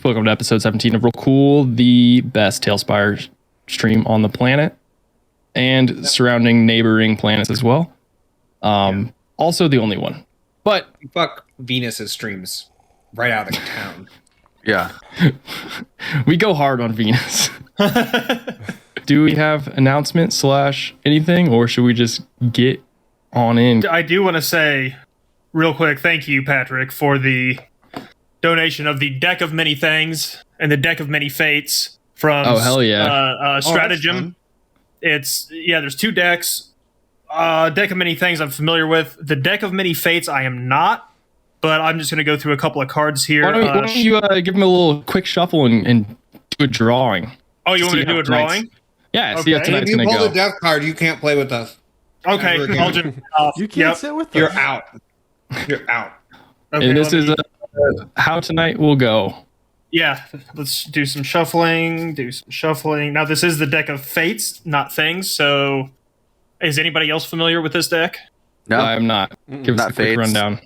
Welcome to episode 17 of Real Cool, the best TaleSpire stream on the planet and surrounding neighboring planets as well. Also the only one. But fuck Venus's streams right out of town. Yeah. We go hard on Venus. Do we have announcement / anything, or should we just get on in? I do want to say real quick, thank you, Patrick, for the donation of the Deck of Many Things and the Deck of Many Fates from Stratagem. There's 2 decks. Deck of Many Things I'm familiar with. The Deck of Many Fates I am not, but I'm just going to go through a couple of cards here. Why don't you give them a little quick shuffle and do a drawing? Oh, you want me to do a drawing? Yeah, see how tonight's going to go. If you pull the death card, you can't play with us. Okay, I'll just... you can't sit with us. You're out. You're out. Okay, and this is how tonight will go. Yeah, let's do some shuffling. Now, this is the Deck of Fates, not Things, so... Is anybody else familiar with this deck? No, I'm not. Give us a quick rundown.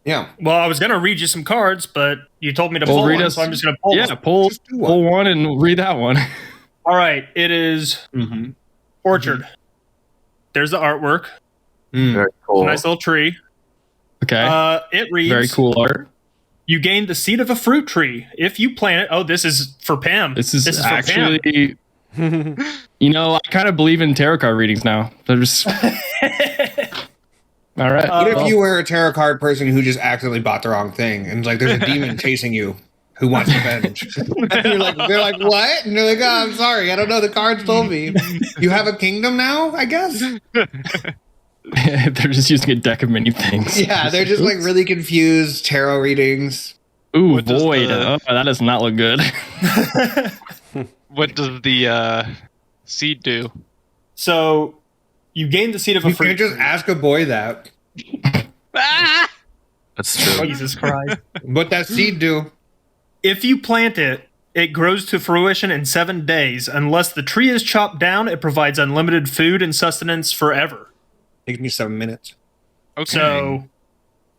Yeah. Well, I was going to read you some cards, but you told me to pull one, so I'm just going to pull one. Yeah, pull one and read that one. All right, it is Orchard. There's the artwork. Very cool. Nice little tree. Okay. It reads... Very cool art. You gain the seed of a fruit tree. If you plant it... Oh, this is for Pam. This is actually... You know, I kind of believe in tarot card readings now. They're just... All right. What if you were a tarot card person who just accidentally bought the wrong thing and like there's a demon chasing you who wants revenge? And they're like, what? And they're like, oh, I'm sorry, I don't know. The cards told me. You have a kingdom now, I guess. They're just using a deck of many things. Yeah, they're just like really confused tarot readings. Ooh, void. That does not look good. What does the seed do? So you gain the seed of a fruit. You can't just ask a boy that. That's true. Jesus Christ. What that seed do? If you plant it, it grows to fruition in 7 days. Unless the tree is chopped down, it provides unlimited food and sustenance forever. Takes me 7 minutes. Okay. So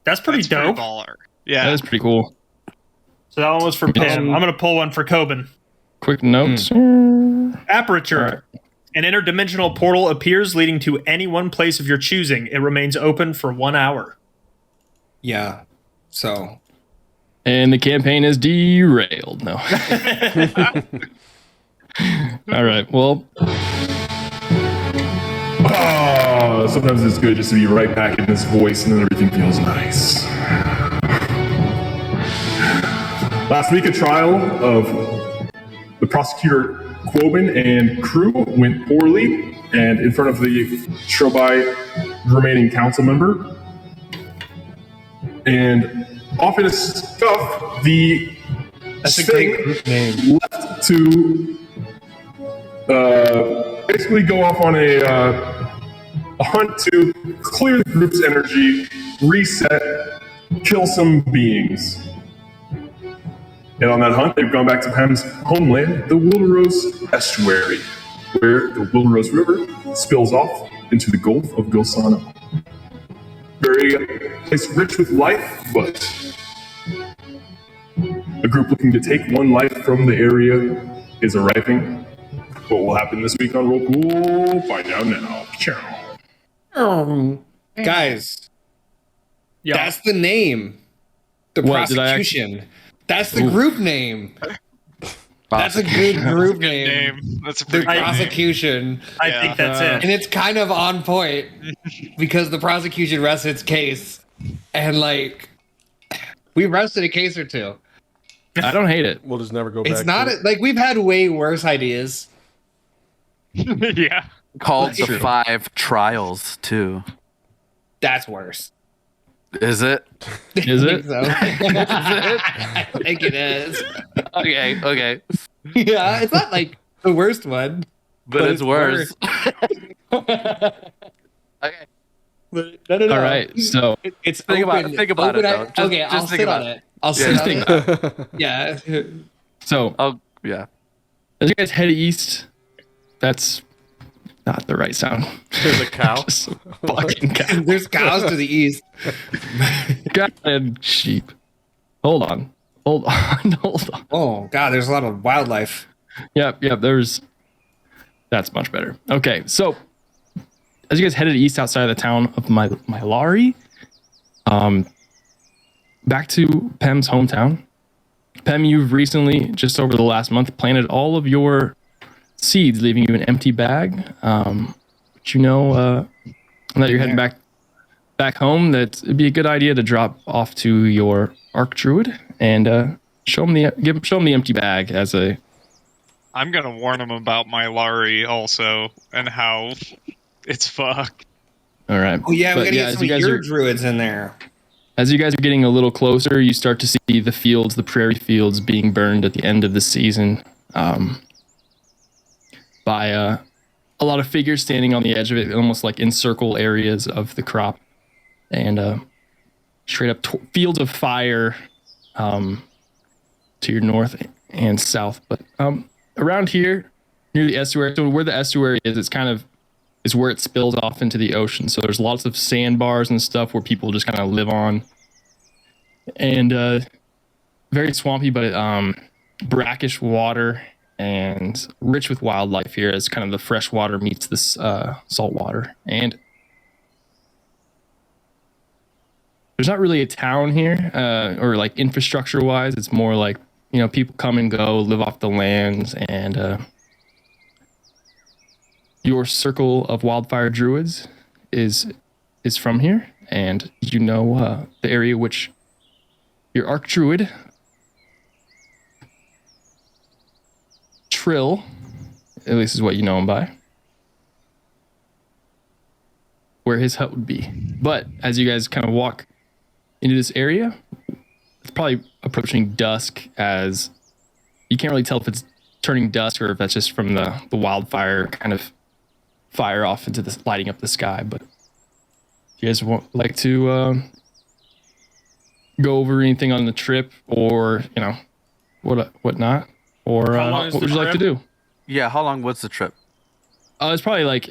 that's pretty dope. Baller. Yeah. That is pretty cool. So that one was for Pam. I'm going to pull one for Coben. Quick notes. Aperture. Right. An interdimensional portal appears leading to any one place of your choosing. It remains open for 1 hour. Yeah. So. And the campaign is derailed. No. All right. Well. Sometimes it's good just to be right back in this voice and then everything feels nice. Last week, a trial of the prosecutor Quoben and crew went poorly, and in front of the Trobai remaining council member. And off in a scuff, the Thicc left to basically go off on a hunt to clear the group's energy, reset, kill some beings. And on that hunt, they've gone back to Pam's homeland, the Wilderose Estuary, where the Wilderose River spills off into the Gulf of Gilsano. Very place rich with life, but a group looking to take one life from the area is arriving. What will happen this week on Roll Cool? Find out now. Guys, that's the name. The prosecution. That's the group name. That's a good group name. That's a pretty good prosecution. I think that's it. And it's kind of on point because the prosecution rests its case. And like, we rested a case or two. I don't hate it. We'll just never go back. It's not like we've had way worse ideas. Yeah. Called the 5 trials too. That's worse. Is it? Is it? So. I think it is. Okay. Yeah, it's not like the worst one. But it's worse. Okay. No. All right, so it's think about it though. I'll sit on it. I'll sit on it. Yeah. So, yeah. as you guys head east, that's not the right sound. There's a cow. Fucking cow. There's cows to the east. God and sheep. Hold on. Hold on, hold on. Oh God, there's a lot of wildlife. Yep. That's much better. Okay, so as you guys headed east outside of the town of Mylari, back to Pem's hometown. Pem, you've recently, just over the last month, planted all of your seeds, leaving you an empty bag. But now that you're heading back home, that it'd be a good idea to drop off to your Archdruid and show him the empty bag as a. I'm gonna warn him about my Lari also and how it's fucked. All right. Oh yeah, we gotta get some of your druids in there. As you guys are getting a little closer, you start to see the prairie fields being burned at the end of the season by a lot of figures standing on the edge of it, almost like encircle areas of the crop, and straight up fields of fire to your north and south. But around here, near the estuary, so where the estuary is where it spills off into the ocean. So there's lots of sandbars and stuff where people just kind of live on. And very swampy, but brackish water and rich with wildlife here as kind of the fresh water meets this salt water. And there's not really a town here or like infrastructure wise. It's more like, people come and go, live off the lands, and your circle of wildfire druids is from here, and the area which your Archdruid Trill, at least is what you know him by, where his hut would be. But as you guys kind of walk into this area, it's probably approaching dusk, as you can't really tell if it's turning dusk or if that's just from the wildfire kind of fire off into this, lighting up the sky. But you guys like to go over anything on the trip, or whatnot, or what would you like to do? Yeah, how long was the trip? It's probably like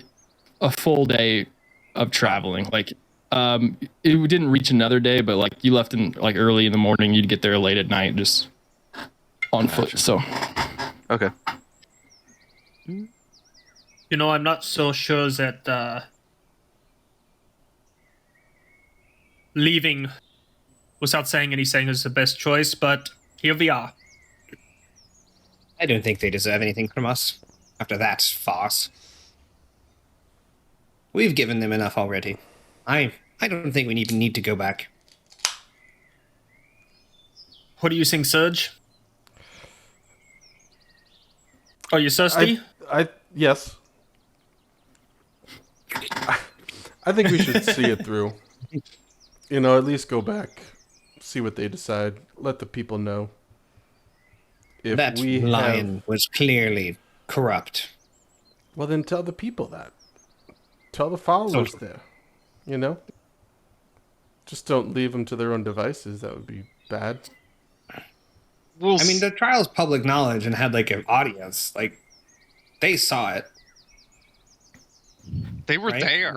a full day of traveling. Like it didn't reach another day, but like you left in like early in the morning, you'd get there late at night just on foot. So okay. I'm not so sure that leaving without saying anything is the best choice, but here we are. I don't think they deserve anything from us after that farce. We've given them enough already. I don't think we even need to go back. What do you think, Serge? Are you thirsty? Yes. I think we should see it through. At least go back, see what they decide, let the people know. If that lion was clearly corrupt. Well, then tell the people that. Tell the followers there. Just don't leave them to their own devices. That would be bad. The trial's public knowledge and had like an audience. Like, they saw it. They were there.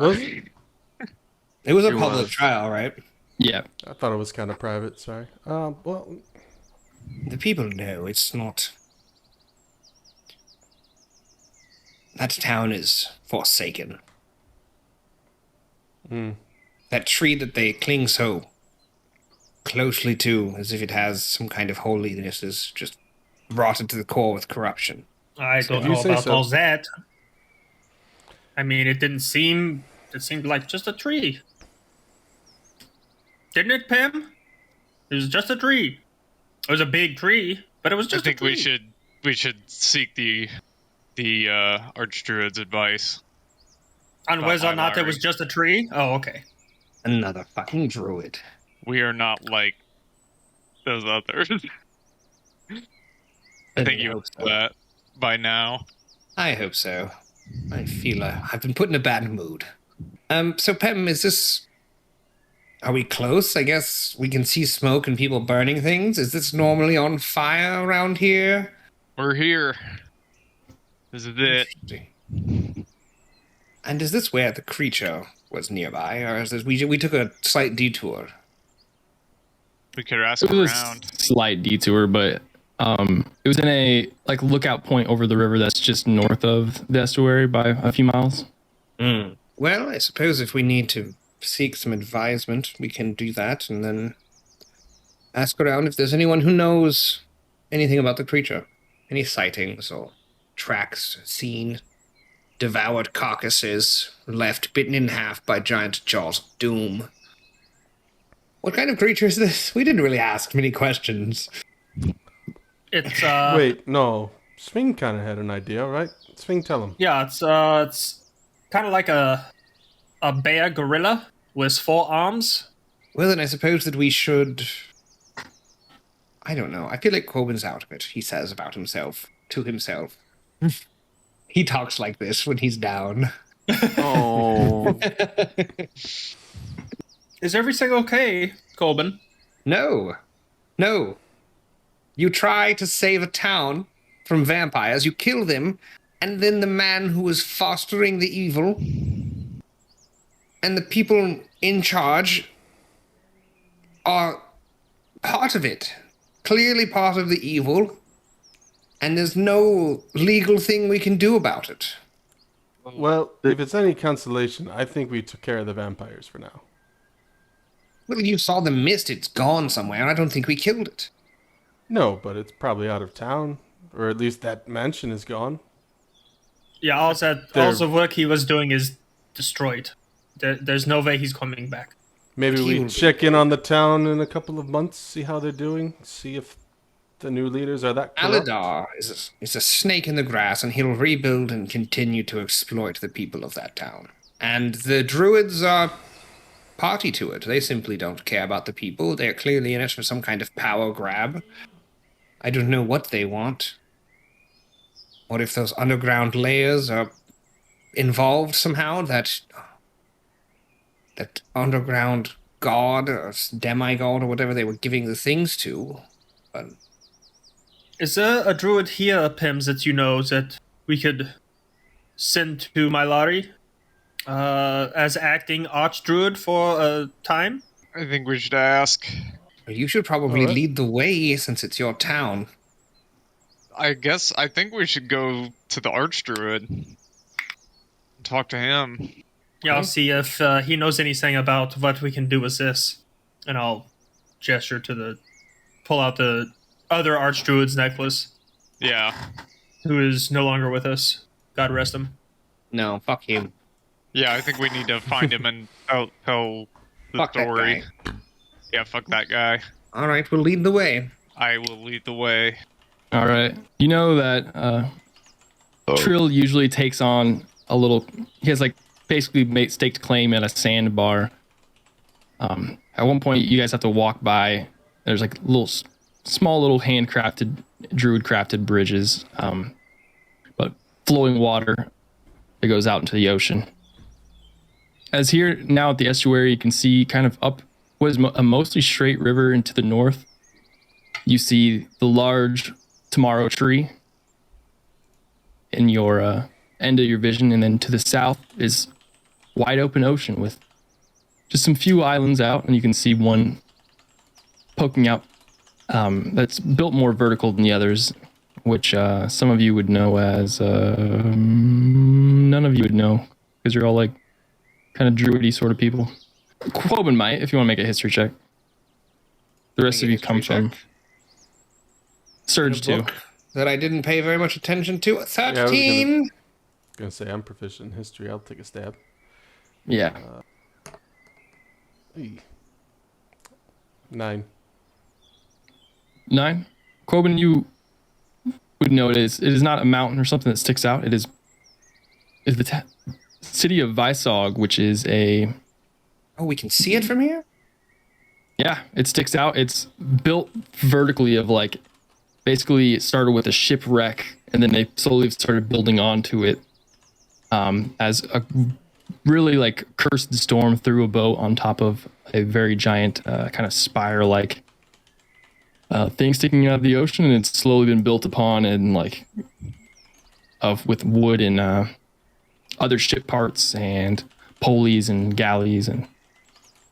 It was a public trial, right? Yeah. I thought it was kind of private. Sorry. Well, the people know it's not. That town is forsaken. That tree that they cling so closely to, as if it has some kind of holiness, is just rotted to the core with corruption. I don't know about all that. It seemed like just a tree. Didn't it, Pam? It was just a tree. It was a big tree, but it was just a tree. I think we should seek the Archdruid's advice. On whether or not it was just a tree? Oh, okay. Another fucking druid. We are not like those others. I think you know that by now. I hope so. I feel I've been put in a bad mood. So Pem, are we close? I guess we can see smoke and people burning things. Is this normally on fire around here? We're here. This is it. And is this where the creature was nearby, or is this we took a slight detour? We could ask It was around. a slight detour, but it was in a like lookout point over the river that's just north of the estuary by a few miles. Well, I suppose if we need to seek some advisement, we can do that, and then ask around if there's anyone who knows anything about the creature. Any sightings or tracks seen, devoured carcasses, left bitten in half by giant jaws of doom. What kind of creature is this? We didn't really ask many questions. It's Wait, no. Swing kind of had an idea, right? Swing, tell him. yeah, it's kind of like a bear gorilla with 4 arms. Well, then I suppose that we should... I don't know. I feel like Corbin's out of it, he says about himself, to himself. He talks like this when he's down. Oh. Is everything okay, Corbin? No. No. You try to save a town from vampires, you kill them, and then the man who is fostering the evil and the people in charge are part of it. Clearly part of the evil, and there's no legal thing we can do about it. Well, if it's any consolation, I think we took care of the vampires for now. Well, you saw the mist, it's gone somewhere. I don't think we killed it. No, but it's probably out of town, or at least that mansion is gone. Yeah, all the work he was doing is destroyed. There's no way he's coming back. Maybe we check in on the town in a couple of months, see how they're doing, see if the new leaders are that corrupt. Aladar is a snake in the grass, and he'll rebuild and continue to exploit the people of that town. And the druids are party to it. They simply don't care about the people. They're clearly in it for some kind of power grab. I don't know what they want. Or if those underground layers are involved somehow, that underground god or demigod or whatever they were giving the things to. But Is there a druid here, Pims, that you know that we could send to Mylari as acting archdruid for a time? I think we should ask. you should probably lead the way since it's your town. I think we should go to the Archdruid and talk to him. Yeah, I'll see if he knows anything about what we can do with this. And I'll gesture to pull out the other Archdruid's necklace, Yeah. who is no longer with us. God rest him. No, fuck him. Yeah, I think we need to find him and tell the Fuck that story. guy. Yeah, fuck that guy. All right, we'll lead the way. I will lead the way. All right. You know that Trill usually takes on a little. He has like basically staked claim at a sandbar. At one point, you guys have to walk by. There's like small little handcrafted, druid-crafted bridges, but flowing water that goes out into the ocean. As here now at the estuary, you can see kind of up what is a mostly straight river into the north. You see the large Tomorrow tree in your end of your vision, and then to the south is wide open ocean with just some few islands out, and you can see one poking out that's built more vertical than the others, which some of you would know as none of you would know because you're all like kind of druidy sort of people. Quoben might, if you want to make a history check. The rest of you come from Surge 2. That I didn't pay very much attention to. 13. I was gonna say I'm proficient in history. I'll take a stab. Yeah. 9. 9. Quoben, you would know it is not a mountain or something that sticks out. It is the city of Vysog, which is a... Oh, we can see it from here? Yeah, it sticks out. It's built vertically of like... Basically, it started with a shipwreck, and then they slowly started building onto it as a really like cursed storm threw a boat on top of a very giant kind of spire-like thing sticking out of the ocean, and it's slowly been built upon and like with wood and other ship parts and pulleys and galleys and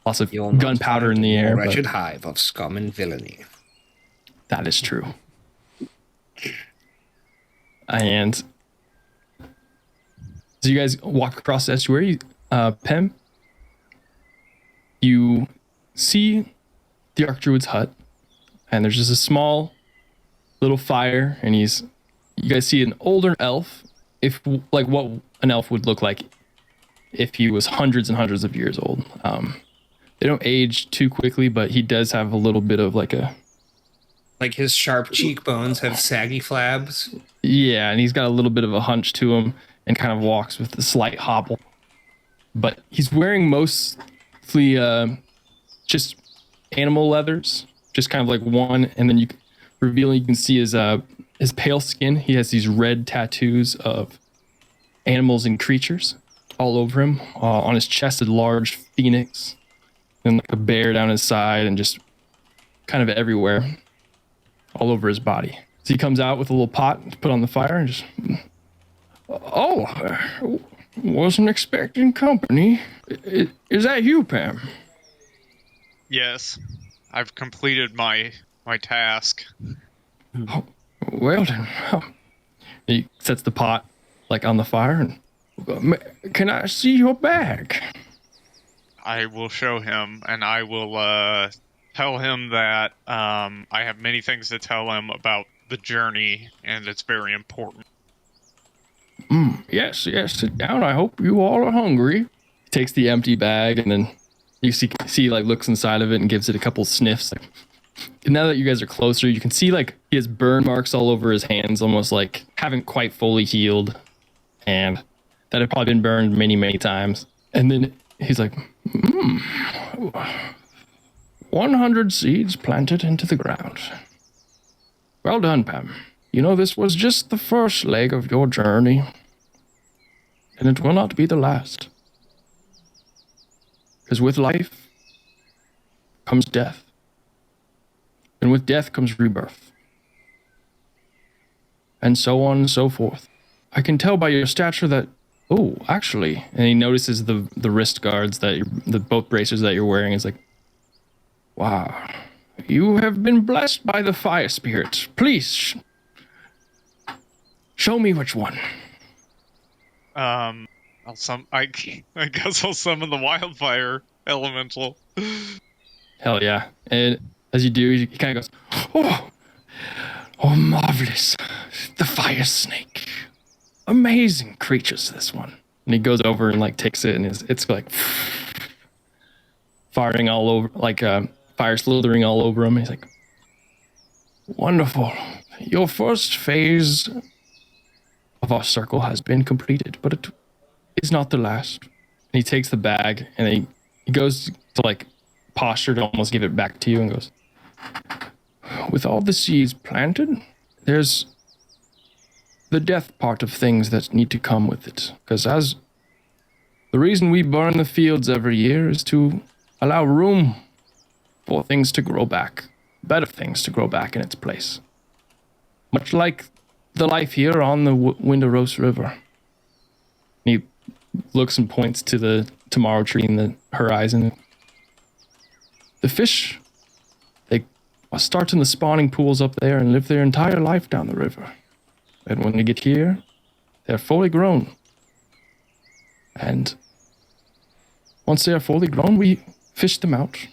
lots of You'll not gunpowder in find the a air. more But wretched hive of scum and villainy. that is true. And as you guys walk across the estuary, Pem, you see the Archdruid's hut, and there's just a small little fire, and you guys see an older elf, like what an elf would look like if he was hundreds and hundreds of years old. They don't age too quickly, but he does have a little bit of like his sharp cheekbones have saggy flabs. Yeah, and he's got a little bit of a hunch to him and kind of walks with a slight hobble. But he's wearing mostly just animal leathers, just kind of like one, and then you can see his pale skin. He has these red tattoos of animals and creatures all over him. On his chest, a large phoenix, and like a bear down his side, and just kind of everywhere, all over his body. So he comes out with a little pot to put on the fire and just, wasn't expecting company. Is that you, Pam? Yes, I've completed my task. Oh, well then. He sets the pot like on the fire and, can I see your bag? I will show him, and I will tell him that I have many things to tell him about the journey, and it's very important. Yes, sit down. I hope you all are hungry. He takes the empty bag, and then you see like looks inside of it and gives it a couple sniffs. And now that you guys are closer, you can see like he has burn marks all over his hands, almost like haven't quite fully healed, and that have probably been burned many, many times. And then he's like, 100 seeds planted into the ground. Well done, Pam. You know, this was just the first leg of your journey, and it will not be the last. Because with life comes death, and with death comes rebirth, and so on and so forth. I can tell by your stature that, actually, and he notices the wrist guards the both bracers that you're wearing. Is like, wow, you have been blessed by the fire spirit. Please, show me which one. I guess I'll summon the wildfire elemental. Hell yeah. And as you do, he kind of goes, oh, marvelous. The fire snake. Amazing creatures, this one. And he goes over and like takes it, and it's like firing all over, like fire slithering all over him. He's like, wonderful. Your first phase of our circle has been completed, but it is not the last. And he takes the bag, and he goes to like posture to almost give it back to you, and goes, with all the seeds planted, there's the death part of things that need to come with it. Because as the reason we burn the fields every year is to allow room for things to grow back, better things to grow back in its place. Much like the life here on the Windoros River. And he looks and points to the tomorrow tree in the horizon. The fish, they start in the spawning pools up there and live their entire life down the river. And when they get here, they're fully grown. And once they are fully grown, we fish them out,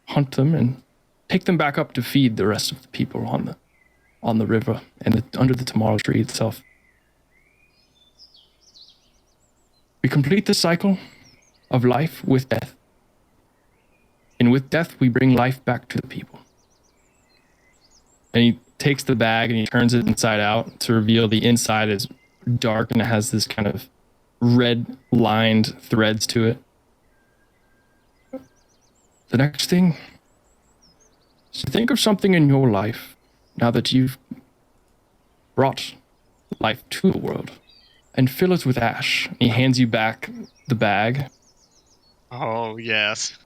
hunt them, and take them back up to feed the rest of the people on the river and under the tomorrow tree itself. We complete the cycle of life with death. And with death, we bring life back to the people. And he takes the bag and he turns it inside out to reveal the inside is dark and it has this kind of red lined threads to it. The next thing is to think of something in your life now that you've brought life to the world and fill it with ash. He hands you back the bag. Oh, yes.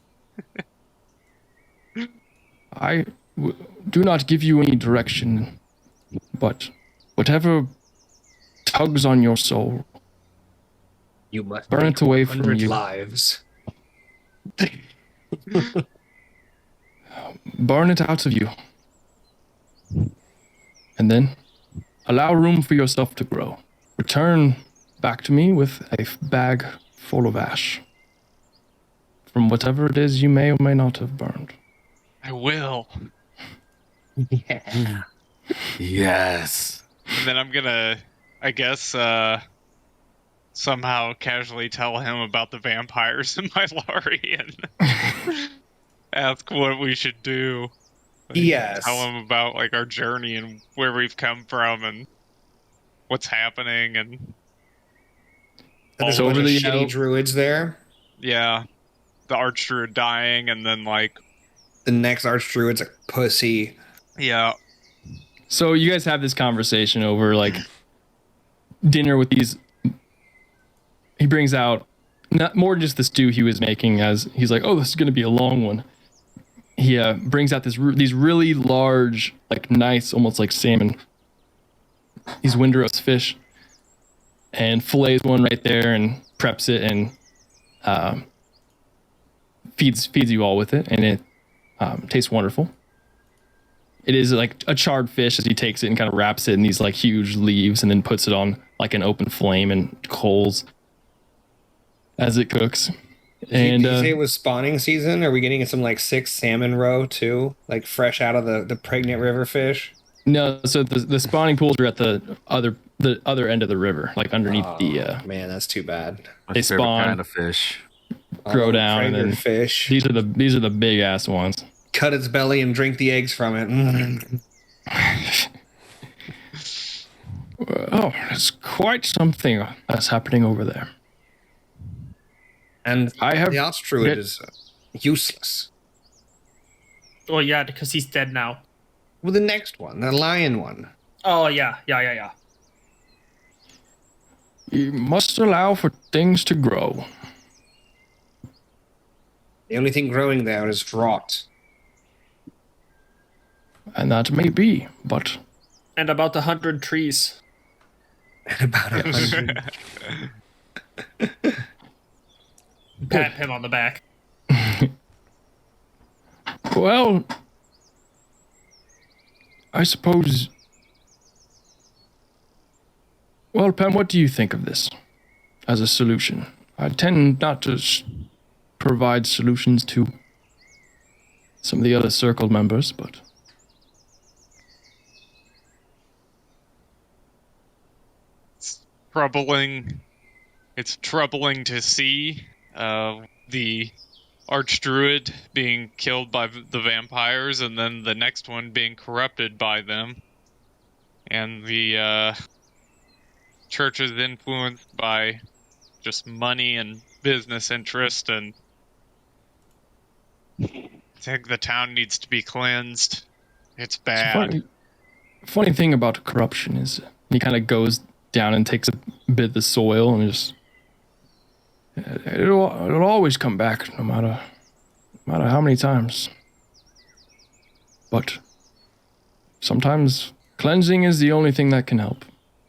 I do not give you any direction, but whatever tugs on your soul, you must burn it away from 100 you. lives. Burn it out of you. And then allow room for yourself to grow. Return back to me with a bag full of ash. From whatever it is you may or may not have burned. I will. Yeah. Yes. And then I'm gonna, I guess, somehow casually tell him about the vampires in my lorry and ask what we should do. Like, Yes. tell him about like our journey and where we've come from and what's happening and There's So a bunch of really shitty druids there. yeah, the archdruid dying and then like The next archdruid's a pussy. yeah. So you guys have this conversation over like dinner with these. He brings out not more just the stew he was making, as he's like, "Oh, this is going to be a long one." He brings out these really large, like nice, almost like salmon. These windrose fish, and fillets one right there, and preps it, and feeds you all with it, and it tastes wonderful. It is like a charred fish as he takes it and kind of wraps it in these like huge leaves and then puts it on like an open flame and coals as it cooks. And Did you say it was spawning season? Are we getting some like 6 salmon roe too? Like fresh out of the pregnant river fish? no, so the spawning pools are at the other end of the river, like underneath Man, that's too bad. My They favorite spawn. kind of fish. grow down, and Pregnant then fish. these are the big ass ones. Cut its belly and drink the eggs from it. Oh, it's quite something that's happening over there. And I have the archdruid is useless. Well, yeah, because he's dead now. Well, the next one, the lion one. Oh, yeah. You must allow for things to grow. The only thing growing there is rot. And that may be, but And about 100 trees. And about 100. Pat him on the back. well, I suppose. Well, Pam, what do you think of this as a solution? I tend not to provide solutions to some of the other circle members, but Troubling. It's troubling to see the archdruid being killed by the vampires, and then the next one being corrupted by them, and the church is influenced by just money and business interest, and I think the town needs to be cleansed. It's bad. Funny thing about corruption is he kind of goes down and takes a bit of the soil and just it'll always come back no matter how many times. But sometimes cleansing is the only thing that can help.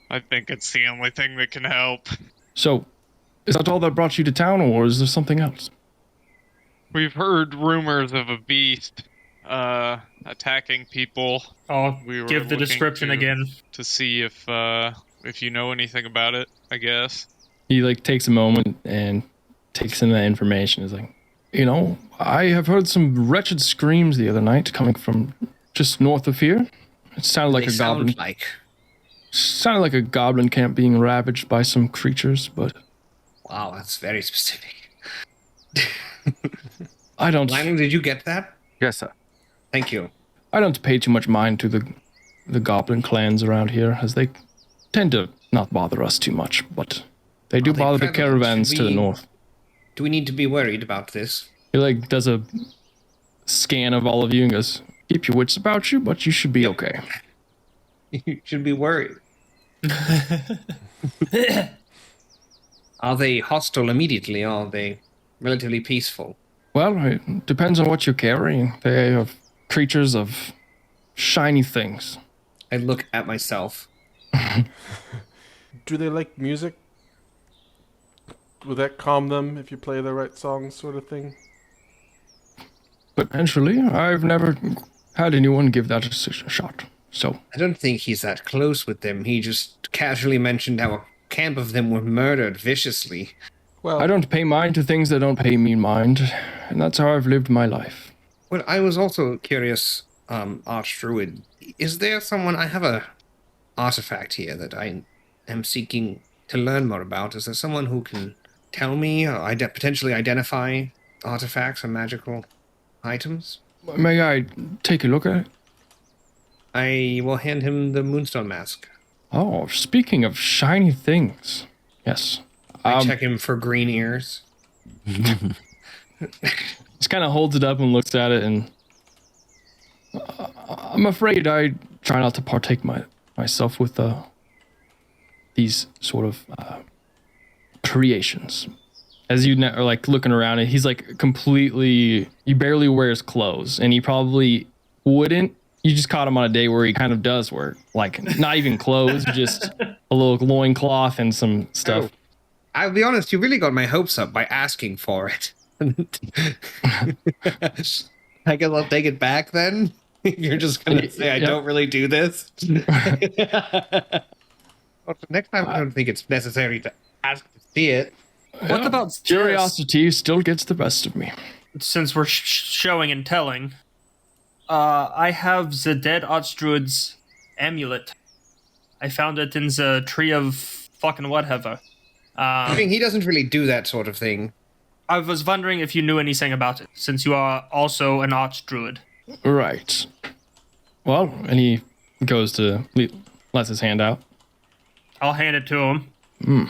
I think it's the only thing that can help. So, is that all that brought you to town, or is there something else? We've heard rumors of a beast attacking people. Oh, We were give the looking description to- again. To see if you know anything about it, I guess. He like takes a moment and takes in that information. He's like, I have heard some wretched screams the other night coming from just north of here. It sounded like They a goblin. sound like. Sounded like a goblin camp being ravaged by some creatures, but Wow, that's very specific. I don't. Lionel, did you get that? Yes, sir. Thank you. I don't pay too much mind to the goblin clans around here, as they tend to not bother us too much, but they do Are they bother the prevalent? caravans Should to the we- north. Do we need to be worried about this? He like does a scan of all of you and goes, "Keep your wits about you, but you should be okay." You should be worried. Are they hostile immediately, or are they relatively peaceful? Well, it depends on what you're carrying. They are creatures of shiny things. I look at myself. Do they like music? Would that calm them if you play the right songs, sort of thing? Potentially. I've never had anyone give that a shot. So I don't think he's that close with them. He just casually mentioned how a camp of them were murdered viciously. Well, I don't pay mind to things that don't pay me mind, and that's how I've lived my life. Well, I was also curious, Archdruid. Is there someone... I have a artifact here that I am seeking to learn more about. Is there someone who can tell me or potentially identify artifacts or magical items? May I take a look at it? I will hand him the Moonstone Mask. Oh, speaking of shiny things. Yes. I check him for green ears. Just kind of holds it up and looks at it, and I'm afraid I try not to partake myself with these sort of creations. As you are like looking around, and he's like completely, he barely wears clothes, and he probably wouldn't. You just caught him on a day where he kind of does wear, like, not even clothes, just a little loincloth and some stuff. Oh. I'll be honest, you really got my hopes up by asking for it. I guess I'll take it back then. You're just going to say I don't really do this. Well, next time, I don't think it's necessary to ask to see it. What about curiosity still gets the best of me. Since we're showing and telling, I have the dead Archdruid's amulet. I found it in the tree of fucking whatever. I mean, he doesn't really do that sort of thing. I was wondering if you knew anything about it, since you are also an Archdruid. Right. Well, and he goes to lets his hand out. I'll hand it to him.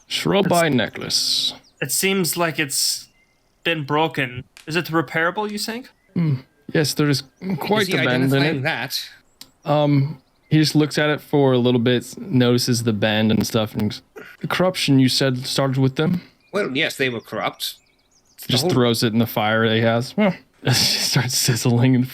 Shrubby necklace. It seems like it's been broken. Is it repairable, you think? Yes, there is quite a bend in it. That? He just looks at it for a little bit, notices the bend and stuff, and the corruption you said started with them? Well, yes, they were corrupt. Just throws it in the fire that he has. Well, it starts sizzling. And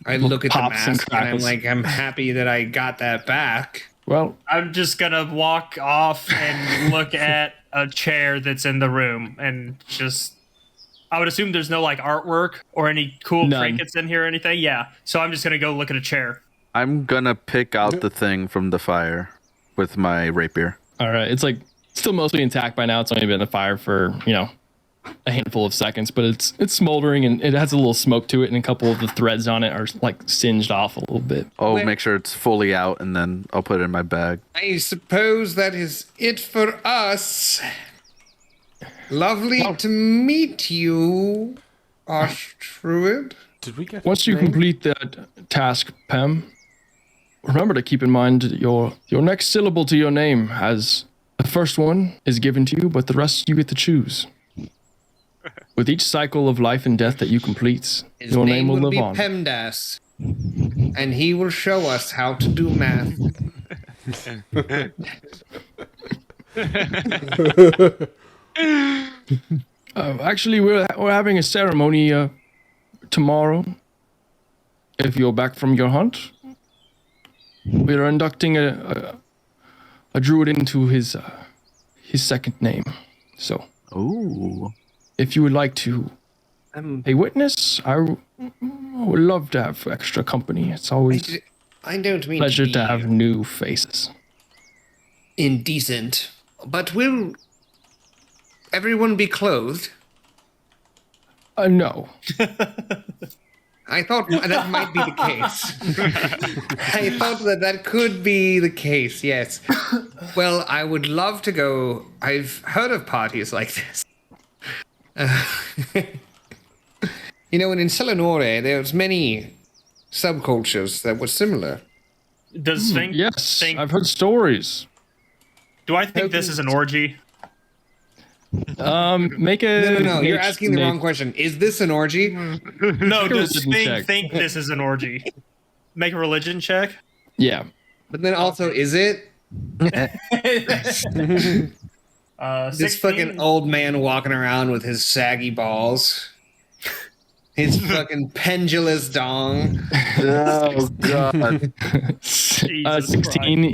I look at the pops and mask and I'm like, I'm happy that I got that back. Well, I'm just gonna walk off and look at a chair that's in the room and just... I would assume there's no like artwork or any cool trinkets in here or anything. Yeah, so I'm just gonna go look at a chair. I'm gonna pick out the thing from the fire with my rapier. All right, it's like still mostly intact by now. It's only been in the fire for a handful of seconds, but it's smoldering and it has a little smoke to it, and a couple of the threads on it are like singed off a little bit. I'll make sure it's fully out, and then I'll put it in my bag. I suppose that is it for us. Lovely to meet you, Archdruid. Did we get Once you complete that task, Pam, remember to keep in mind your next syllable to your name, as the first one is given to you, but the rest you get to choose. With each cycle of life and death that you complete, your name will live be on. PEMDAS, and he will show us how to do math. Actually, we're having a ceremony tomorrow. If you're back from your hunt, we're inducting a druid into his second name. So, if you would like to a witness, I would love to have extra company. It's always I don't mean pleasure to, to have new faces. Indecent, but will everyone be clothed? No. I thought that might be the case. I thought that could be the case, yes. Well, I would love to go. I've heard of parties like this. In Selenore, there's many subcultures that were similar. Does Thicc Yes, think... I've heard stories. Do I think this is an orgy? Make a... No, you're asking the wrong question. Is this an orgy? No, does Thicc think this is an orgy? Make a religion check? Yeah. But then also, is it? This fucking old man walking around with his saggy balls. His fucking pendulous dong. Oh, God. 16,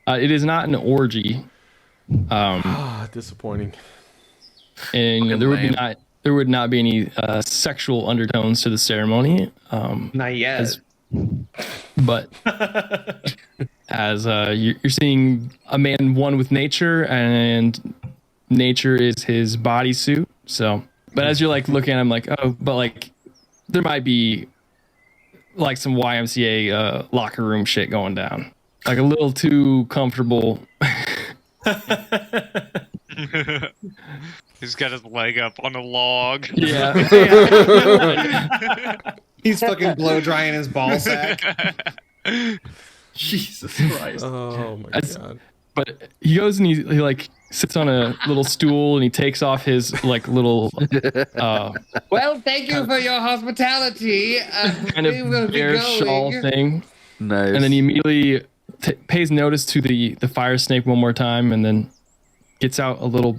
it is not an orgy. Disappointing. and there would not be any sexual undertones to the ceremony. Not yet. But as you're seeing a man one with nature, and nature is his bodysuit. So, but as you're like looking at him, like, oh, but like there might be like some YMCA locker room shit going down, like a little too comfortable. He's got his leg up on a log. Yeah. He's fucking blow drying his ball sack. Jesus Christ. Oh my god. But he goes and he like sits on a little stool and he takes off his like little Well, thank you for your hospitality. kind of bear shawl thing. Nice. And then he immediately pays notice to the fire snake one more time, and then gets out a little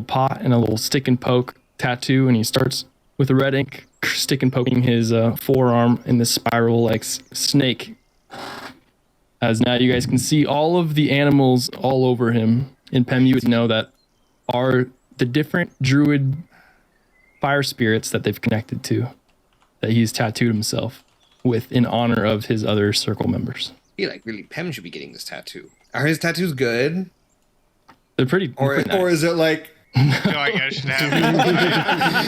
pot and a little stick and poke tattoo, and he starts with the red ink stick and poking his forearm in the spiral like snake. As now you guys can see all of the animals all over him. In Pem, you would know that are the different druid fire spirits that they've connected to, that he's tattooed himself with in honor of his other circle members. I feel like really Pem should be getting this tattoo. Are his tattoos good? They're pretty Or is it like I feel like I should have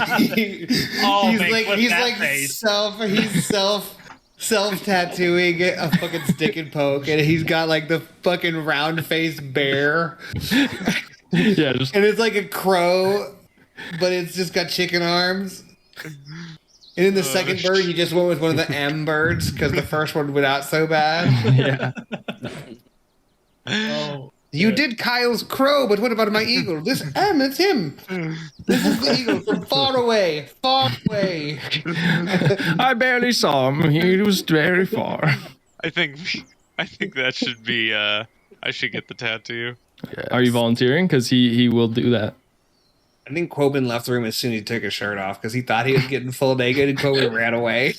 self tattooing a fucking stick and poke, and he's got like the fucking round faced bear. Yeah, just And it's like a crow, but it's just got chicken arms. And then the second bird, he just went with one of the M birds because the first one went out so bad. yeah. You did Kyle's crow, but what about my eagle? This M, it's him. This is the eagle from far away, far away. I barely saw him. He was very far. I think that should be I should get the tattoo. Yes. Are you volunteering? Because he will do that. I think Quoben left the room as soon as he took his shirt off because he thought he was getting full naked, and Quoben ran away.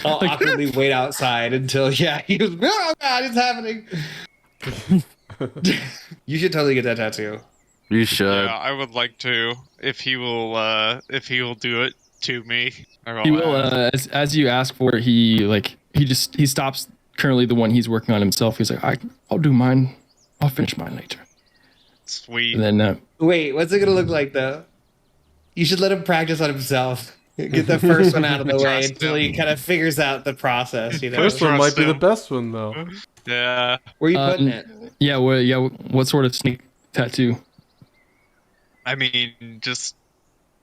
I'll awkwardly wait outside until he was, oh god, it's happening. You should totally get that tattoo. You should. Yeah, I would like to if he will do it to me. He will. As you ask for it, he stops currently the one he's working on himself. He's like, I'll do mine. I'll finish mine later. Sweet. And then Wait, what's it gonna look like though? You should let him practice on himself. Get the first one out of the way until he kind of figures out the process. You know, First one might be the him. best one though. Yeah. where are you putting it? yeah, what sort of snake tattoo? I mean, just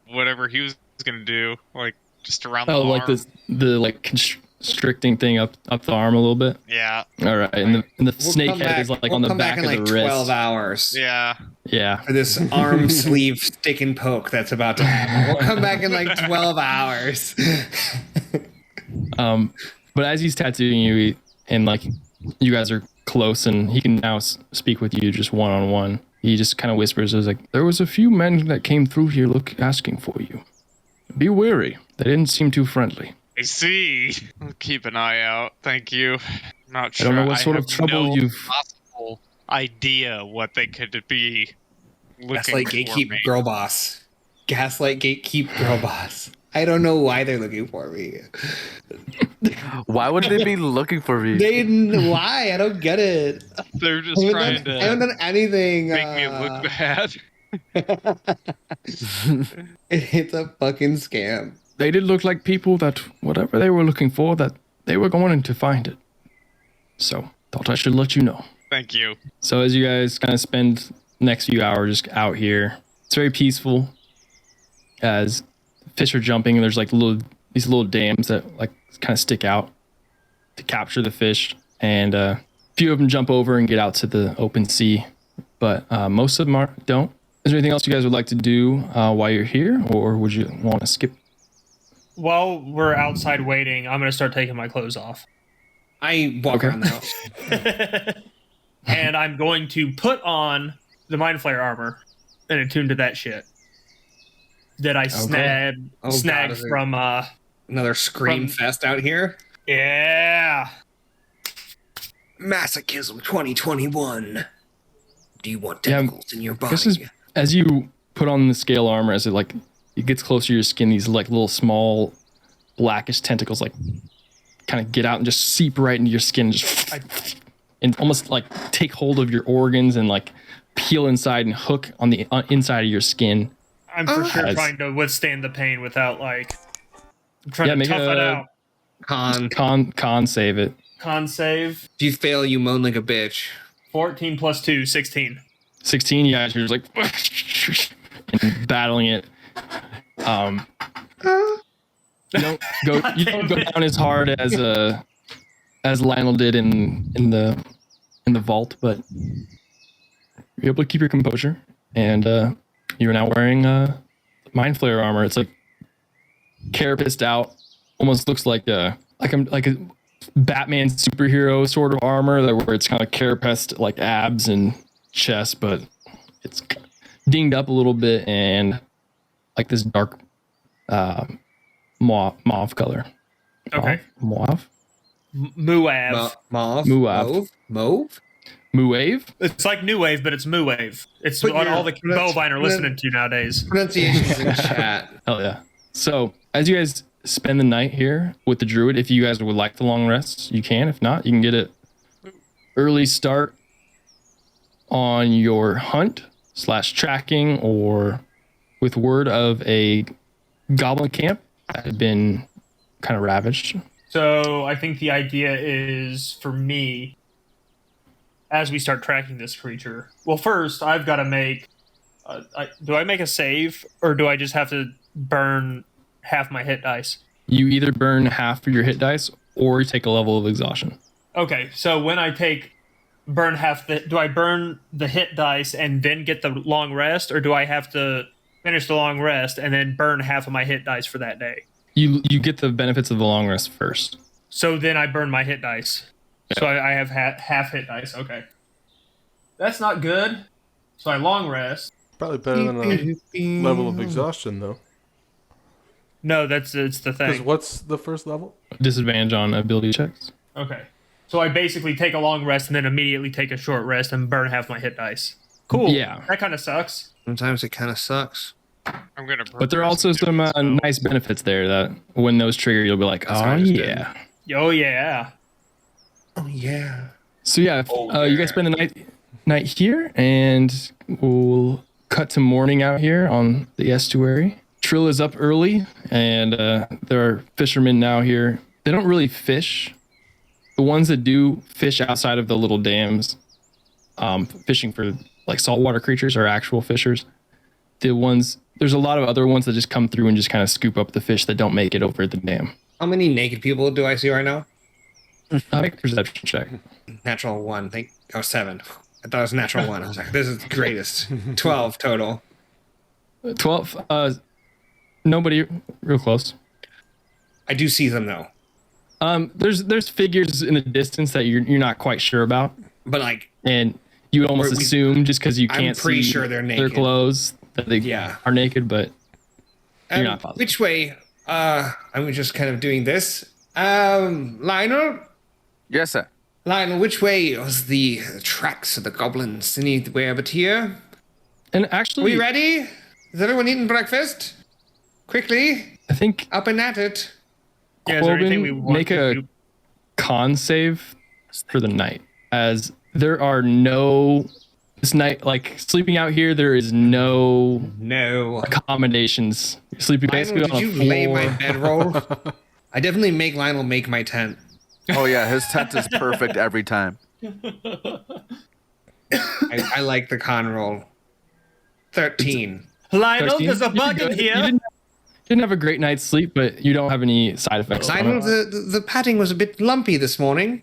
whatever he was gonna do, like just around the Oh, arm. like the like constricting thing up the arm a little bit. Yeah. All right, and the We'll snake come head back- is like we'll on the come back back of in the like wrist. 12 hours. Yeah. Yeah. For this arm sleeve stick and poke that's about to happen. We'll come back in like 12 hours. But as he's tattooing you, and like you guys are close, and he can now speak with you just one on one. He just kind of whispers, "Is like there was a few men that came through here, asking for you. Be wary. They didn't seem too friendly." I see. I'll keep an eye out. Thank you. Not I sure. don't know what sort of have trouble no you've. possible idea what they could be looking Gaslight for gatekeep me. girl boss. Gaslight gatekeep girl boss. I don't know why they're looking for me. Why would they be looking for me? Why? I don't get it. They're just trying I haven't to done anything. make me look bad. It's a fucking scam. They did look like people that whatever they were looking for, that they were going to find it. So thought I should let you know. Thank you. So as you guys kind of spend the next few hours just out here, it's very peaceful. As fish are jumping, and there's like these little dams that like kind of stick out to capture the fish, and a few of them jump over and get out to the open sea, but most of them don't. Is there anything else you guys would like to do while you're here, or would you want to skip? While we're outside waiting, I'm going to start taking my clothes off. I walk Okay. around the house. And I'm going to put on the Mind Flayer armor and attune to that shit that I snagged Oh, God, is it- from, Another scream From- fest out here. yeah. Masochism 2021. Do you want Yeah, tentacles in your body? This is as you put on the scale armor, as it gets closer to your skin, these like little small blackish tentacles like kind of get out and just seep right into your skin, and almost like take hold of your organs and like peel inside and hook on the inside of your skin. I'm for sure trying to withstand the pain without like trying to tough it out. Con save it. Con save. If you fail, you moan like a bitch. 14 plus 2, 16. 16, yeah, you're just like and battling it. You don't go down as hard as Lionel did in the vault, but you're able to keep your composure, and you're now wearing Mind Flayer armor. It's like carapaced out, almost looks like a Batman superhero sort of armor, where it's kind of carapaced like abs and chest, but it's dinged up a little bit and like this dark mauve color. Okay. Mauve? Muav. Muave? It's like New Wave, but it's Muave. It's what all the bovine are listening to nowadays. Pronunciations in chat. Hell yeah. So, as you guys spend the night here with the druid, if you guys would like the long rest, you can. If not, you can get an early start on your hunt/tracking, or with word of a goblin camp that had been kind of ravaged. So I think the idea is for me, as we start tracking this creature, well, first I've got to make. Do I make a save, or do I just have to burn half my hit dice? You either burn half of your hit dice, or you take a level of exhaustion. Okay, so when I burn half do I burn the hit dice and then get the long rest, or do I have to finish the long rest and then burn half of my hit dice for that day? You get the benefits of the long rest first. So then I burn my hit dice. Yeah. So I have half hit dice. Okay. That's not good. So I long rest. Probably better than a level of exhaustion, though. No, it's the thing. Because what's the first level? Disadvantage on ability checks. Okay. So I basically take a long rest and then immediately take a short rest and burn half my hit dice. Cool. Yeah. That kind of sucks. Sometimes it kind of sucks. But there are also some nice benefits there that when those trigger, you'll be like, oh yeah. Oh yeah. Oh yeah. So yeah, you guys spend the night here, and we'll cut to morning out here on the estuary. Trill is up early, and there are fishermen now here. They don't really fish. The ones that do fish outside of the little dams, fishing for like saltwater creatures, are actual fishers. There's a lot of other ones that just come through and just kind of scoop up the fish that don't make it over the dam. How many naked people do I see right now? Make a perception check. Natural 1. 7. I thought it was natural 1. I was like, this is the greatest. 12 total. 12. Nobody real close. I do see them though. There's figures in the distance that you're not quite sure about. But like, and you would almost assume just because you can't I'm pretty see sure they're naked. their clothes that they are naked, but you're not positive. Which way? I'm just kind of doing this. Lionel? Yes, sir. Lionel, which way was the tracks of the goblins? Anywhere but here? And actually, are we ready? Is everyone eating breakfast? Quickly. I think up and at it. Yeah, is there anything we want make a con save for the night, as there are no this night, like sleeping out here, there is no accommodations. You're sleeping basically on a floor. Did you lay my bedroll? I definitely make Lionel make my tent. Oh yeah, his tent is perfect every time. I like the con roll. 13. Lionel, 13? there's a bug in here. You didn't have a great night's sleep, but you don't have any side effects. Lionel, the padding was a bit lumpy this morning.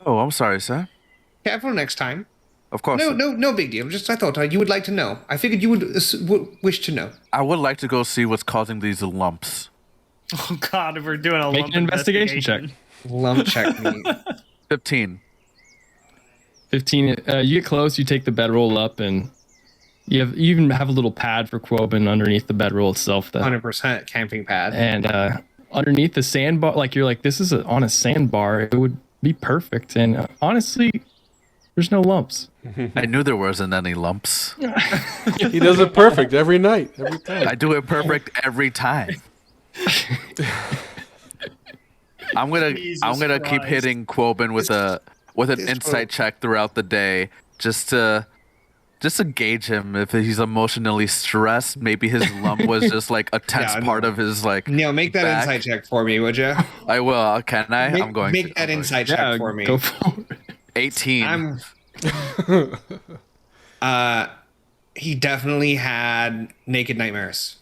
Oh, I'm sorry, sir. Careful next time. Of course. No big deal. Just I thought you would like to know. I figured you would wish to know. I would like to go see what's causing these lumps. Oh God, we're doing a make an investigation check. Lump check me. 15. 15. You get close. You take the bedroll up, and you even have a little pad for Quoben underneath the bedroll itself. 100% camping pad. And underneath the sandbar, like you're like, this is on a sandbar. It would be perfect. And honestly, there's no lumps. I knew there wasn't any lumps. He does it perfect every night, every time. I do it perfect every time. I'm gonna keep Christ. hitting Quoben with an insight check throughout the day just to gauge him if he's emotionally stressed. Maybe his lump was just like a tense part of his like. Neil, make that back. insight check for me, would you? I will. Can I? I'm going make to that insight check for me. Go for it. 18. He definitely had naked nightmares.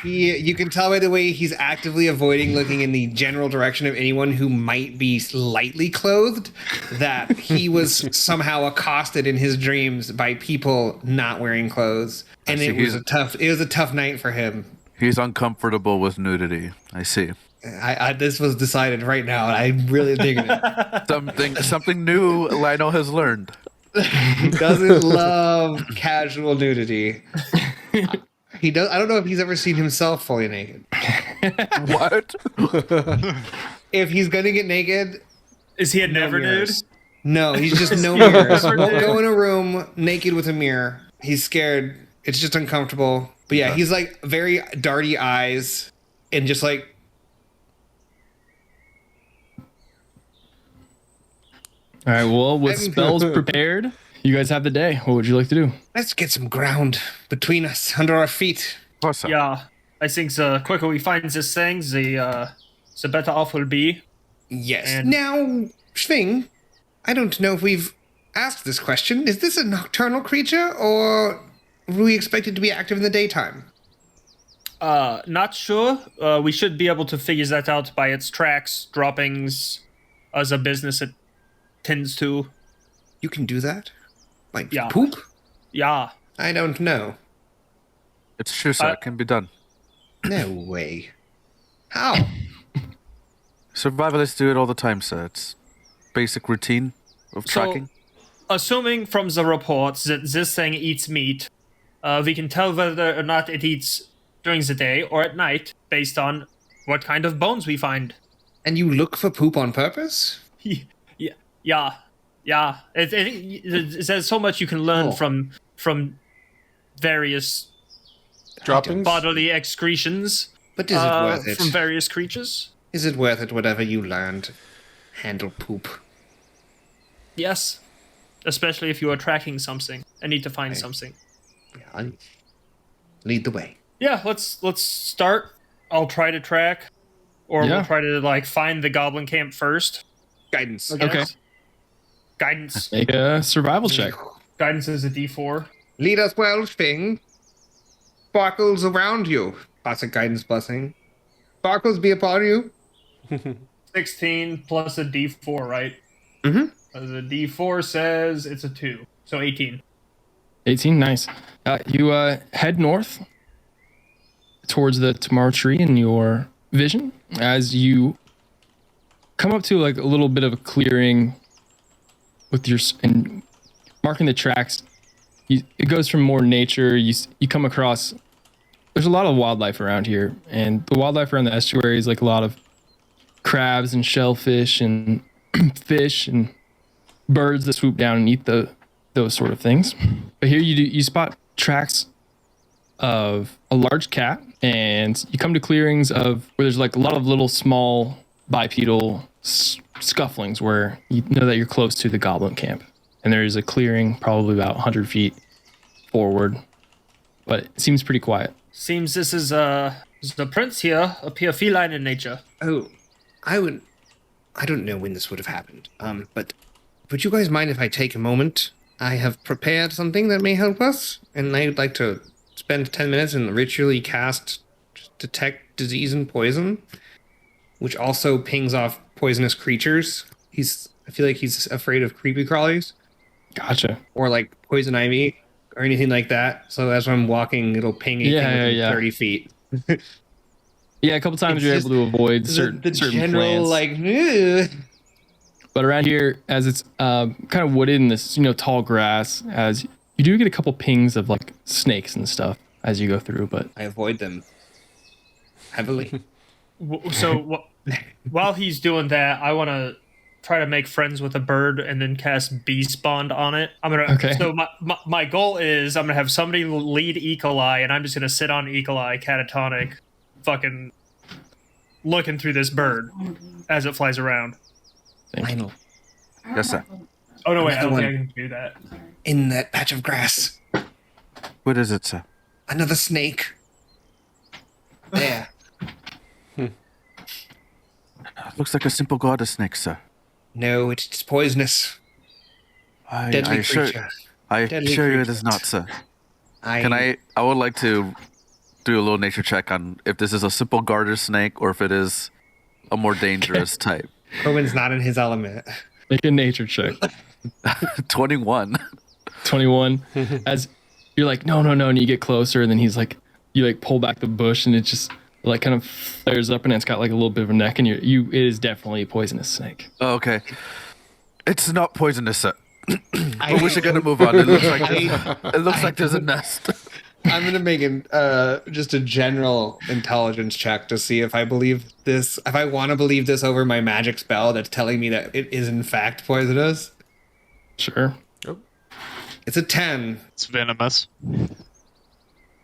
You can tell by the way he's actively avoiding looking in the general direction of anyone who might be lightly clothed that he was somehow accosted in his dreams by people not wearing clothes, and it was a tough night for him. He's uncomfortable with nudity. I see. I this was decided right now, and I'm really digging it. Something new Lionel has learned. He doesn't love casual nudity. He does. I don't know if he's ever seen himself fully naked. What? If he's gonna get naked, Is he a never dude? mirrors. No, he's just no mirrors. Won't go in a room naked with a mirror. He's scared. It's just uncomfortable. But yeah, he's like very darty eyes and just like. All right. Well, with spells prepared, you guys have the day. What would you like to do? Let's get some ground between us, under our feet. Awesome. Yeah, I think the quicker we find these things, the better off we'll be. Yes. And- Now, Schwing, I don't know if we've asked this question. Is this a nocturnal creature, or were we expected to be active in the daytime? Not sure. We should be able to figure that out by its tracks, droppings, as a business it tends to. You can do that? Like Yeah. poop? Yeah. I don't know. It's true, sir. It can be done. No way. How? Survivalists do it all the time, sir. It's basic routine of tracking. Assuming from the reports that this thing eats meat, we can tell whether or not it eats during the day or at night based on what kind of bones we find. And you look for poop on purpose? Yeah. There's so much you can learn from various Droppings? bodily excretions. But is it worth it? From various creatures. Is it worth it, whatever you learned? Handle poop. Yes, especially if you are tracking something and need to find something. Yeah, lead the way. Yeah, let's start. I'll try to track, or we'll try to find the goblin camp first. Guidance. Okay. Guidance. Make a survival check. Guidance is a D4. Lead us well, Schwing. Sparkles around you. Classic guidance blessing. Sparkles be upon you. 16 plus a D4, right? Mm-hmm. The D4 says it's a 2, so 18. 18, nice. You head north towards the Tomorrow Tree in your vision as you come up to like a little bit of a clearing with your and marking the tracks. It goes from more nature. You come across. There's a lot of wildlife around here, and the wildlife around the estuary is like a lot of crabs and shellfish and fish and birds that swoop down and eat those sort of things. But here you spot tracks of a large cat, and you come to clearings of where there's like a lot of little small bipedal scufflings where you know that you're close to the goblin camp. And there is a clearing probably about 100 feet forward, but it seems pretty quiet. Seems this is the prince here appear feline in nature. Oh, I don't know when this would have happened. But would you guys mind if I take a moment? I have prepared something that may help us, and I'd like to spend 10 minutes and ritually cast Detect Disease and Poison, which also pings off poisonous creatures. I feel like he's afraid of creepy crawlies. Gotcha. Or like poison ivy or anything like that. So as I'm walking, it'll ping anything within 30 feet. Yeah, a couple times It's you're just able to avoid certain general plants. But around here, as it's kind of wooded in this tall grass, as you do get a couple pings of like snakes and stuff as you go through, but I avoid them heavily. So while he's doing that, I want to try to make friends with a bird and then cast Beast Bond on it. So my goal is I'm gonna have somebody lead Eagle Eye, and I'm just gonna sit on Eagle Eye catatonic, fucking looking through this bird as it flies around. Lionel. Yes, sir. Oh no, wait, I Another don't think one. I can do that. In that patch of grass. What is it, sir? Another snake. There. Looks like a simple garter snake, sir. No, it's poisonous. Deadly creature. I Deadly assure you it creature. is not, sir. I I would like to do a little nature check on if this is a simple garter snake or if it is a more dangerous type. Cohen's not in his element. Make a nature check. 21. 21. As you're like, no, and you get closer, and then he's like, you like pull back the bush, and it just like kind of flares up, and it's got like a little bit of a neck, and it is definitely a poisonous snake. Oh, okay. It's not poisonous, sir. But we should get to move on. It looks like there's a nest. I'm gonna make just a general intelligence check to see if I believe this. If I want to believe this over my magic spell that's telling me that it is in fact poisonous. Sure. It's a 10. It's venomous.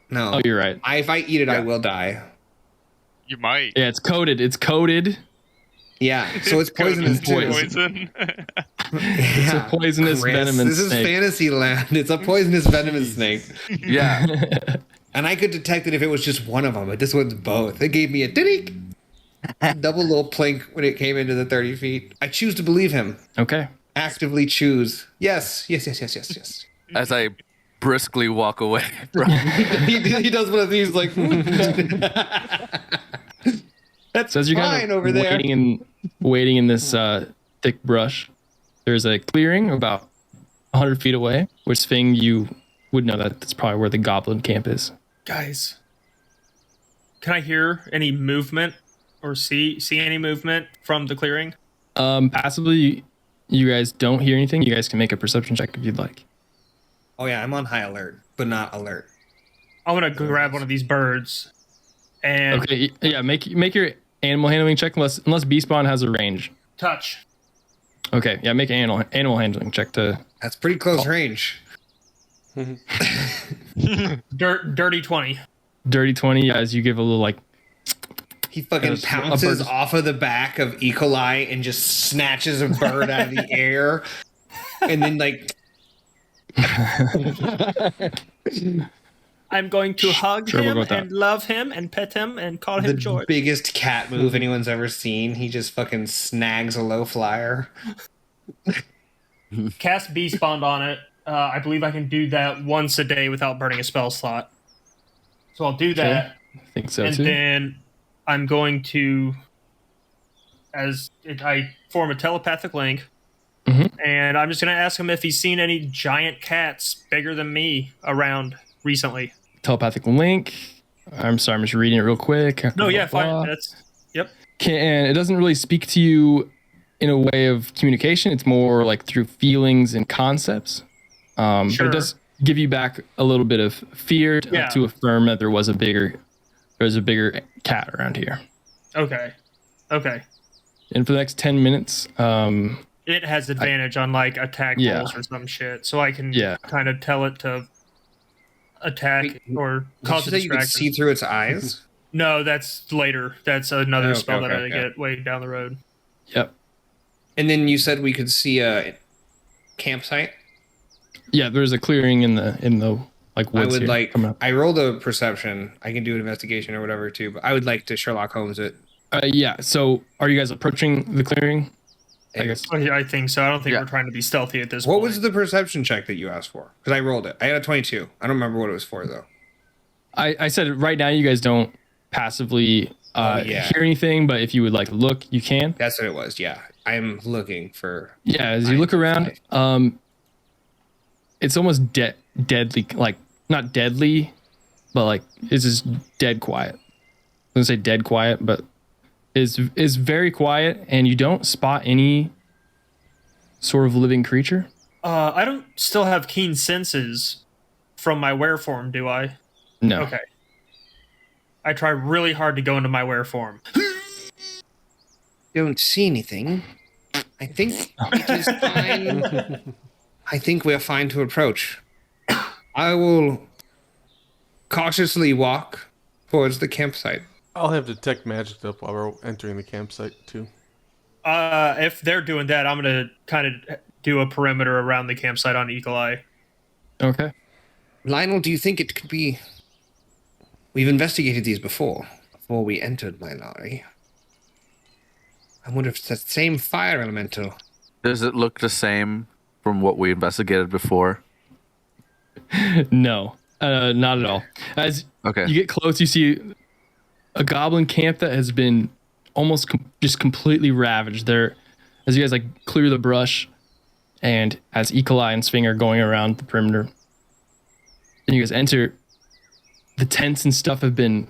No. Oh, you're right. If I eat it, I will die. You might. Yeah, it's coated. It's coated. Yeah, so it's poisonous too. Poison. It's a poisonous venomous This snake. is fantasy land. It's a poisonous venomous snake. Yeah. And I could detect it if it was just one of them, but this one's both. It gave me a ding, double little plink when it came into the 30 feet. I choose to believe him. Okay. Actively choose. Yes. As I briskly walk away. he does one of these like. So as you're fine kind of over there. waiting in this thick brush, there's a clearing about 100 feet away, which Fing, you would know that that's probably where the goblin camp is. Guys, can I hear any movement or see any movement from the clearing? Passively, you guys don't hear anything. You guys can make a perception check if you'd like. Oh yeah, I'm on high alert, but not alert. I'm gonna grab one of these birds, and Okay, yeah, make your animal handling check unless Beast Spawn has a range. touch. Okay, yeah, make an animal handling check to. That's pretty close range. Dirty 20. Dirty 20, as you give a little like. He fucking pounces off of the back of E. coli and just snatches a bird out of the air, and then like. I'm going to hug Sure, we'll him go with that. and love him and pet him and call him The George. biggest cat move anyone's ever seen. He just fucking snags a low flyer. Cast Beast Bond on it. I believe I can do that once a day without burning a spell slot. So I'll do that. I think so And too. then I'm going to, I form a telepathic link, and I'm just going to ask him if he's seen any giant cats bigger than me around recently. Telepathic Link. I'm sorry, I'm just reading it real quick. No, yeah, fine. That's, yep. And it doesn't really speak to you in a way of communication. It's more like through feelings and concepts. But Sure. it does give you back a little bit of fear to affirm that there was a bigger cat around here. Okay. And for the next 10 minutes, It has advantage on like attack Yeah. rolls or some shit, so I can Yeah. kind of tell it to attack or cause a Did you say you could distraction. see through its eyes? No, that's later. That's another Okay, spell that I okay. get way down the road. yep. And then you said we could see a campsite. Yeah, there's a clearing in the like I woods would here like. coming up. I rolled a perception. I can do an investigation or whatever too. But I would like to Sherlock Holmes it. Yeah, so are you guys approaching the clearing? I guess. Oh, yeah, I think so. I don't think Yeah. we're trying to be stealthy at this What point. was the perception check that you asked for? Because I rolled it. I had a 22. I don't remember what it was for though. I said right now you guys don't passively yeah. hear anything, but if you would like look, you can. That's what it was. Yeah, I'm looking for. Yeah, as you look around, it's almost deadly, like not deadly, but like it's just dead quiet. I was gonna say dead quiet, but is very quiet, and you don't spot any sort of living creature. I don't still have keen senses from my were form, do I? No. Okay. I try really hard to go into my were form. Don't see anything. I think it is fine. I think we're fine to approach. I will cautiously walk towards the campsite. I'll have detect magic up while we're entering the campsite too. If they're doing that, I'm gonna kind of do a perimeter around the campsite on Eagle Eye. Okay. Lionel, do you think it could be... We've investigated these before we entered my lorry. I wonder if it's that same fire elemental. Does it look the same from what we investigated before? No, not at all. As you get close, you see a goblin camp that has been almost just completely ravaged. There, as you guys like clear the brush, and as Ecolai and Sving are going around the perimeter, and you guys enter, the tents and stuff have been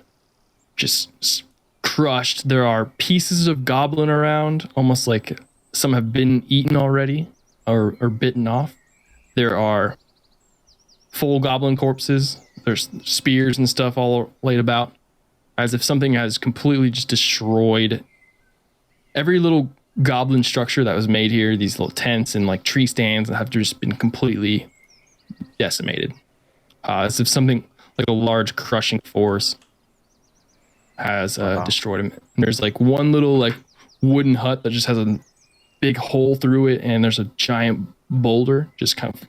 just crushed. There are pieces of goblin around, almost like some have been eaten already or bitten off. There are full goblin corpses. There's spears and stuff all laid about, as if something has completely just destroyed every little goblin structure that was made here. These little tents and like tree stands that have just been completely decimated, as if something like a large crushing force has destroyed him. And there's like one little like wooden hut that just has a big hole through it, and there's a giant boulder just kind of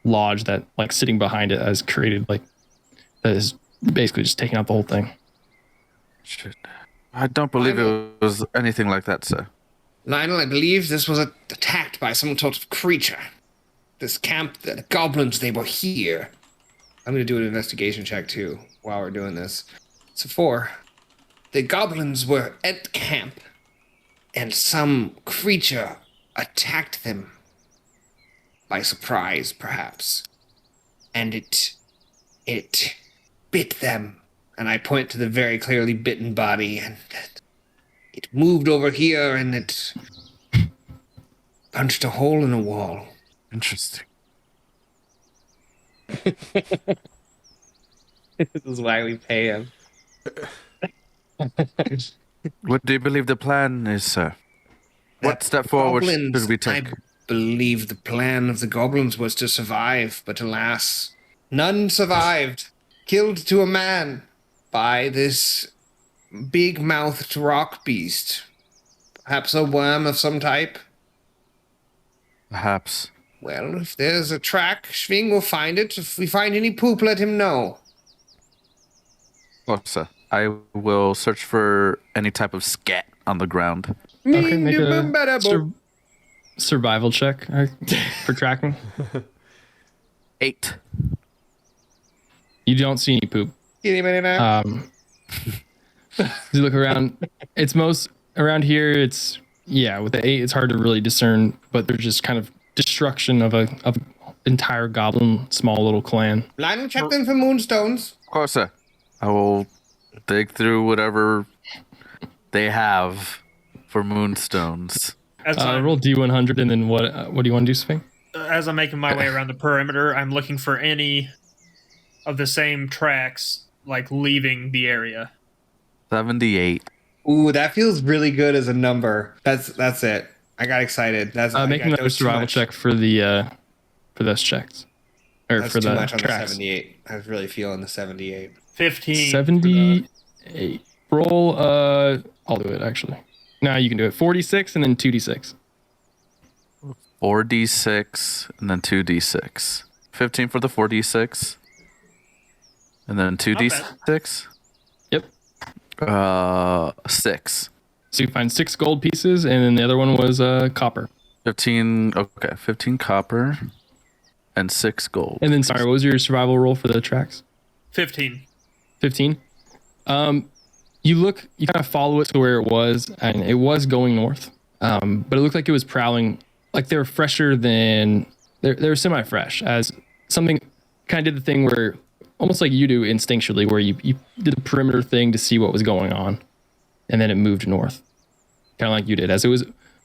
lodged that like sitting behind it has created like that is basically just taking out the whole thing. Shit. I don't believe it was anything like that, sir. Lionel, I believe this was attacked by some sort of creature. This camp, the goblins, they were here. I'm going to do an investigation check too while we're doing this. So 4. The goblins were at camp, and some creature attacked them by surprise, perhaps. And it bit them. And I point to the very clearly bitten body, and it moved over here, and it punched a hole in a wall. Interesting. This is why we pay him. What do you believe the plan is, sir? What step forward should we take? I believe the plan of the goblins was to survive, but alas, none survived. Killed to a man by this big-mouthed rock beast. Perhaps a worm of some type? Perhaps. Well, if there's a track, Sving will find it. If we find any poop, let him know. Oh, sir. I will search for any type of scat on the ground. Okay, make a survival check for tracking. 8. You don't see any poop. Anybody know? As you look around, it's most around here. It's with the 8, it's hard to really discern, but there's just kind of destruction of an entire goblin, small little clan. Lionel, check them for moonstones. Of course, sir. I will dig through whatever they have for moonstones. Roll D100, and then what do you want to do, Sving? As I'm making my way around the perimeter, I'm looking for any of the same tracks, like leaving the area. 78. Ooh, that feels really good as a number. That's it. I got excited. Make another survival check for the for those checks. Or that's for too the much on tracks. the 78. I was really feeling the 78. 15. 78. Roll I'll do it actually. No, you can do it. 46 and then 2d6. 4d6 and then 2d6. 15 for the 4d6. And then 2d6. Yep. 6. So you find 6 gold pieces, and then the other one was copper. 15. Okay, 15 copper and 6 gold. And then, sorry, what was your survival roll for the tracks? 15. 15. You kind of follow it to where it was, and it was going north. But it looked like it was prowling, like they were fresher than they were semi-fresh. As something kind of did the thing where, almost like you do instinctually, where you did a perimeter thing to see what was going on, and then it moved north, kind of like you did, as it was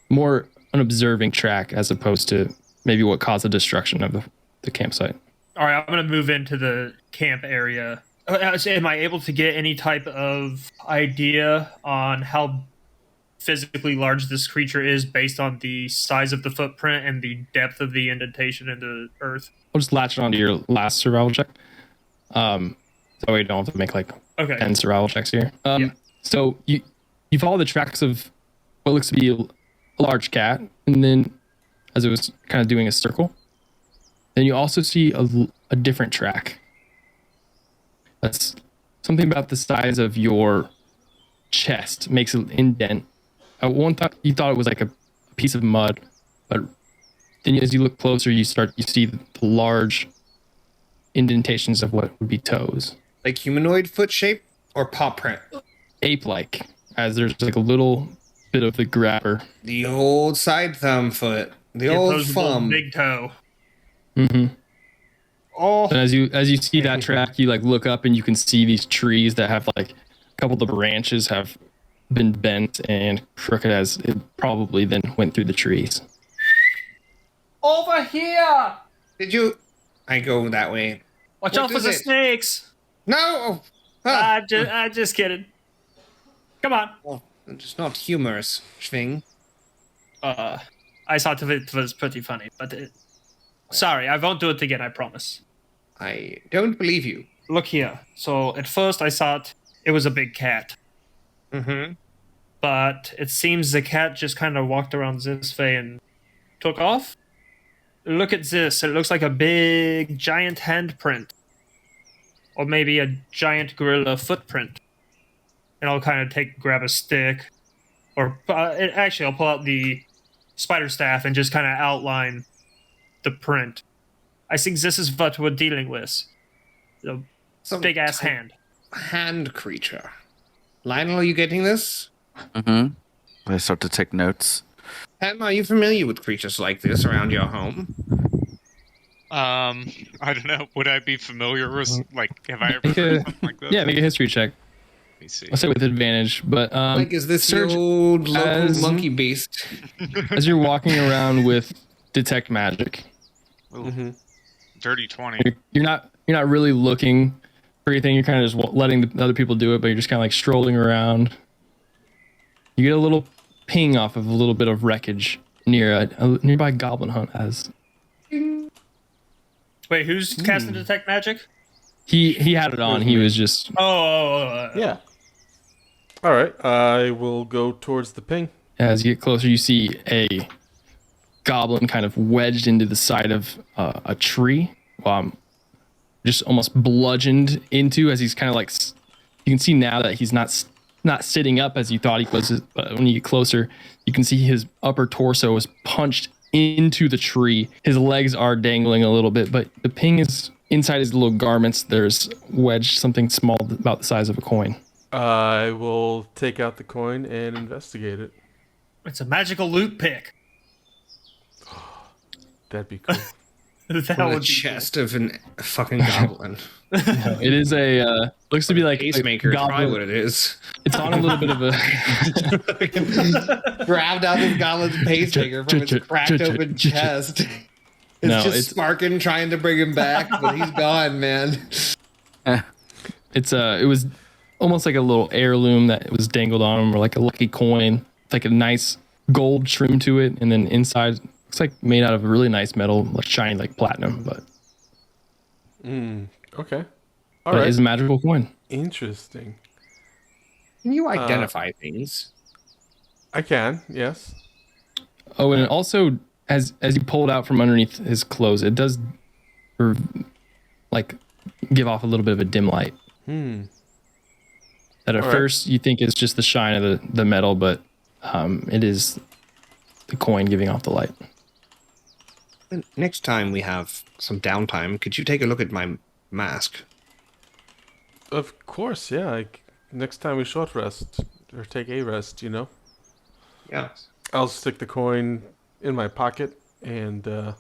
more an observing track as opposed to maybe what caused the destruction of the campsite. All right, I'm going to move into the camp area. Am I able to get any type of idea on how physically large this creature is based on the size of the footprint and the depth of the indentation in the earth? I'll just latch it onto your last survival check. So way you don't have to make like 10 survival checks here. So you follow the tracks of what looks to be a large cat, and then as it was kind of doing a circle, then you also see a different track. That's something about the size of your chest, makes an indent. You thought it was like a piece of mud, but then as you look closer, you see the large indentations of what would be toes. Like humanoid foot shape or paw print? Ape-like, as there's like a little bit of the grabber. The old side thumb foot. The old thumb. Big toe. Mm-hmm. Oh. And as you see that track, you like look up and you can see these trees that have like a couple of the branches have been bent and crooked as it probably then went through the trees. Over here! I go that way. Watch out for the snakes! No! I'm just kidding. Come on. Oh, it's not humorous, Schwing. I thought it was pretty funny, but sorry, I won't do it again, I promise. I don't believe you. Look here. So at first I thought it was a big cat. Mm-hmm. But it seems the cat just kind of walked around this way and took off. Look at this. It looks like a big, giant handprint. Or maybe a giant gorilla footprint. And I'll kind of grab a stick. Or actually, I'll pull out the spider staff and just kind of outline the print. I think this is what we're dealing with. A big-ass hand. Hand creature. Lionel, are you getting this? Mm-hmm. I start to take notes. Ham, are you familiar with creatures like this around your home? I don't know. Would I be familiar with, like, have I ever heard something like this? Yeah, make a history check. Let me see. I'll say with advantage, but is this the old local monkey beast? As you're walking around with detect magic, Dirty 20. you're not really looking for anything. You're kind of just letting the other people do it, but you're just kind of like strolling around. You get a little ping off of a little bit of wreckage near a nearby goblin hunt. Wait, who's casting detect magic? He had it on. He was just yeah. All right, I will go towards the ping. As you get closer, you see a goblin kind of wedged into the side of a tree, just almost bludgeoned into. As he's kind of like, you can see now that he's not sitting up as you thought he was. But when you get closer, you can see his upper torso is punched into the tree. His legs are dangling a little bit, but the ping is inside his little garments. There's wedged something small about the size of a coin. I will take out the coin and investigate it. It's a magical loot pick. That'd be cool. That On would the be chest of a fucking goblin. No, it is looks to be like Pacemaker is goblin. probably what it is. It's on a little bit of a Grabbed out this goblin's pacemaker from his cracked open chest. It's sparking, trying to bring him back, but he's gone, man. it was almost like a little heirloom that was dangled on him, or like a lucky coin. It's like a nice gold trim to it, and then inside looks like made out of a really nice metal, like shiny like platinum, but Okay. All but right. it is a magical coin. Interesting. Can you identify things? I can, yes. Oh, and it also, as you pull it out from underneath his clothes, it does like give off a little bit of a dim light. That at first you think is just the shine of the metal, but it is the coin giving off the light. Next time we have some downtime, could you take a look at my mask? Of course, yeah. Next time we short rest, or take a rest, you know? Yeah. I'll stick the coin in my pocket and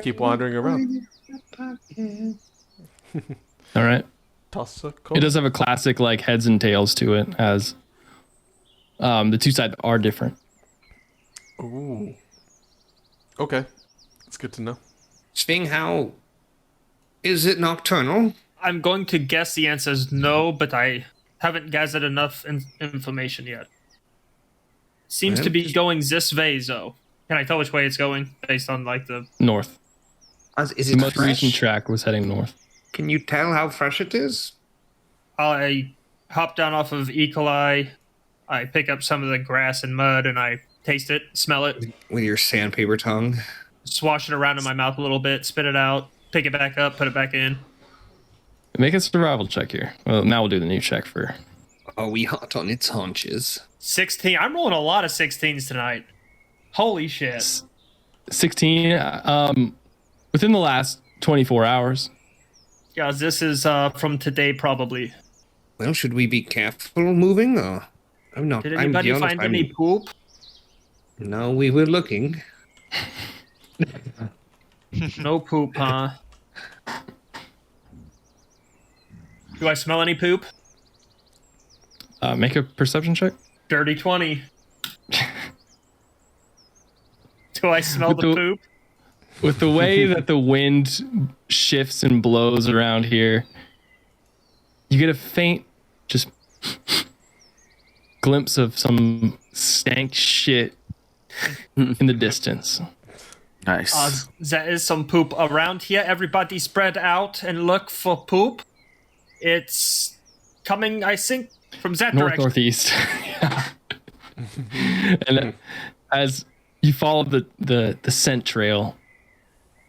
keep wandering around. All right. Toss a coin. It does have a classic like heads and tails to it, as the two sides are different. Ooh. Okay. It's good to know. Sving, how is it nocturnal? I'm going to guess the answer is no, but I haven't gathered enough information yet. seems to be going this way, though. Can I tell which way it's going based on like the north? Is The it most fresh? recent track was heading north. Can you tell how fresh it is? I hop down off of E. coli. I pick up some of the grass and mud, and I taste it, smell it, With your sandpaper tongue. swash it around in my mouth a little bit, spit it out, pick it back up, put it back in. Make a survival check here. Well, now we'll do the new check for. Are we hot on its haunches? 16. I'm rolling a lot of 16s tonight. Holy shit. 16. Within the last 24 hours. Guys, this is from today, probably. Well, should we be careful moving? Or I'm not. Did anybody find any poop? No, we were looking. No poop, huh? Do I smell any poop? Make a perception check. Dirty 20. Do I smell the poop? With the way that the wind shifts and blows around here, you get a faint, just glimpse of some stank shit in the distance. Nice. There is some poop around here. Everybody spread out and look for poop. It's coming, I think, from that direction. Northeast. And as you follow the scent trail,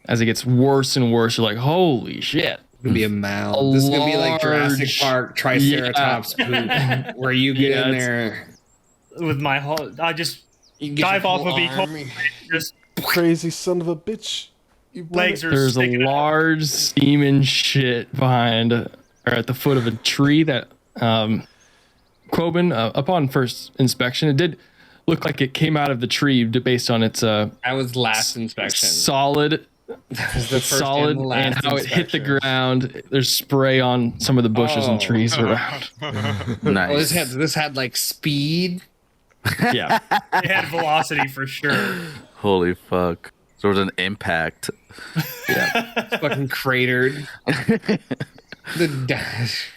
as it gets worse and worse, you're like, holy shit. It's gonna be a mound. This is gonna be like Jurassic Park Triceratops poop, where you get in there with my whole. I just dive off of each just Crazy son of a bitch. You legs are There's a sticking out. large steaming shit behind, or at the foot of a tree that, Quoben, upon first inspection, it did look like it came out of the tree based on its That was last inspection. solid, That was the first solid, and, and how it hit the ground. There's spray on some of the bushes and trees around. Nice. Oh, this had like speed. Yeah, It had velocity for sure. Holy fuck. There was an impact. It's fucking cratered. The dash.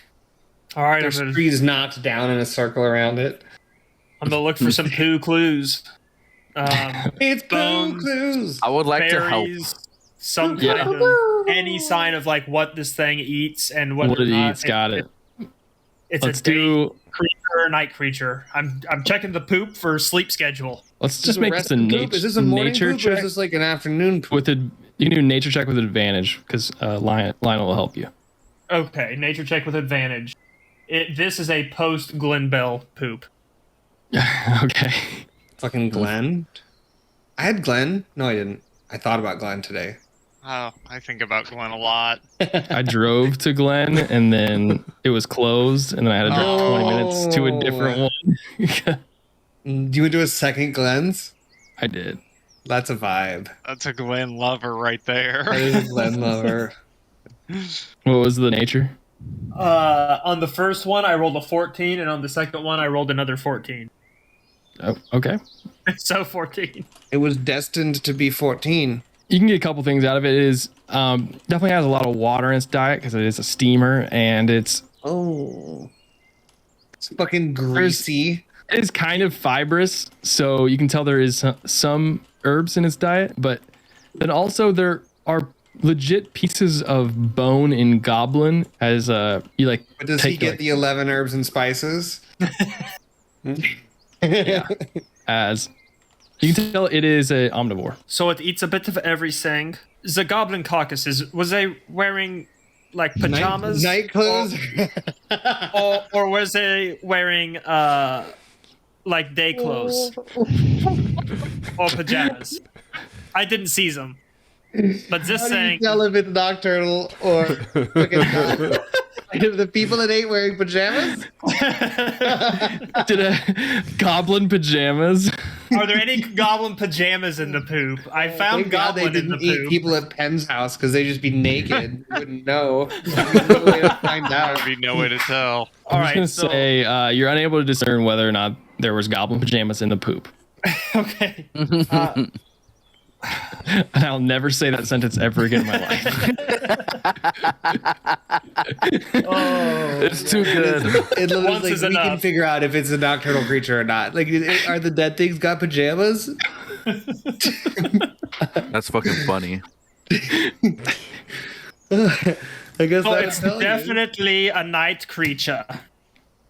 All right, There's trees knocked down in a circle around it. I'm gonna look for some poo clues. It's bones, clues. I would like to help. Berries, some kind of any sign of like what this thing eats and what what it not. eats, got it. It's Let's a day do. creature or night creature. I'm checking the poop for sleep schedule. Let's just make this a nature. Is this a morning nature poop check or is this like an afternoon poop? with a. You can do a nature check with advantage because Lionel will help you. Okay, nature check with advantage. This is a post Glen Bell poop. Okay. Fucking Glenn. I had Glenn. No, I didn't. I thought about Glenn today. Oh, I think about Glenn a lot. I drove to Glen and then it was closed and then I had to drive 20 minutes to a different one. Do you do a second Glenn's? I did. That's a vibe. That's a Glenn lover right there. That is a Glenn lover. What was the nature? On the first one, I rolled a 14, and on the second one, I rolled another 14. Oh, okay. So 14. It was destined to be 14. You can get a couple things out of it. It is definitely has a lot of water in its diet because it is a steamer and it's fucking greasy. It is kind of fibrous, so you can tell there is some herbs in its diet, but then also there are legit pieces of bone in goblin as you like. But does he get the 11 herbs and spices? Yeah. As you can tell, it is a omnivore. So it eats a bit of everything. The goblin carcasses, was they wearing like pajamas? Night clothes? Or was they wearing like day clothes? Or pajamas? I didn't see them. But this How do thing. you tell if it's nocturnal or fucking if the people that ate wearing pajamas? Did a goblin pajamas? Are there any goblin pajamas in the poop? I found Thank God goblin they in the didn't eat poop. people at Penn's house because they'd just be naked. You wouldn't know. There's no way to find out. There'd be no way to tell. All I'm right, just gonna say you're unable to discern whether or not there was goblin pajamas in the poop. Okay. And I'll never say that sentence ever again in my life. It's too good. It literally Once like, is we can enough. figure out if it's a nocturnal creature or not. Like, are the dead things got pajamas? That's fucking funny. I guess Oh, that's it's definitely a night creature.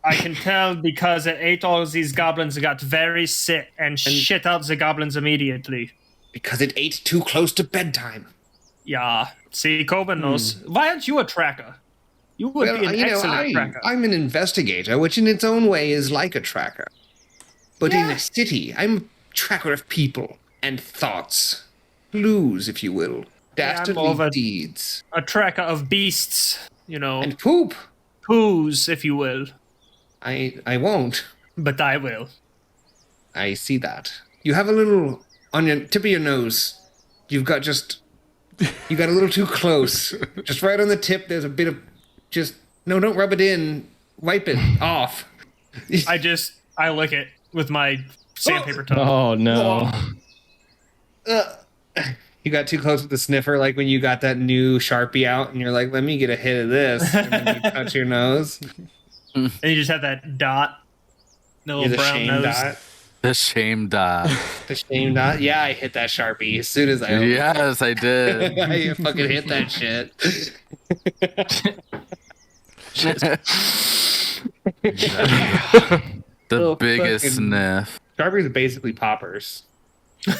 I can tell because it ate all of these goblins and got very sick and shit out the goblins immediately. because it ate too close to bedtime. Yeah. See, Coben knows. Why aren't you a tracker? You would Well, be an excellent tracker. I'm an investigator, which in its own way is like a tracker. But in a city, I'm a tracker of people and thoughts. Clues, if you will. Dastardly more of deeds. A tracker of beasts, you know. And poop. Poos, if you will. I won't. But I will. I see that. You have a little on your tip of your nose. You got a little too close. Just right on the tip, there's a bit of no, don't rub it in. Wipe it off. I lick it with my sandpaper tongue. Oh no. You got too close with the sniffer, like when you got that new Sharpie out and you're like, let me get a hit of this. And then you touch your nose. And you just have that dot. The little The brown shame nose. dot. The shame dot. The shame dot. Yeah, I hit that Sharpie as soon as I opened Yes, I did. I fucking hit that shit. The Little biggest fucking- sniff. Sharpies are basically poppers. In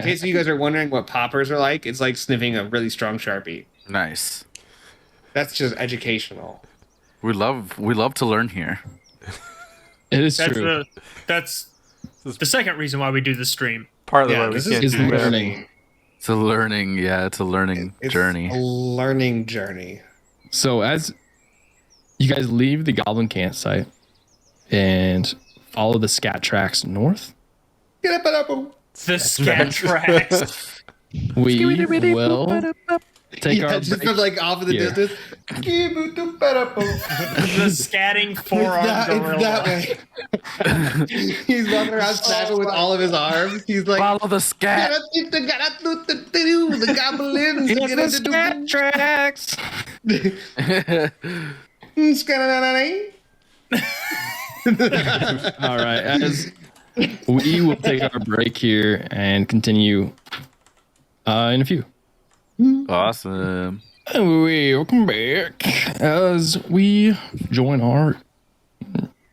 case you guys are wondering what poppers are like, it's like sniffing a really strong Sharpie. Nice. That's just educational. We love to learn here. It is true. That's the second reason why we do the stream. Partly Yeah, why we this can't is do that. learning. It's a learning, it's a learning It's journey. a learning journey. So as you guys leave the goblin campsite and follow the scat tracks north, Get up and up. The scat tracks. we will take our Just break. from like off in the here. distance. The scatting forearm gorilla. That way. He's walking around snapping with all of his arms. He's like, Follow the scat. the goblins. It's the scat tracks. All right, as we will take our break here and continue in a few. Awesome. And welcome back as we join our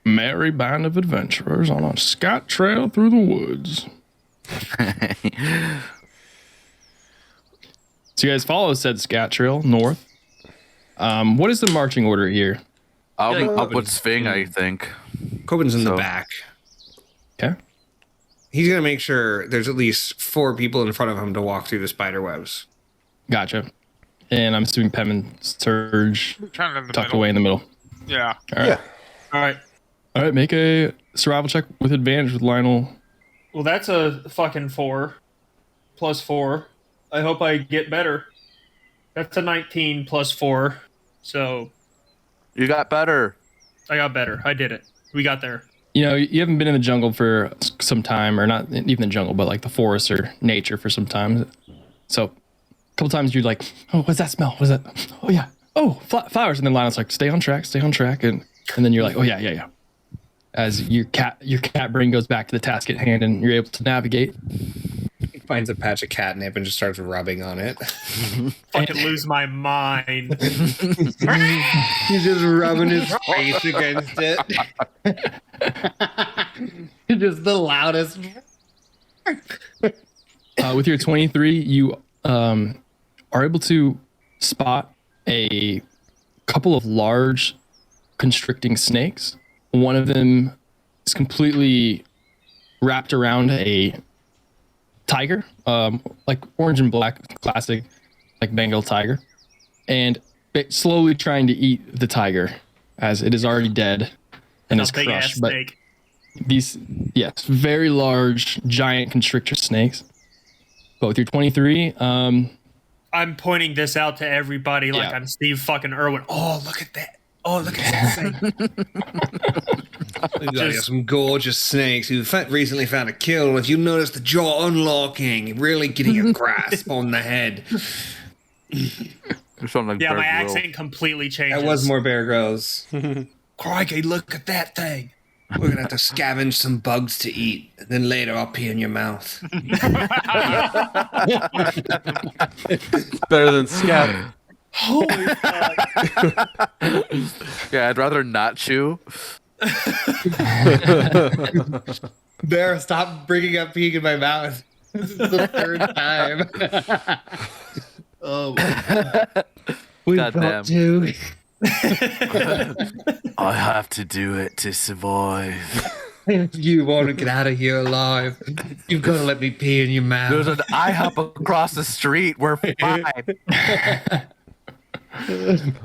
merry band of adventurers on a scat trail through the woods. So you guys follow said scat trail north. What is the marching order here? Up with Sving, I think. Coben's in the So- back. Okay. He's going to make sure there's at least 4 people in front of him to walk through the spider webs. Gotcha. And I'm assuming Pem and Surge Kind of in the tucked middle. away in the middle. Yeah. All right. All right. All right. Make a survival check with advantage with Lionel. Well, that's a fucking 4 plus 4. I hope I get better. That's a 19 plus 4. So You got better. I got better. I did it. We got there. You know, you haven't been in the jungle for some time, or not even the jungle, but like the forest or nature for some time. So a couple times you're like, oh, what's that smell? What is that? Oh, yeah. Oh, flowers. And then Lionel's like, stay on track. And then you're like, oh, yeah. As your cat brain goes back to the task at hand and you're able to navigate. He finds a patch of catnip and just starts rubbing on it. Fucking lose my mind. He's just rubbing his face against it. Just the loudest. With your 23, you are able to spot a couple of large constricting snakes. One of them is completely wrapped around a tiger, like orange and black, classic, like Bengal tiger, and slowly trying to eat the tiger as it is already dead and is Big ass crushed. But snake. these, yes, very large, giant constrictor snakes. But with your 23, I'm pointing this out to everybody like Yeah. I'm Steve fucking Irwin. Oh, look at that. Oh, look at that thing. We've got here some gorgeous snakes who recently found a kill. If you notice the jaw unlocking, really getting a grasp on the head. Like yeah, my accent completely changes. That was more Bear Grylls. Crikey, look at that thing. We're going to have to scavenge some bugs to eat. And then later I'll pee in your mouth. Better than scat. Holy fuck. Yeah, I'd rather not chew. Bear, stop bringing up peeing in my mouth. This is the third time. Oh, we've Goddamn. got to. I have to do it to survive. If you want to get out of here alive, you've got to let me pee in your mouth. There's an IHOP across the street. We're fine.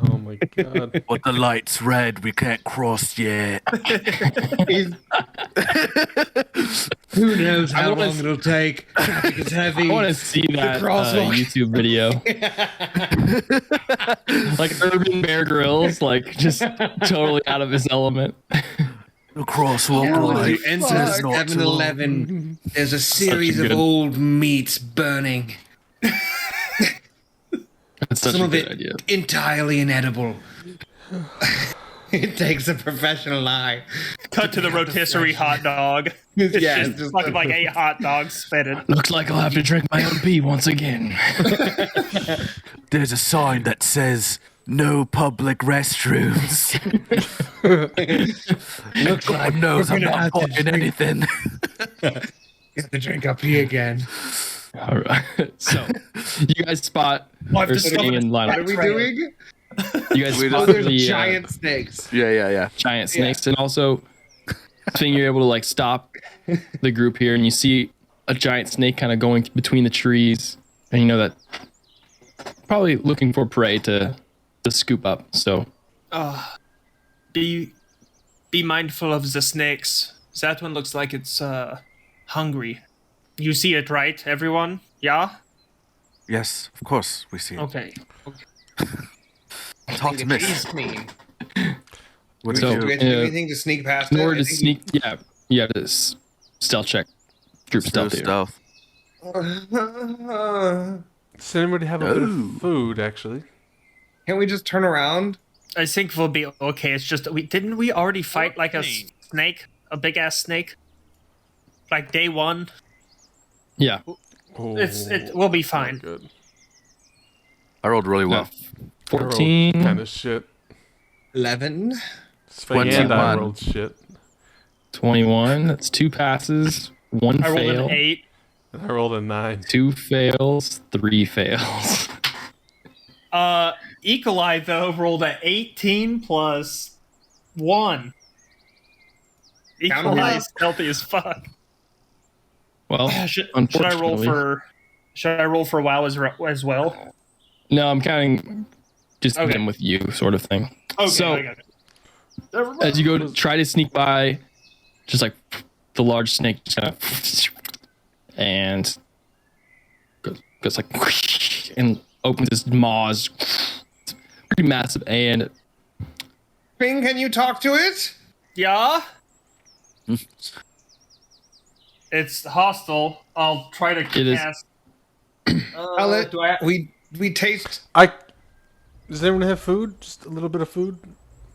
Oh my god. But the light's red. We can't cross yet. Who knows how long it'll take? Traffic is heavy. I want to see that YouTube video. Like urban Bear Grylls, like just totally out of his element. The crosswalk When you light. enter is not too long. 7-Eleven, there's a series good- of old meats burning. That's such Some a of good it idea. entirely inedible. It takes a professional eye. Cut to the rotisserie hot dog. Yeah, It's it's just fucking like a hot dog spitting. Looks like I'll have to drink my own pee once again. There's a sign that says no public restrooms. Looks like God knows we're I'm gonna not have to buying drink- anything. You have to drink up here again. All right. So, you guys spot I've or discovered staying in line. What are we doing? You guys We spot just- There's the giant snakes. Yeah. giant snakes, and also, thing you're able to like stop the group here, and you see a giant snake kind of going between the trees, and you know that probably looking for prey to scoop up. So, Be mindful of the snakes. That one looks like it's hungry. You see it, right, everyone? Yeah? Yes, of course we see it. Okay. Talk to Miss. Me. What So- did Do we you have to do anything to sneak past in it? order I to think sneak, you have to stealth check, group do? stealth. Here. Stealth. Does anybody have a bit of food, actually? Can't we just turn around? I think we'll be okay. It's just didn't we already fight like a 14. snake, a big ass snake, like day one? Yeah. Oh, We'll be fine. Good. I rolled really well. 14. Kind of shit. 11. Sphinx and I 21. rolled shit. 21. That's 2 passes, 1 I rolled fail, an 8. And I rolled a 9. 2 fails, 3 fails. Equali though rolled a 18 plus 1. Equali is healthy as fuck. Well, Should I roll unfortunately. for WoW as well? No, I'm counting just Okay. them with you, sort of thing. Okay, So- I got it. Never mind. As you go to try to sneak by, just like the large snake just kind of and goes like and opens his maws. It's pretty massive, and Bing, can you talk to it? Yeah. It's hostile. I'll try to It is- cast. I'll let, do I? we taste. Does anyone have food? Just a little bit of food?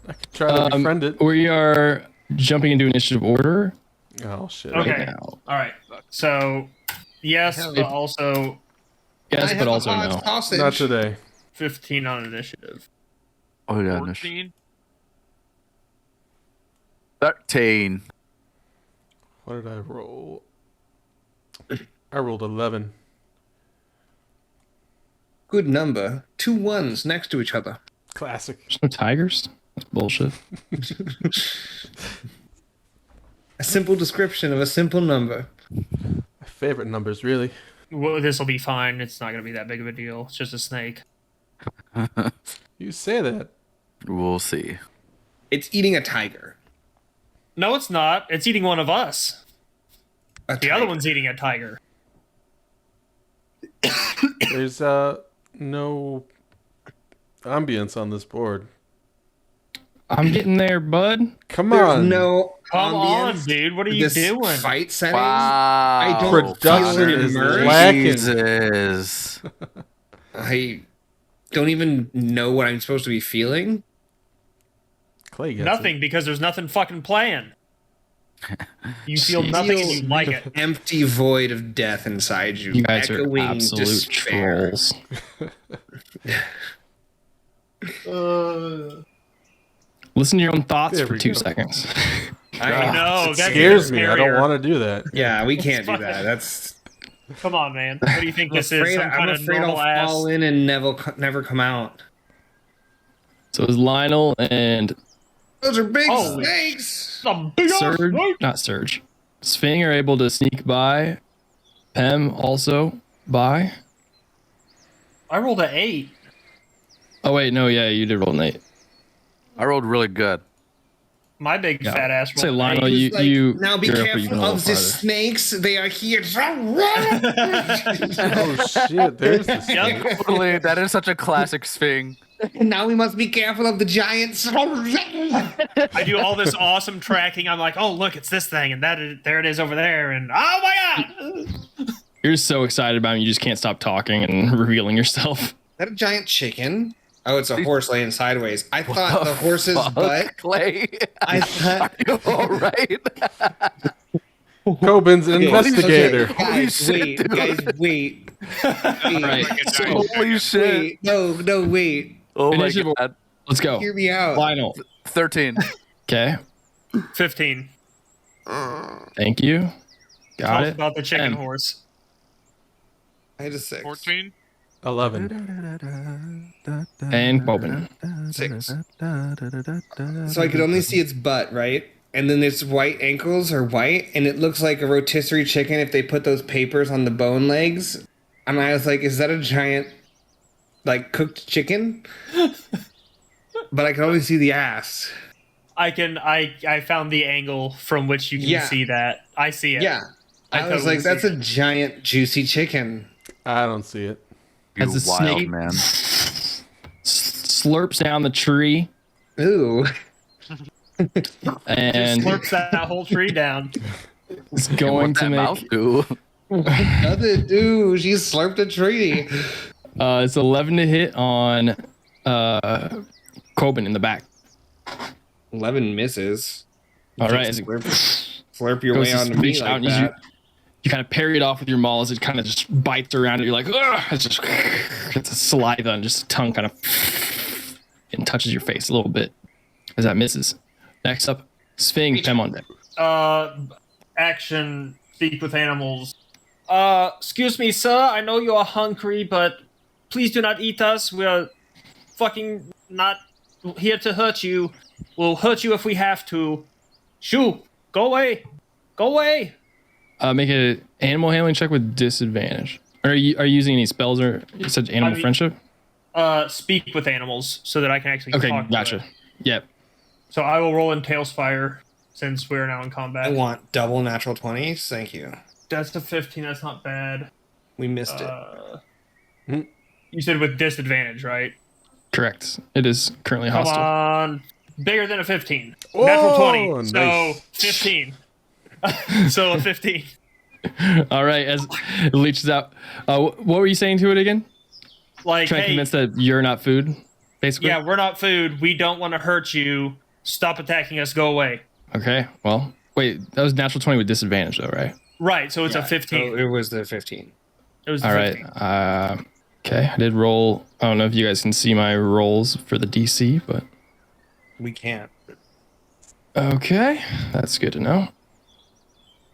I could try to befriend it. we are jumping into initiative order Oh, shit. Okay. right now. All right. So, yes, Hell, but also Yes, I but have a also hot no. sausage. Not today. 15 on initiative. Oh yeah, 14. 13. What did I roll? I rolled 11. Good number. 2 1s next to each other. Classic. There's no tigers. That's bullshit. A simple description of a simple number. My favorite numbers, really. Well, this will be fine. It's not going to be that big of a deal. It's just a snake. You say that. We'll see. It's eating a tiger. No, it's not. It's eating one of us. A The other one's eating a tiger. There's no ambience on this board. I'm getting there, bud. Come There's on. no Come on, ambience, dude. What are you this doing? fight setting. Wow. I don't Production feel is immersed. lacking. Jesus. I don't even know what I'm supposed to be feeling. Clay gets Nothing, because there's nothing fucking planned. You feel Jeez. nothing and you like it. Empty void of death inside you. You guys are echoing absolute despair. trolls. Listen to your own thoughts There for we 2 go. seconds. I know. It That's scares me. I don't scarier. want to do that. Yeah, we can't do that. That's. Come on, man. What do you think this is? Some I'm kind of afraid I'll normal ass? fall in and never come out. So it was Lionel and Those are big Holy snakes. Some big ass Surge, snake. not Surge. Sving are able to sneak by. Pem also by. I rolled an 8. Oh wait, no, yeah, you did roll an 8. I rolled really good. My big Yeah. fat ass rolled Say an Lionel, 8. you Like, you now be you're up, but you can careful roll of the farther. snakes. They are here. Oh shit! There's the snake. Totally, that is such a classic Sphinx. Now we must be careful of the giants. I do all this awesome tracking. I'm like, oh look, it's this thing, and there it is over there, and oh my god! You're so excited about it, you just can't stop talking and revealing yourself. Is that a giant chicken? Oh, it's a horse laying sideways. I thought the horse's butt. Clay. I thought. Are you all right? Coben's an investigator. Okay, Holy guys, shit, wait, dude. guys, wait. Right. Like a giant Holy shit. Wait, no, wait. Oh my Initiative- god. Let's go. Hear me out. Lionel. 13. Okay. 15. Thank you. Got Talk it. about the chicken And- horse. I had a 6. 14. 11. And Bobin. 6. So I could only see its butt, right? And then its white ankles are white, and it looks like a rotisserie chicken if they put those papers on the bone legs. And I was like, is that a giant, like, cooked chicken? But I can only see the ass. I found the angle from which you can Yeah. see that. I see it. Yeah. I was totally like, that's see a giant, juicy chicken. I don't see it. You As the wild snake- man. Slurps down the tree Ooh. and Slurps that whole tree down. it's going to That make mouth do. Nothing, dude. She slurped a tree. it's 11 to hit on Coben in the back. 11 misses. All right, as Just it slurp your goes way to onto me reach like out, and that. you kind of parry it off with your maul as it kind of just bites around it. You're like, ugh! It's just it's a saliva and just tongue kind of and touches your face a little bit as that misses. Next up, Sphinx, Pem on deck. Action, speak with animals. Excuse me, sir. I know you are hungry, but please do not eat us. We are fucking not here to hurt you. We'll hurt you if we have to. Shoo! Go away! Go away! Make an animal handling check with disadvantage. Are you using any spells or such animal friendship? Speak with animals so that I can actually Okay, talk to gotcha. it. Yep. So I will roll in TaleSpire since we're now in combat. I want double natural 20s. Thank you. That's the 15. That's not bad. We missed it. You said with disadvantage, right? Correct. It is currently Come hostile. on. Bigger than a 15. Oh, Natural 20. So nice. 15. So a 15. All right, as it leeches out. What were you saying to it again? Like, Trying to hey, convince that you're not food, basically? yeah, we're not food. We don't want to hurt you. Stop attacking us. Go away. Okay, well, wait, that was natural 20 with disadvantage, though, right? Right. So it's a 15. So it was the 15. It was the All 15. right. Okay, I did roll. I don't know if you guys can see my rolls for the DC, but We can't. okay, that's good to know.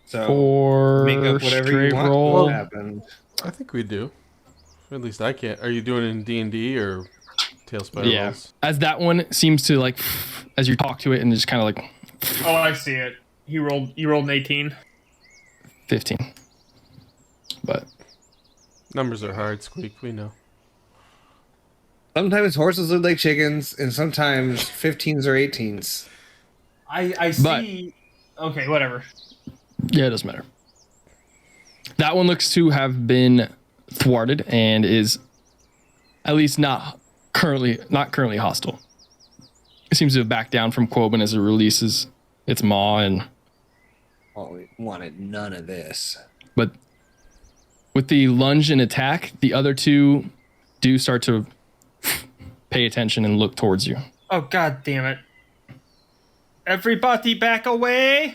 So For make up whatever straight you want. roll, What happened? I think we do. At least I can't. Are you doing it in D&D or TaleSpire yeah. rolls? As that one seems to like, as you talk to it and just kind of like Oh, I see it. You rolled an 18. 15. But Numbers are hard, Squeak. We know. Sometimes horses look like chickens, and sometimes 15s or 18s. I see. Okay, whatever. yeah, it doesn't matter. That one looks to have been thwarted and is at least not currently hostile. It seems to have backed down from Quoben as it releases its maw, and we wanted none of this. but with the lunge and attack, the other two do start to pay attention and look towards you. Oh, god damn it. Everybody back away.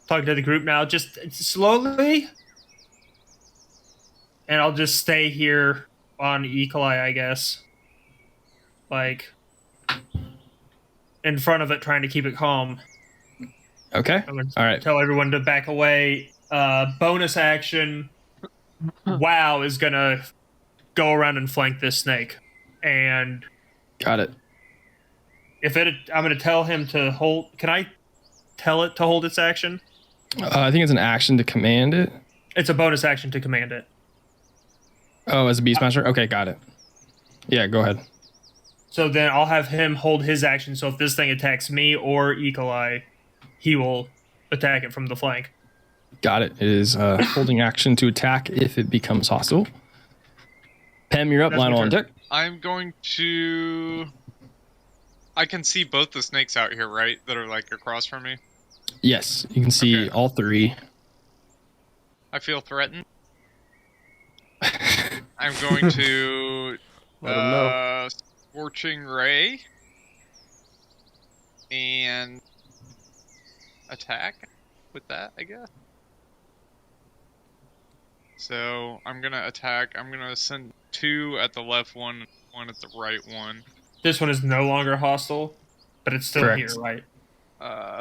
Talking to the group now, just slowly. And I'll just stay here on Ecolai, I guess. Like, in front of it, trying to keep it calm. Okay. I'm gonna all right. tell everyone to back away. Bonus action. WoW is gonna go around and flank this snake. And got it. I'm gonna tell him to hold. Can I tell it to hold its action? I think it's an action to command it. It's a bonus action to command it. Oh, as a Beastmaster? Okay, got it. Yeah, go ahead. So then I'll have him hold his action, so if this thing attacks me or Ecolai, he will attack it from the flank. Got it. It is holding action to attack if it becomes hostile. Pem, you're up. That's my Lionel on turn. deck. I'm going to. I can see both the snakes out here, right? That are like across from me. Yes, you can see all three. I feel threatened. I'm going to Let 'em know. Scorching Ray and attack with that, I guess. So I'm gonna attack. I'm gonna send 2 at the left one, 1 at the right one. This one is no longer hostile, but it's still Correct. here, right?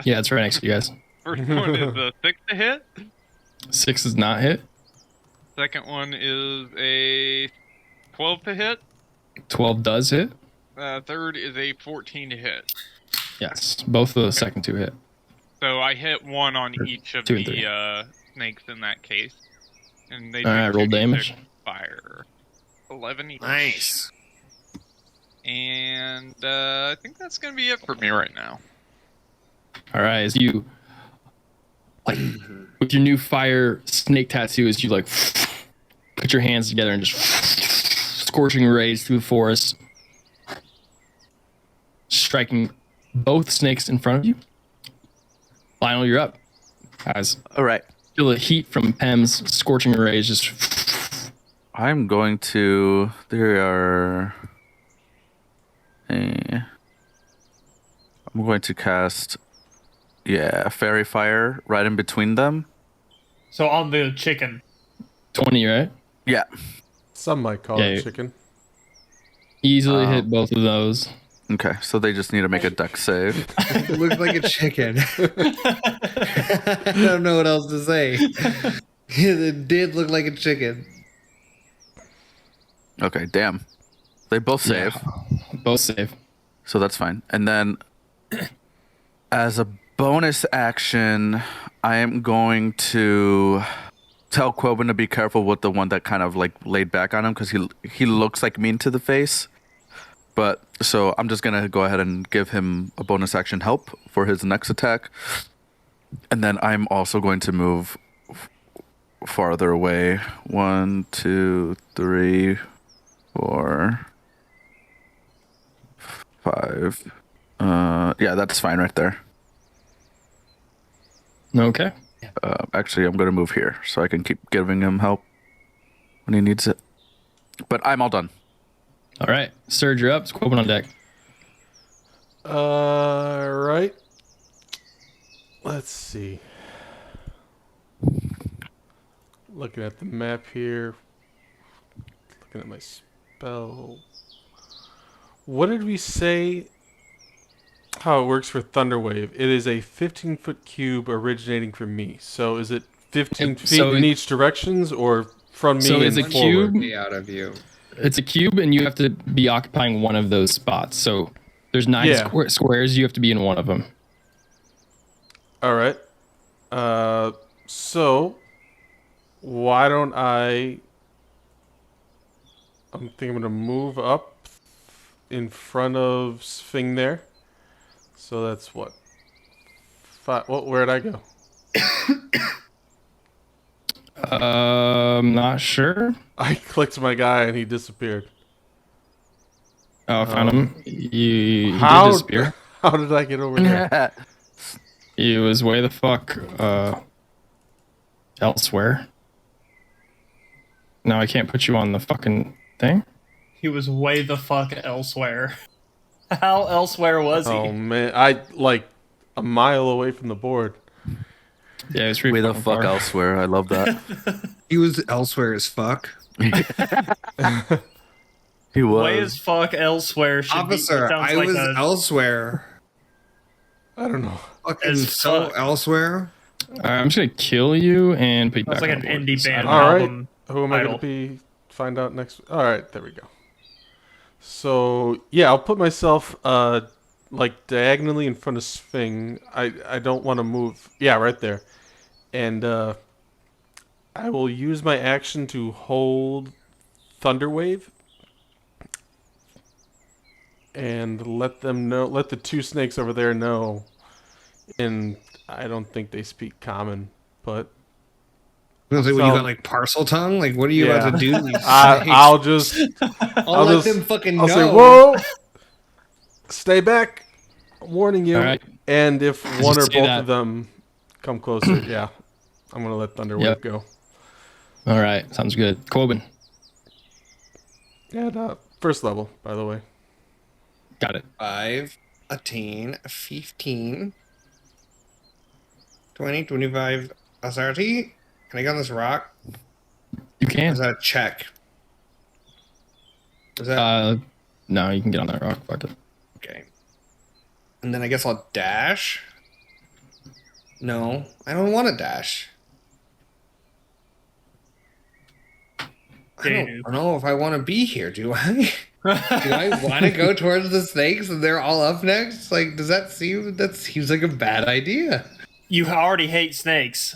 Yeah, it's right next to you guys. First one is a 6 to hit. 6 is not hit. Second one is a 12 to hit. 12 does hit. Third is a 14 to hit. Yes, both of the second 2 hit. So I hit 1 on each of 2 and 3. the snakes in that case. And they All right, roll 2d6 damage. Fire. 11 each. Nice. And I think that's going to be it for me right now. All right, as you, like, with your new fire snake tattoo, as you, like, put your hands together and just scorching rays through the forest, striking both snakes in front of you. Lionel, you're up. As All right. feel the heat from Pem's scorching rays just... I'm going to. There are. I'm going to cast. Yeah, fairy fire right in between them. So on the chicken. 20, right? Yeah. Some might call Yeah, it chicken. Easily hit both of those. Okay, so they just need to make a deck save. It looks like a chicken. I don't know what else to say. It did look like a chicken. Okay, damn. They both save, Both save. so that's fine. And then, as a bonus action, I am going to tell Quoven to be careful with the one that kind of like laid back on him because he looks like mean to the face. But so I'm just gonna go ahead and give him a bonus action help for his next attack, and then I'm also going to move farther away. 1, 2, 3, 4, 5. Yeah, that's fine right there. Okay. Actually, I'm gonna move here so I can keep giving him help when he needs it. But I'm all done. All right. Surge, you're up. Squoven on deck. Right. Let's see. Looking at the map here. Looking at my spell. What did we say? How it works for Thunderwave? It is a 15-foot cube originating from me. So is it 15 feet in each directions, or from me? So and is a forward? cube Out of you. It's a cube, and you have to be occupying one of those spots. So there's 9 squares. You have to be in one of them. All right. So why don't I'm thinking I'm gonna move up in front of Sphing there. So that's what? 5. Where'd I go? Not sure. I clicked my guy and he disappeared. Oh, I found him. He did How disappear. How did I get over there? He was way the fuck elsewhere. Now I can't put you on the fucking thing. He was way the fuck elsewhere. How elsewhere was he? Oh man, I like a mile away from the board. Yeah, it's really Way the fucking fuck far. elsewhere. I love that. He was elsewhere as fuck. He was. Way as fuck elsewhere. Officer, I was elsewhere. I don't know. Fucking As so fuck. elsewhere. All right, I'm just gonna kill you and put you Sounds back like on an the board. indie band All right. album. Who am I title. going to be? Find out next. All right, there we go. So yeah, I'll put myself like diagonally in front of Sphinx. I don't want to move. Yeah, right there. And I will use my action to hold Thunderwave and let them know. Let the two snakes over there know. And I don't think they speak common, but I was like, what, you got like parcel tongue? Like, what are you about to do? You I'll just I'll let them fucking I'll know. say, whoa, stay back. I'm warning you. All right. And if As one you or say both that- of them come closer, yeah, I'm going to let Thunderwave Yep. go. All right, sounds good. Corbin, And first level, by the way. got it. 5, 10, 15, 20, 25, 30. Can I get on this rock? You Or can. is that a check? Is that No, you can get on that rock. Fuck it. okay? And then I guess I'll dash. No, I don't want to dash. I don't know if I want to be here. Do I? Do I want to go towards the snakes and they're all up next? Like, does that seem? That seems like a bad idea. You already hate snakes.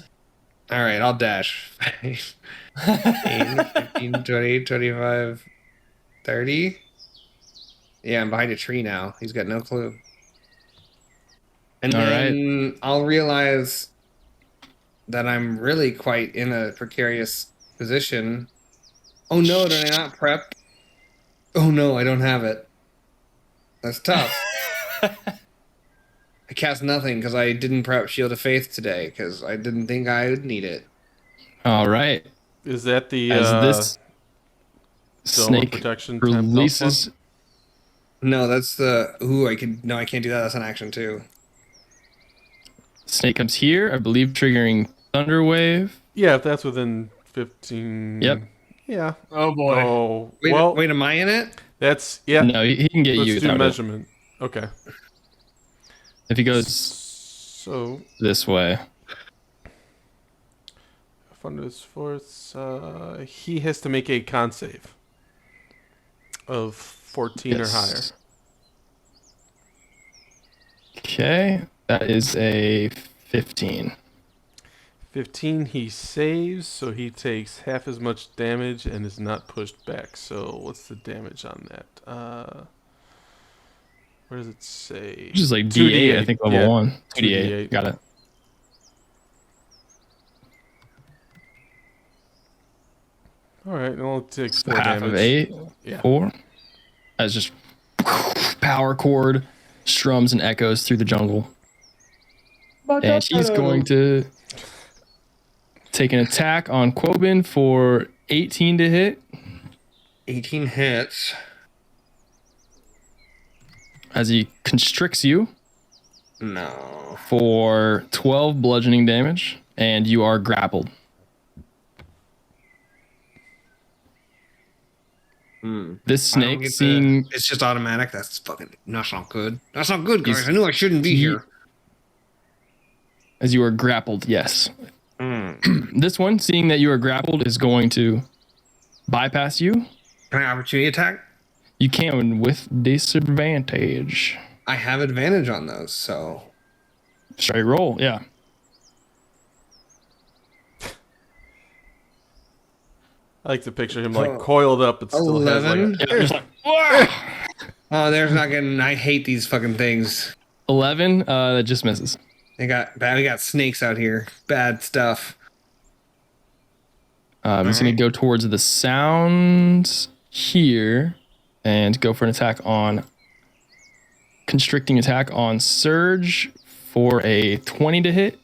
All right, I'll dash. 10, 15, 20, 25, 30. Yeah, I'm behind a tree now. He's got no clue. And All then I'll realize that I'm really quite in a precarious position. Oh no, did I not prep? Oh no, I don't have it. That's tough. I cast nothing because I didn't prep Shield of Faith today because I didn't think I would need it. All right. Is that the As this Dome snake protection releases, No, that's the... Ooh, I can't do that. That's an action too. snake comes here. I believe triggering Thunderwave. Yeah, if that's within 15. Yep. Yeah. Oh boy. Oh, Wait, well, wait, am I in it? that's, yeah. No, he can get Let's you do without it. measurement. Okay. If he goes So, this way. under his force, he has to make a con save of 14 or higher. Okay, that is a 15. 15, he saves, so he takes half as much damage and is not pushed back. So what's the damage on that? Where does it say? Which is like 2d8, D8, I think level yeah, 1. 2d8. 2D8, got it. All right, and I'll take So 4 half damage. of 8, Yeah. 4. As just power chord strums and echoes through the jungle. And she's going to take an attack on Quobin for 18 to hit. 18 hits. As he constricts you No. for 12 bludgeoning damage. And you are grappled. This I don't snake get seeing... It's just automatic. That's not good. That's not good, guys. He's- I knew I shouldn't be here. As you are grappled, yes. This one, seeing that you are grappled, is going to bypass you. Can I opportunity attack? You can with disadvantage. I have advantage on those, so Straight roll, yeah. I like to picture him like coiled up, but still has 11. like Yeah, just like, Oh, there's not getting. I hate these fucking things. 11, that just misses. We got snakes out here. Bad stuff. I'm just going to go towards the sound here and go for an attack on... Constricting attack on Surge for a 20 to hit.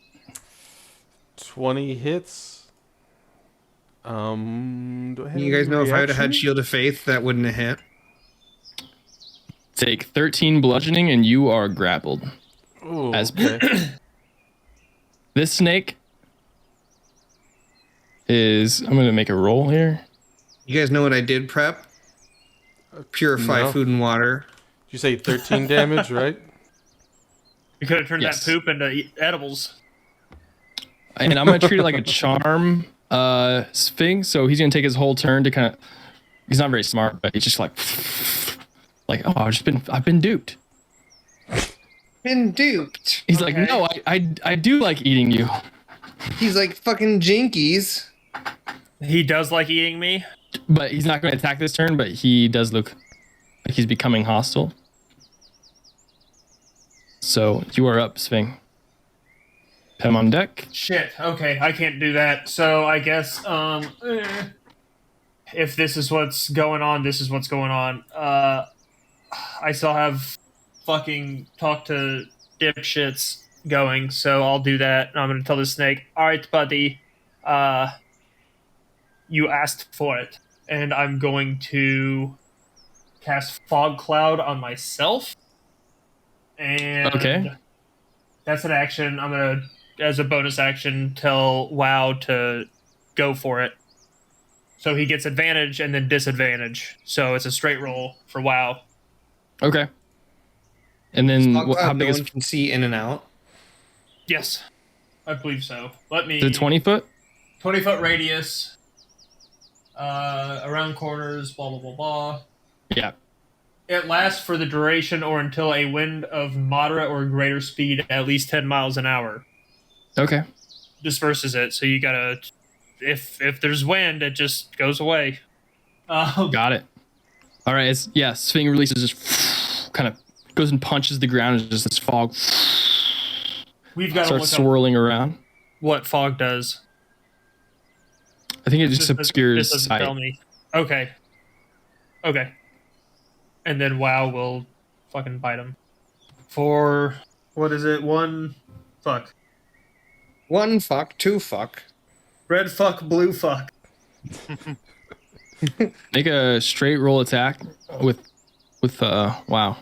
20 hits. Do I have You guys any know if I would have had reaction? Shield of Faith, that wouldn't have hit. Take 13 bludgeoning, and you are grappled. Ooh, As okay. this snake is... I'm going to make a roll here. You guys know what I did prep? Purify No. food and water. You say 13 damage, right? You could have turned Yes. that poop into edibles. And I'm going to treat it like a charm thing. So he's going to take his whole turn to kind of... He's not very smart, but he's just like... oh, I've been duped. Been duped. He's like, no, I do like eating you. He's like fucking jinkies. He does like eating me. But he's not going to attack this turn, but he does look like he's becoming hostile. So you are up, Sving. Pem on deck. Shit. Okay, I can't do that. So I guess if this is what's going on, this is what's going on. I still have fucking talk to dipshits going, so I'll do that. And I'm gonna tell the snake, all right, buddy, you asked for it, and I'm going to cast Fog Cloud on myself. And Okay. that's an action. I'm gonna, as a bonus action, tell WoW to go for it. So he gets advantage and then disadvantage. So it's a straight roll for WoW. Okay. And then How how no big is one can see in and out. Yes, I believe so. Let me. the 20 foot? 20-foot radius. Around corners. Blah blah blah blah. Yeah. It lasts for the duration or until a wind of moderate or greater speed at least 10 miles an hour Okay. disperses it. So you gotta, if there's wind, it just goes away. Got it. All right. Sving releases just kind of goes and punches the ground and just this fog We've got to starts look up swirling around. what fog does. I think it just This obscures doesn't sight. tell me. Okay. And then WoW will fucking bite him. For, what is it? One fuck. One fuck, two fuck. Red fuck, blue fuck. Make a straight roll attack with wow.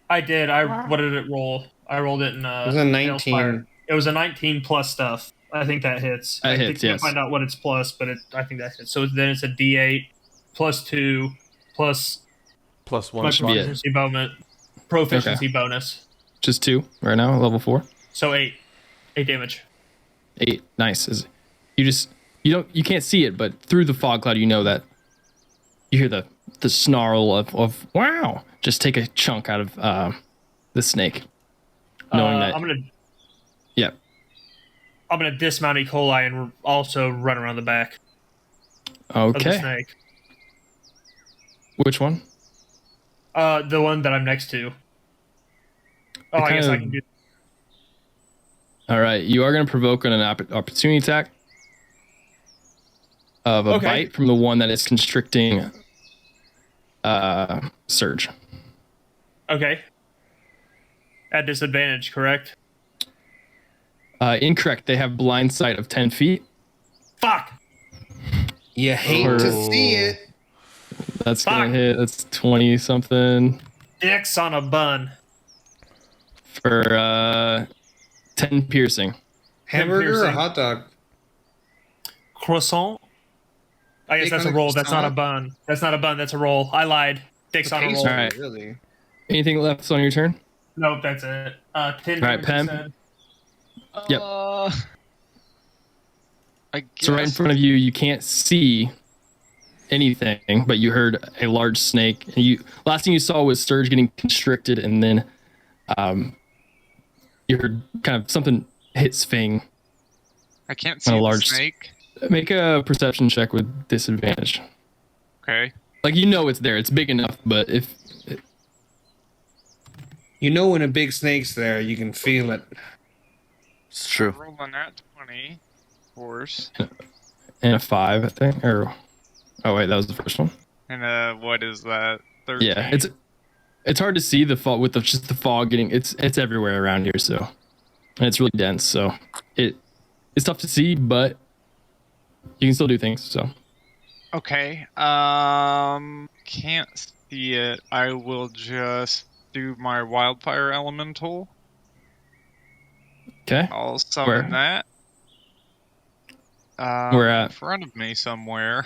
I did. What did it roll? I rolled it in It was a 19. TaleSpire. It was a 19 plus stuff. I think that hits. That I hits, can't yes. find out what it's plus, but I think that hits. So then it's a D8 plus 2 plus Plus one. my should be it. proficiency bonus. Just 2 right now, level 4. So 8 damage. 8. Nice. You can't see it, but through the fog cloud you know that you hear the snarl of wow. Just take a chunk out of the snake. Knowing that I'm gonna dismount E. coli and also run around the back of the Okay. snake. Which one? The one that I'm next to. Oh, I guess I can do. All right, you are going to provoke an opportunity attack of a bite from the one that is constricting Surge. Okay. At disadvantage, correct? Incorrect. They have blind sight of 10 feet. Fuck! You hate to see it. That's going to hit. That's 20 something Dicks on a bun. for 10 piercing. Hamburger or piercing. hot dog? Croissant? I guess Dick that's a on a roll. That's not a croissant? bun. That's not a bun. That's a roll. I lied. Dicks on a roll. Pastry, All right. really. Anything left on your turn? Nope, that's it. 10 All right, damage, Pam. you said. Yep. I guess. So right in front of you, you can't see anything, but you heard a large snake. And last thing you saw was Surge getting constricted, and then you heard kind of something hit Sving. I can't see a the large- snake. Make a perception check with disadvantage. Okay. Like you know it's there, it's big enough, but if You know when a big snake's there, you can feel it. It's true. Rolling that 20, of course. and a 5, I think, or oh wait, that was the first one. And what is that? 13? Yeah, it's hard to see the fog with just the fog getting it's everywhere around here. So and it's really dense, so it's tough to see, but you can still do things. So Okay. Can't see it. I will just do my wildfire elemental. okay, I'll summon that. Where at? In front of me somewhere.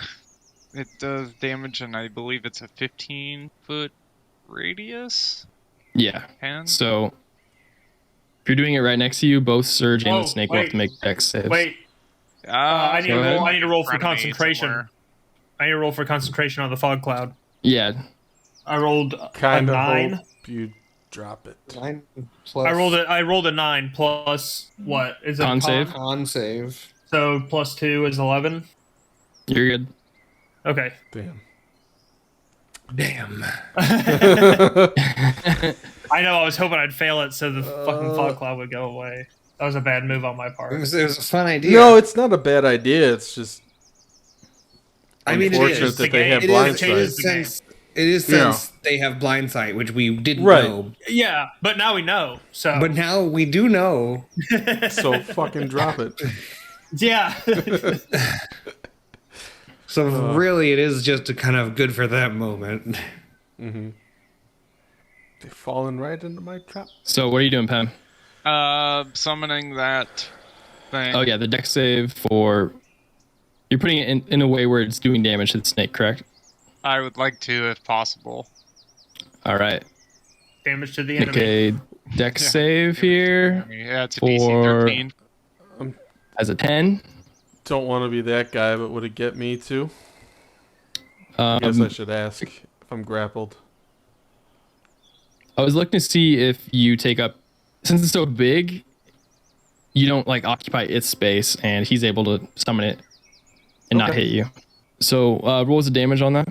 It does damage, and I believe it's a 15-foot radius. yeah. 10? So if you're doing it right next to you, both Surge and the snake will have to make dex saves. Wait, I need to roll for concentration. I need to roll for concentration on the fog cloud. Yeah. I rolled Kind a of 9. hope you drop it. 9 plus I rolled a 9 plus what? Is it Con save? con save. So plus 2 is 11. You're good. Okay. Damn. I know. I was hoping I'd fail it so the fucking fog cloud would go away. That was a bad move on my part. It was a fun idea. No, it's not a bad idea. It's just unfortunate it is. that they have It blind is sight. since they have blind sight, which we didn't know. Yeah, but now we know. So, But now we do know. So fucking drop it. Yeah. So really, it is just a kind of good for that moment. Mm-hmm. They've fallen right into my trap. So what are you doing, Pam? Summoning that thing. Oh yeah, the dex save for you're putting it in a way where it's doing damage to the snake, correct? I would like to, if possible. All right. Damage to the Make enemy. a dex save here. Yeah, it's a DC 13. As a 10. Don't want to be that guy, but would it get me too? I guess I should ask if I'm grappled. I was looking to see if you take up, since it's so big, you don't like occupy its space, and he's able to summon it and not hit you. So what was the damage on that?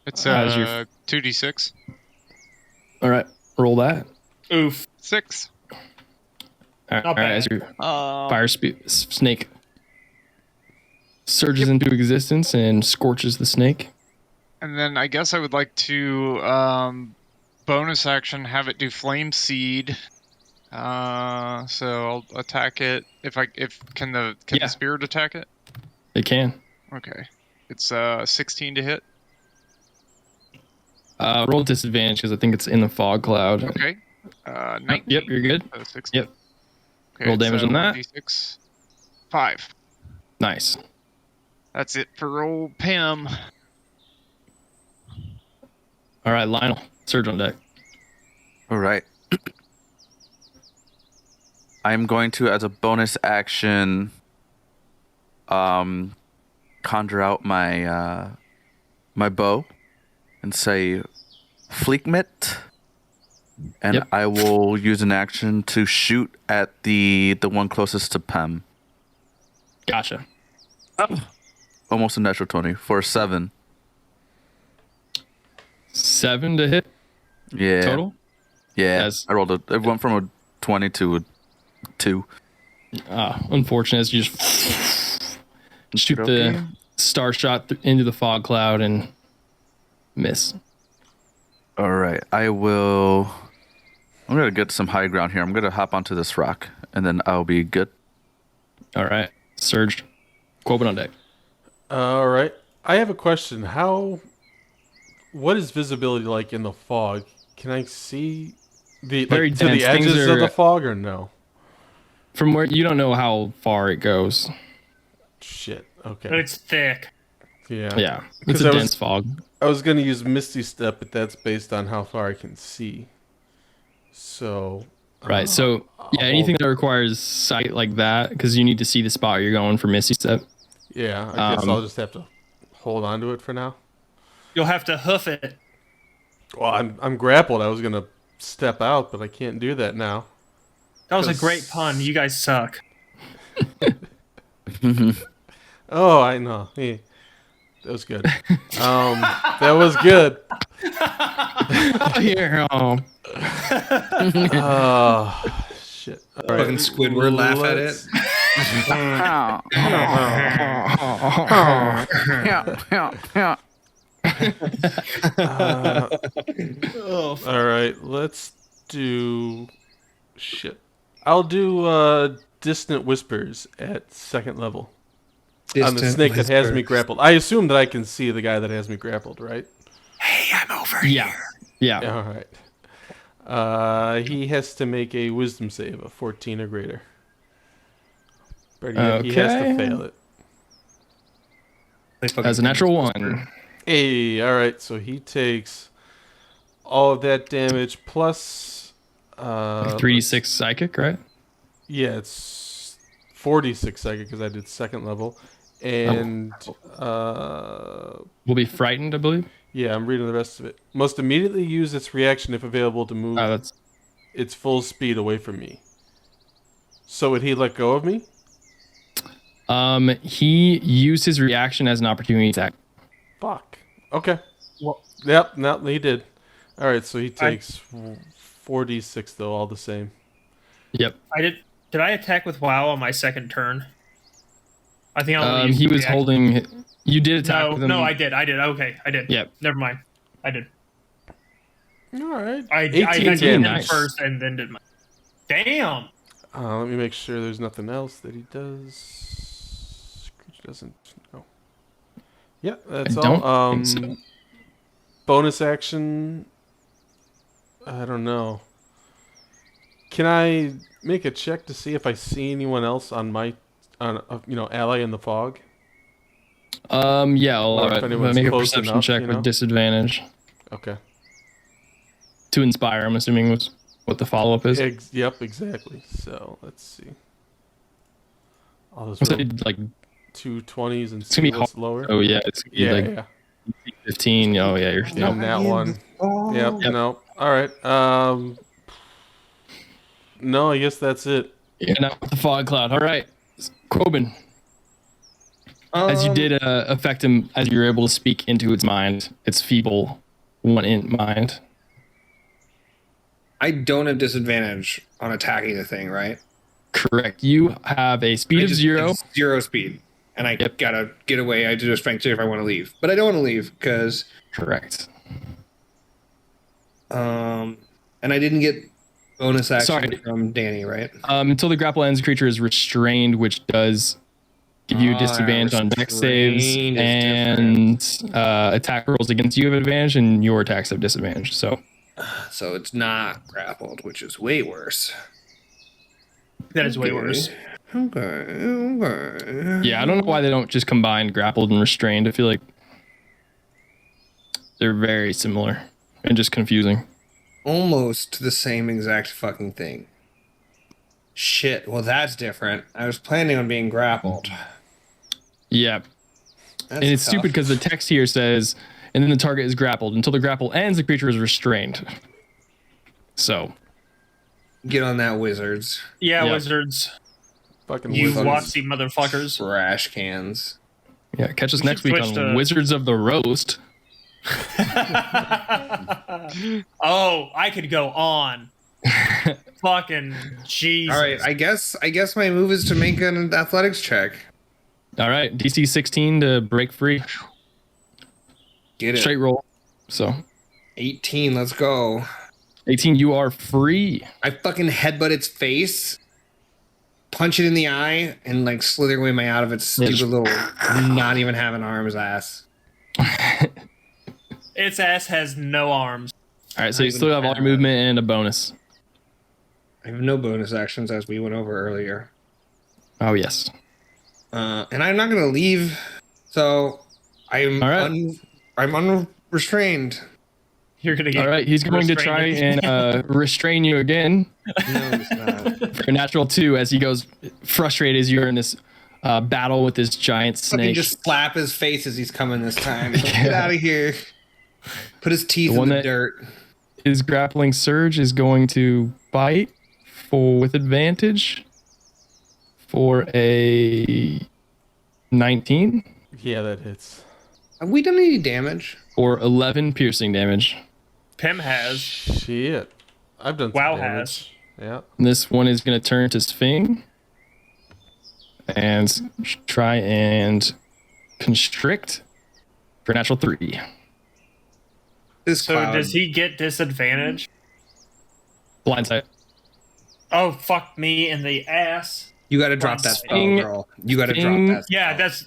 It's 2d6. All right, roll that. Oof. 6. All right, as your fire snake surges into existence and scorches the snake. And then I guess I would like to bonus action have it do flame seed. So I'll attack it. Can the spirit attack it? It can. Okay. It's 16 to hit. Roll disadvantage because I think it's in the fog cloud. Okay. 19. Yep, you're good. 16. Yep. Okay, Roll damage on that. D6. 5. Nice. That's it for old Pim. All right, Lionel, surge on deck. All right. I'm going to, as a bonus action, conjure out my my bow and say Fleekmit, and I will use an action to shoot at the one closest to Pem. Gotcha. Almost a natural 20 for 7. 7 to hit. Yeah. Total. Yeah. I rolled it went from a 20 to a 2. Unfortunate. You just shoot the star shot into the fog cloud and miss. All right. I'm going to get some high ground here. I'm going to hop onto this rock, and then I'll be good. All right. Surge. Quoven on deck. All right. I have a question. What is visibility like in the fog? Can I see to the edges of the fog or no? From where you don't know how far it goes. Shit. Okay. But it's thick. Yeah. Yeah. It's a dense fog. I was going to use Misty Step, but that's based on how far I can see. So. Right. So, anything that requires sight like that, because you need to see the spot you're going for Misty Step. Yeah. I guess I'll just have to hold on to it for now. You'll have to hoof it. Well, I'm grappled. I was going to step out, but I can't do that now. That was a great pun. You guys suck. Oh, I know. Hey, that was good. That was good. Here. Oh, shit. All right. Fucking Squidward laugh at it. All right, let's do shit. I'll do Distant Whispers at 2nd level. On the snake that has me grappled. I assume that I can see the guy that has me grappled, right? Hey, I'm over here. Yeah. All right. He has to make a wisdom save, a 14 or greater. But he has to fail it. That's a natural 1. Hey, all right. So he takes all of that damage plus 3d6 psychic, right? Yeah, it's 46 psychic because I did 2nd level, and will be frightened, I believe. Yeah, I'm reading the rest of it. Must immediately use its reaction if available to move its full speed away from me. So would he let go of me? He used his reaction as an opportunity attack. Fuck. Okay. Well, yep. No, he did. All right. So he takes 4d6 though, all the same. Yep. Did I attack with WoW on my 2nd turn? I think he was holding. You did attack with him. No, I did. Okay, I did. Yep. Never mind. I did. All right. I did him first and then did my. Damn. Let me make sure there's nothing else that he does. Creature doesn't. No. Yeah, that's all. Think so. Bonus action. I don't know. Can I make a check to see if I see anyone else on my, ally in the fog? Yeah, I'll make a perception enough, check with disadvantage. Okay. To inspire, I'm assuming was what the follow-up is. Yep, exactly. So let's see. I'll just roll like 2 20s and see what's lower. Oh yeah, it's like 15. Oh yeah, you're that one. Yep. No. All right. No, I guess that's it. Yeah, not with the fog cloud. All right, Quoben. As you did affect him, as you were able to speak into its mind, its feeble one-int mind. I don't have disadvantage on attacking the thing, right? Correct. You have a speed of 0. 0 speed. And I gotta get away. I do a strength check if I want to leave. But I don't want to leave because... Correct. And I didn't get bonus action from Danny, right? Until the grapple ends, the creature is restrained, which does give you a disadvantage on dex saves, and attack rolls against you have advantage, and your attacks have disadvantage. So it's not grappled, which is way worse. That is way worse. Okay. Yeah, I don't know why they don't just combine grappled and restrained. I feel like they're very similar and just confusing. Almost the same exact fucking thing. Shit, well that's different. I was planning on being grappled. Yeah. And it's stupid because the text here says, and then the target is grappled. Until the grapple ends, the creature is restrained. So. Get on that, wizards. Yeah, wizards. Fucking you wizards. Watsy motherfuckers. Trash cans. Yeah, catch us next week on Wizards of the Roast. Oh, I could go on. Fucking Jesus. All right, I guess my move is to make an athletics check. All right, DC 16 to break free. Get it. Straight roll. So 18, let's go. 18, you are free. I fucking headbutt its face, punch it in the eye, and like slither away my out of its stupid little not even having arms ass. Its ass has no arms. All right, so you still have all your movement and a bonus. I have no bonus actions as we went over earlier. Oh, yes. And I'm not going to leave, so I'm unrestrained. You're going to get all right, he's going to try and restrain you again. No, he's not. For a natural 2, as he goes frustrated as you're in this battle with this giant snake. Fucking just slap his face as he's coming this time. Get out of here. Put his teeth in the dirt. His grappling surge is going to bite with advantage for a 19. Yeah, that hits. Have we done any damage? Or 11 piercing damage. Pim has. Shit. I've done some WoW damage. has. Yeah. And this one is going to turn to Sphing and try and constrict for a natural 3. So does he get disadvantage? Blindside. Oh, fuck me in the ass. You got to drop that spell, girl. You got to drop that spell. Yeah, that's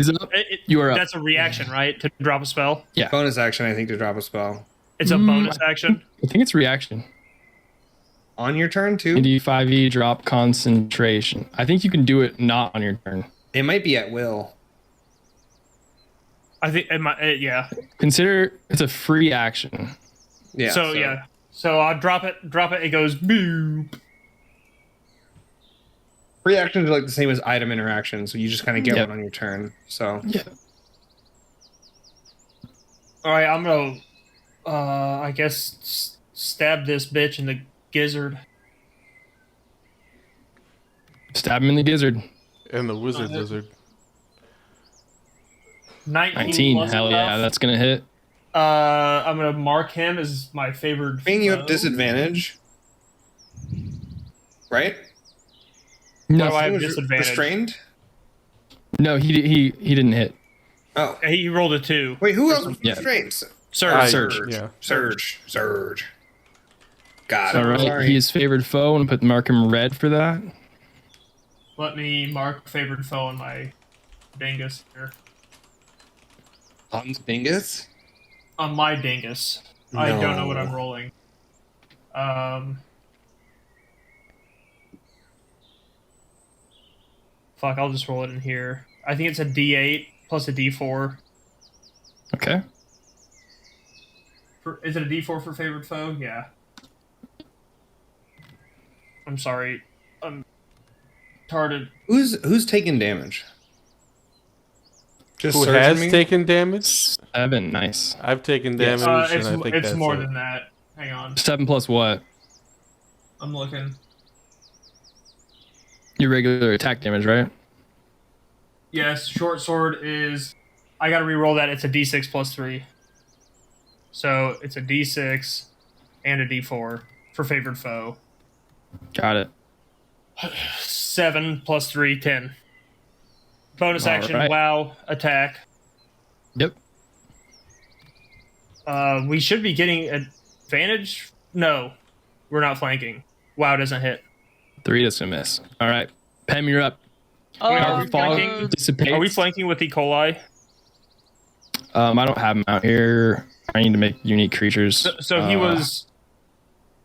you are up. That's a reaction, right? To drop a spell. Yeah. Bonus action, I think, to drop a spell. It's a bonus action. I think it's reaction. On your turn too. D5e drop concentration. I think you can do it not on your turn. It might be at will. I think it might. Yeah. Consider it's a free action. Yeah. So I'll drop it. It goes boop. Free actions are like the same as item interaction, so you just kind of get one on your turn. So yeah. All right, I'm gonna, I guess, stab this bitch in the gizzard. Stab him in the gizzard. And the wizard lizard. 19. Hell yeah, that's gonna hit. I'm gonna mark him as my favored. Being you have disadvantage, right? No, I have disadvantage. Restrained? No, he didn't hit. Oh, he rolled a 2. Wait, who else was restrained? Surge. Yeah. Surge. Got it. All right, Sorry. he is favored foe, and mark him red for that. Let me mark favored foe on my dingus here. On dingus? On my dingus. No. I don't know what I'm rolling. Fuck, I'll just roll it in here. I think it's a D8 plus a D4. Okay. Is it a D4 for favored foe? Yeah. I'm sorry. I'm retarded. Who's taking damage? Who has taken damage? 7, nice. I've taken damage, and I think it's that's more it. than that. Hang on. 7 plus what? I'm looking. Your regular attack damage, right? Yes, short sword is... I gotta re-roll that. It's a D6 plus 3. So it's a D6 and a D4 for favored foe. Got it. 7 plus 3, 10. Bonus action, right. wow, attack. Yep. We should be getting advantage. No, we're not flanking. Wow doesn't hit. 3 doesn't miss. All right, Pem, you're up. Are we Fog flanking? dissipates. Are we flanking with E. coli? I don't have him out here. I need to make unique creatures. So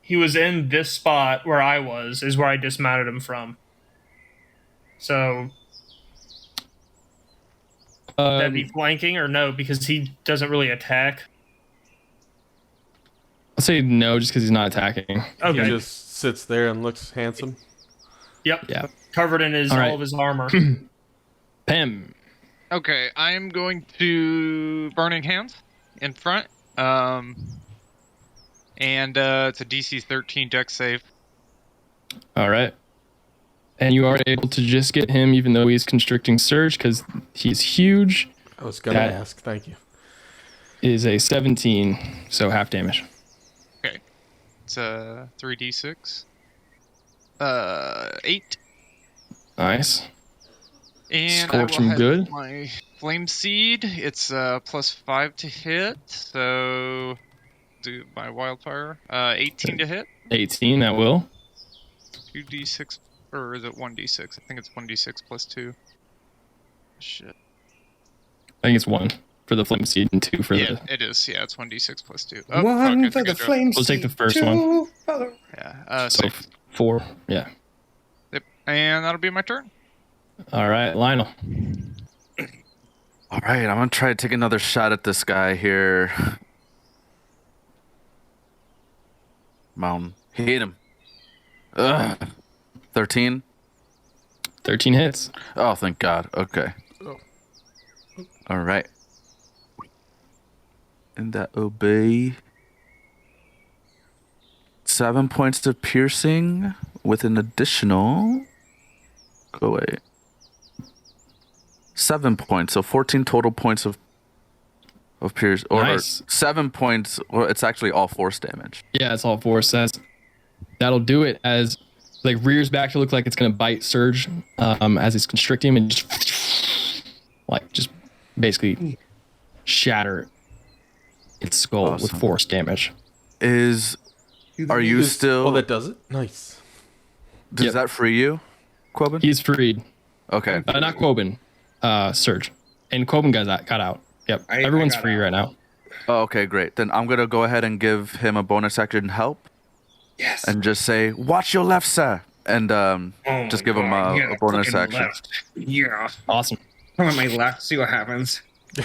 he was in this spot where I was, is where I dismounted him from. So that'd be flanking or no, because he doesn't really attack. I'll say no, just because he's not attacking. Okay. He just sits there and looks handsome. Yep. Yeah. Covered in All right. all of his armor. Pem. Okay, I am going to Burning Hands in front. And it's a DC 13 dex save. All right. And you are able to just get him, even though he's constricting surge, because he's huge. I was going to ask. Thank you. Is a 17, so half damage. Okay. It's a 3d6. 8. Nice. And Scorch I will him have good. my Flame Seed. It's plus 5 to hit. So do my Wildfire. 18 to hit. 18, that will. 2d6, or is it 1d6? I think it's 1d6 plus 2. Shit. I think it's 1 for the flame seed and 2 for Yeah, the... it is. Yeah, it's 1d6 plus 2. Oh, One fuck, for I the think I flames. We'll take the first one. Yeah, So 6. 4, yeah. Yep. And that'll be my turn. All right, Lionel. All right, I'm gonna try to take another shot at this guy here. Mountain, hit him. Ugh. 13. 13 hits. Oh, thank God. Okay. All right. And that obey. 7 points of piercing with an additional. Go away. 7 points, so 14 total points of pierce. Or Nice. 7 points. Well, it's actually all force damage. Yeah, it's all force. That'll do it as like rears back to look like it's gonna bite Surge as it's constricting him and just basically shatter its skull with Awesome. force damage. Are you still? Oh, that does it? Nice. Does that free you, Quoben? He's freed. Okay. Not Quoben. Surge. And Quoben got out. Yep. Everyone's free right now. Oh, okay, great. Then I'm gonna go ahead and give him a bonus action help. Yes. And just say, "Watch your left, sir," and just give him a bonus action. Left. Yeah. Awesome. I'm on my left. See what happens.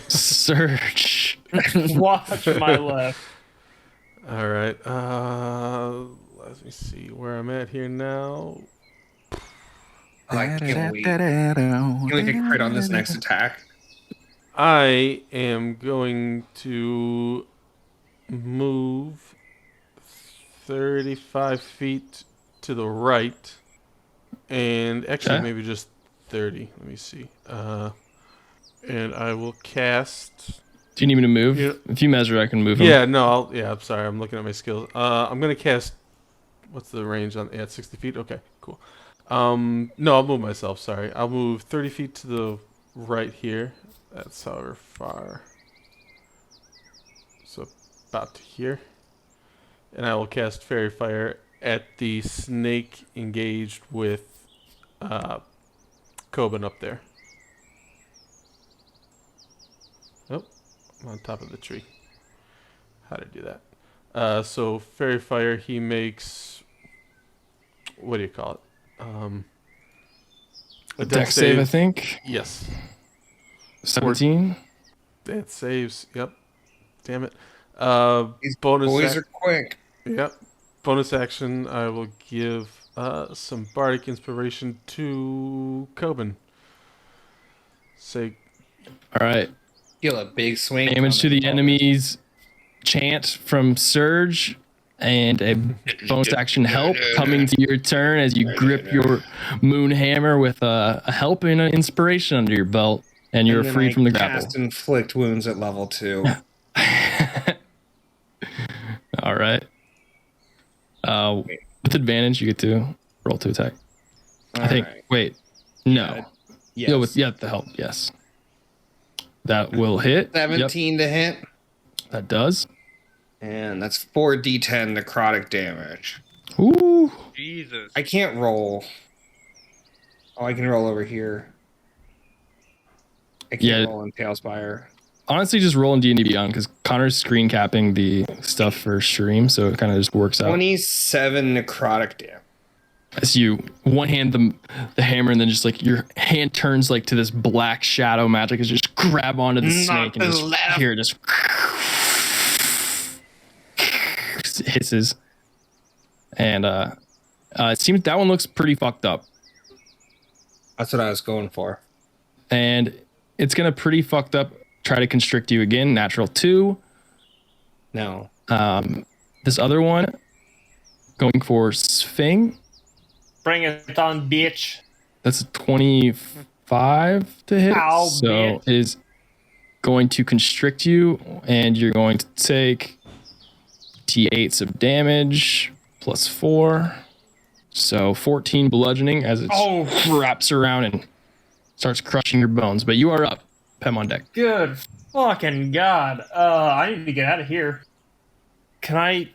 Surge. Watch my left. All right. Let me see where I'm at here now. I can't wait. Can we take crit on this next attack? I am going to move 35 feet to the right, and actually maybe just 30. Let me see. And I will cast. Do you need me to move? Yeah. If you measure, I can move him. Yeah, no, I'm sorry. I'm looking at my skills. I'm going to cast. What's the range on? Yeah, 60 feet. Okay, cool. No, I'll move myself. Sorry. I'll move 30 feet to the right here. That's however far. So about to here. And I will cast Fairy Fire at the snake engaged with Coben up there. Oh, I'm on top of the tree. How to do that? So Fairy Fire, he makes. What do you call it? A dex save, I think. Yes. 17. That saves. Yep. Damn it. These bonus. boys are quick. Yep. Bonus action. I will give some bardic inspiration to Coben. Say. All right. Feel a big swing. Damage to the enemy's chant from Surge. And a bonus action help coming to your turn as you grip your moon hammer with a help and an inspiration under your belt, and you're freed from the grapple. Cast inflict wounds at level 2. All right. With advantage, you get to roll to attack. I think. Right. Wait. No. Yes. Yeah, with the help. Yes. That will hit. 17 to hit. That does. And that's 4d10 necrotic damage. Ooh. Jesus. I can't roll. Oh, I can roll over here. I can't roll in TaleSpire. Honestly, just roll in D&D Beyond because Connor's screen capping the stuff for stream, so it kind of just works out. 27 necrotic damage. As you one hand the hammer, and then just like your hand turns like to this black shadow magic as you just grab onto the snake and just here just hisses. And it seems that one looks pretty fucked up. That's what I was going for. And it's gonna pretty fucked up try to constrict you again. Natural 2. No. This other one going for Sphing. Bring it on, bitch. That's a 25 to hit. Ow, so bitch. it is going to constrict you, and you're going to take T8s of damage plus 4. So 14 bludgeoning as it wraps around and starts crushing your bones. But you are up. Pem on deck. Good fucking God. I need to get out of here. Can I...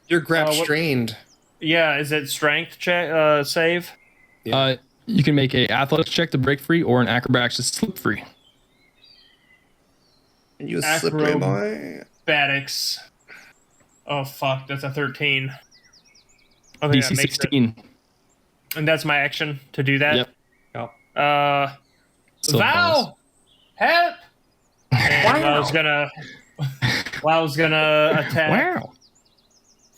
You're grab strained. Yeah, is it strength check save? Yeah. You can make a athletics check to break free or an acrobatics to slip free. And you a slippery boy. Acrobatics. Oh fuck, that's a 13. Okay, DC 16. And that's my action to do that? Yep. Val! Help! And I was gonna attack. Wow.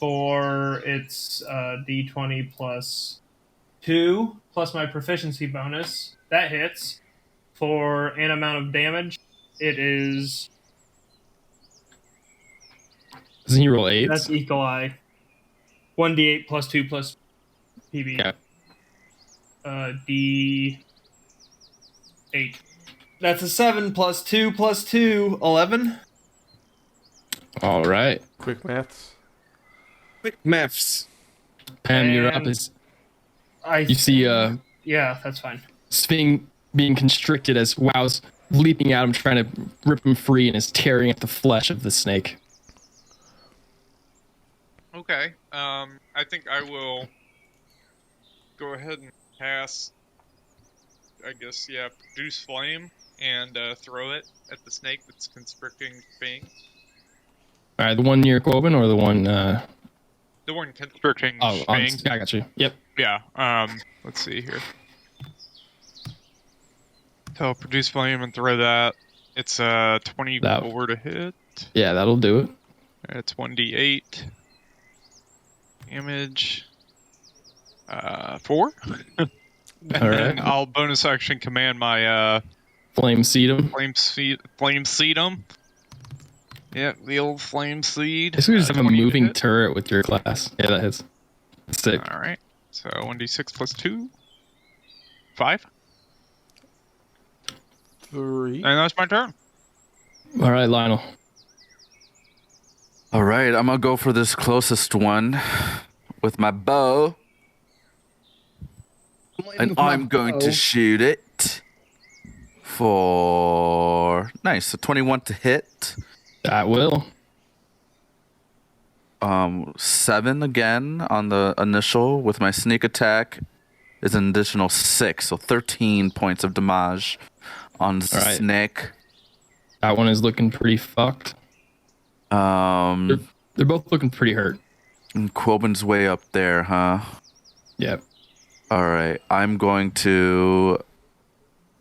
For its D20 plus 2 plus my proficiency bonus. That hits for an amount of damage. It is... Doesn't he roll 8? That's equal eye. 1d8 plus 2 plus PB. Okay. D8. That's a 7 plus 2 plus 2. 11. All right. Quick maths. Quick maths. Pam, you're up. You see yeah, that's fine. Sphing being constricted as Wow's leaping at him, trying to rip him free, and is tearing at the flesh of the snake. Okay. I think I will go ahead and cast, I guess, yeah, produce flame and throw it at the snake that's constricting Fing. All right, the one near Quoven or the one? The one constricting Fing. I got you. Yep. Yeah. Let's see here. So produce flame and throw that. It's 24 to hit. Yeah, that'll do it. It's 1d8 damage. 4. All right. I'll bonus action command my flame seed him. Flame seed him. Yeah, the old flame seed. I guess we just have a moving turret with your class. Yeah, that hits. Sick. All right. So 1d6 plus 2. 5. 3. And that's my turn. All right, Lionel. All right, I'm gonna go for this closest one with my bow, and I'm going to shoot it for nice. A 21 to hit. That will. 7 again on the initial with my sneak attack is an additional 6, so 13 points of damage on the snake. That one is looking pretty fucked. They're both looking pretty hurt. And Quoben's way up there, huh? Yep. All right, I'm going to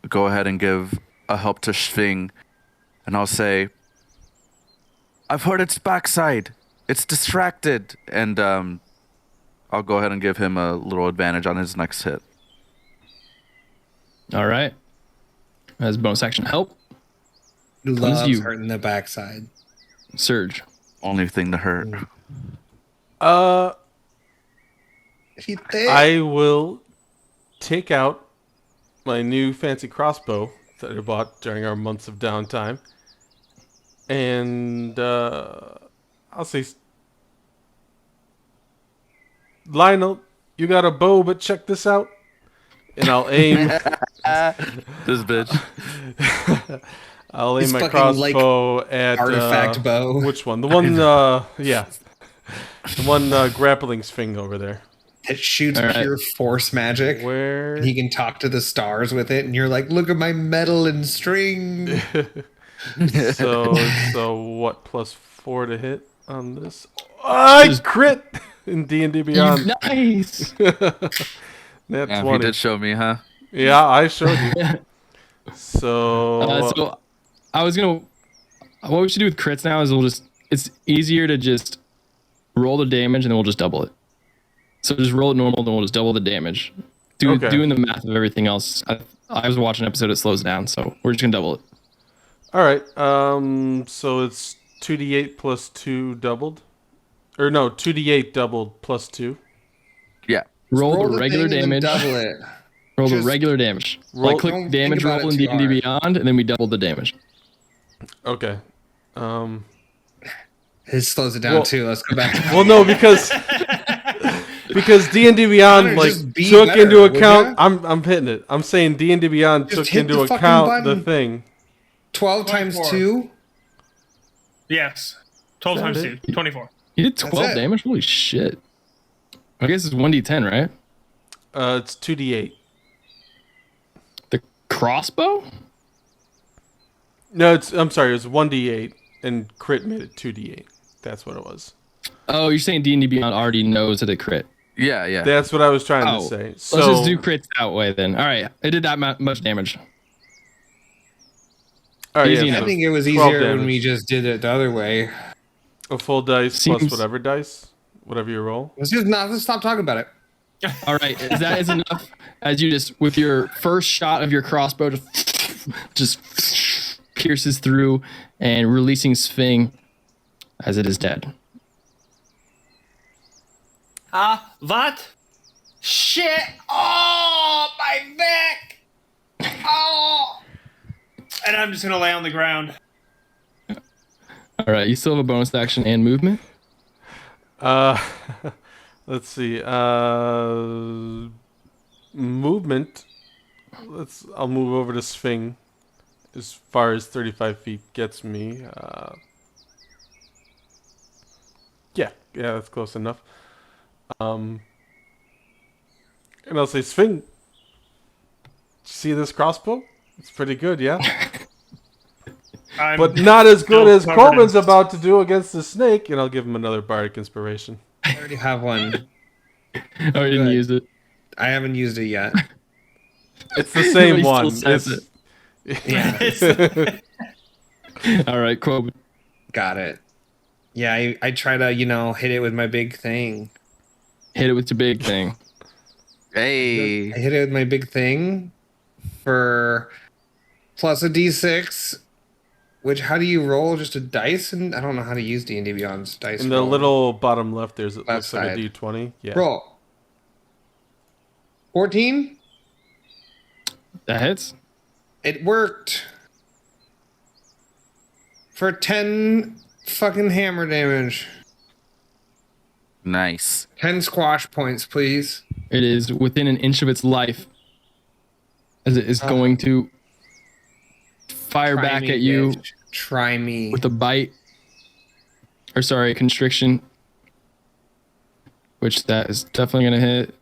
go ahead and give a help to Sving, and I'll say, I've heard its backside. It's distracted. And I'll go ahead and give him a little advantage on his next hit. All right. As bonus action help. Loves hurting the backside. Surge. Only thing to hurt. I will take out my new fancy crossbow that I bought during our months of downtime. And I'll say, Lionel, you got a bow, but check this out. And I'll aim. This bitch. I'll aim my crossbow at artifact bow. Which one? The one, yeah, the one grappling Sphinx over there. It shoots pure force magic. Where and he can talk to the stars with it, and you're like, "Look at my metal and string." So what? +4 to hit on this? I crit in D&D Beyond. Nice. That's yeah, you did show me, huh? Yeah, I showed you. So I was gonna. What we should do with crits now is it's easier to just roll the damage and then we'll just double it. So just roll it normal, then we'll just double the damage. Doing the math of everything else. I was watching an episode, it slows down, so we're just gonna double it. All right. So it's 2d8 plus 2 doubled, or no, 2d8 doubled plus 2. Yeah. Roll the regular damage. Double it. Roll the regular damage. Click damage roll in D&D Beyond, and then we double the damage. Okay. It slows it down too. Let's go back. Well, no, because D&D Beyond took into account. I'm hitting it. I'm saying D&D Beyond took into account the thing. 12 times 2. Yes. 12 times 2. 24. You did 12 damage? Holy shit. I guess it's 1d10, right? It's 2d8. The crossbow? No, I'm sorry. It was 1d8, and crit made it 2d8. That's what it was. Oh, you're saying D&D Beyond already knows that it crit. Yeah, yeah. That's what I was trying to say. So, let's just do crits that way then. All right. It did that much damage. All right, I think it was easier when we just did it the other way. A full dice plus whatever dice, whatever you roll. Let's stop talking about it. All right, is enough? As you just with your first shot of your crossbow, just pierces through and releasing Sphinx as it is dead. What? Shit! Oh, my neck! Oh! And I'm just gonna lay on the ground. All right, you still have a bonus action and movement. Let's see. Movement. I'll move over to Sphinx as far as 35 feet gets me. Yeah, that's close enough. And I'll say, Sphinx, see this crossbow? It's pretty good, yeah? But not as good as Corbin's about to do against the snake. And I'll give him another bardic inspiration. I already have one. I didn't use it. I haven't used it yet. It's the same He one. still says it. Yeah. All right, Quob. Got it. Yeah, I try to, hit it with my big thing. Hit it with your big thing. Hey. I hit it with my big thing for plus a d6, which, how do you roll? Just a dice? And I don't know how to use D&D Beyond's dice. In the little bottom left, it Left looks like side. a d20. Yeah. Roll. 14? That hits. It worked. For 10 fucking hammer damage. Nice. 10 squash points, please. It is within an inch of its life as it is going to fire Try back me, at you bitch. Try me. with a bite. Or sorry, constriction. Which that is definitely going to hit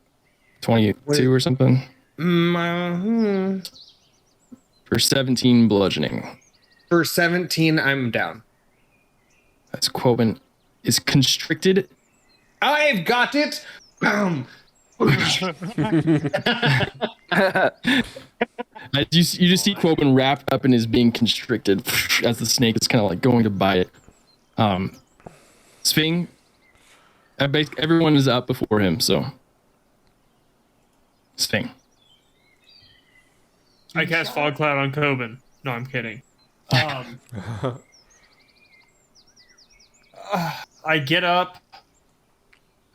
22 or something. For 17 bludgeoning. For 17, I'm down. That's Quoven is constricted. I've got it. Boom. You just see Quoven wrapped up and is being constricted as the snake is kind of like going to bite it. Sphinx, everyone is up before him, so Sphinx. I cast Fog Cloud on Coben. No, I'm kidding. I get up.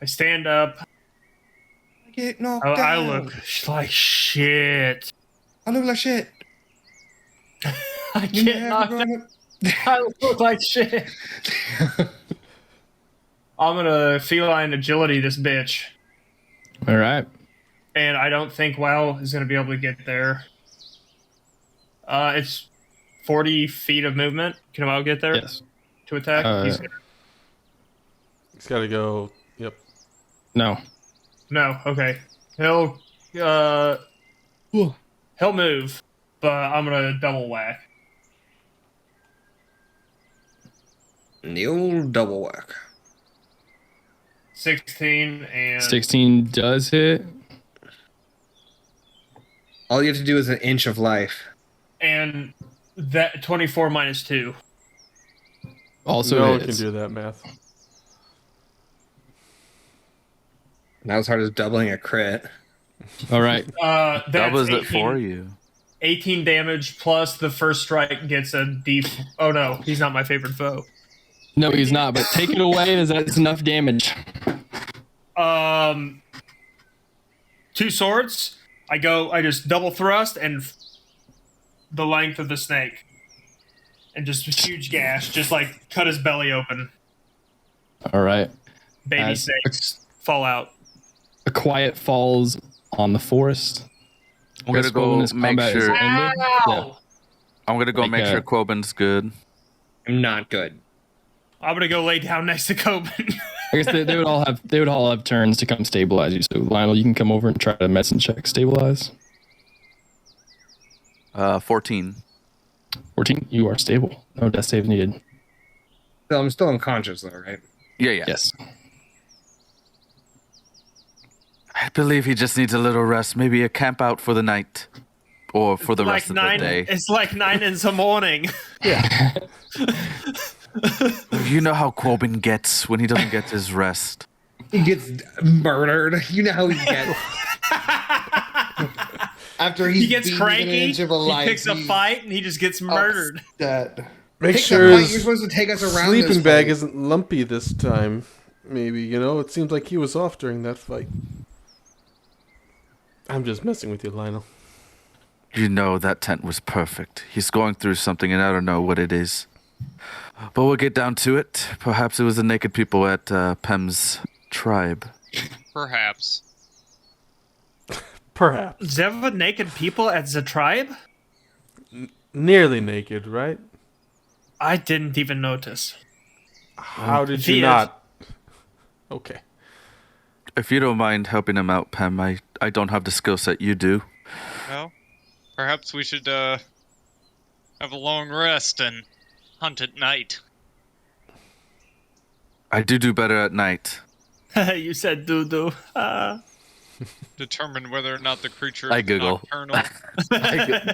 I stand up. I get knocked I down. look like shit. I look like shit. I get knocked down. I look like shit. I'm gonna feline agility this bitch. All right. And I don't think WoW is gonna be able to get there. It's 40 feet of movement. Can WoW get there? Yes. To attack? He's got to go. Yep. No. No, okay. He'll move, but I'm gonna double whack. The old double whack. 16 and 16 does hit. All you have to do is an inch of life. and that 24 minus 2. Also no one hits. can do that math. Not as hard as doubling a crit. All right. That's Doubles 18, it for you. 18 damage plus the first strike gets a D. Oh no, he's not my favorite foe. No, he's not. But take it away. That's enough damage. 2 swords. I just double thrust and the length of the snake, and just a huge gash, just like cut his belly open. All right. Baby As- snakes fall out. A quiet falls on the forest. I'm gonna go Quoven's make combat is sure. ended. Yeah. I'm gonna go Like, make sure Quoben's good. I'm not good. I'm gonna go lay down next to Coben. I guess they would all have turns to come stabilize you. So Lionel, you can come over and try to medicine check stabilize. 14. 14, you are stable. No death save needed. So I'm still unconscious though, right? Yeah. Yes. I believe he just needs a little rest. Maybe a camp out for the night. Or for the rest of the day. It's like 9 in the morning. You know how Quoben gets when he doesn't get his rest. He gets murdered. You know how he gets. After He gets beaten an cranky. inch of a He life, picks a he's fight and he just gets murdered. upset. Make Pick the sure fight. his You're supposed to take us around. sleeping this bag fight. isn't lumpy this time. Maybe, you know? It seems like he was off during that fight. I'm just messing with you, Lionel. You know that tent was perfect. He's going through something and I don't know what it is. But we'll get down to it. Perhaps it was the naked people at Pem's tribe. Perhaps. Perhaps. Is there ever naked people at the tribe? Nearly naked, right? I didn't even notice. How did you Weird. not? Okay. If you don't mind helping him out, Pem, I don't have the skill set you do. Well, perhaps we should have a long rest and hunt at night. I do better at night. You said doo-doo. Determine whether or not the creature I is giggle. nocturnal.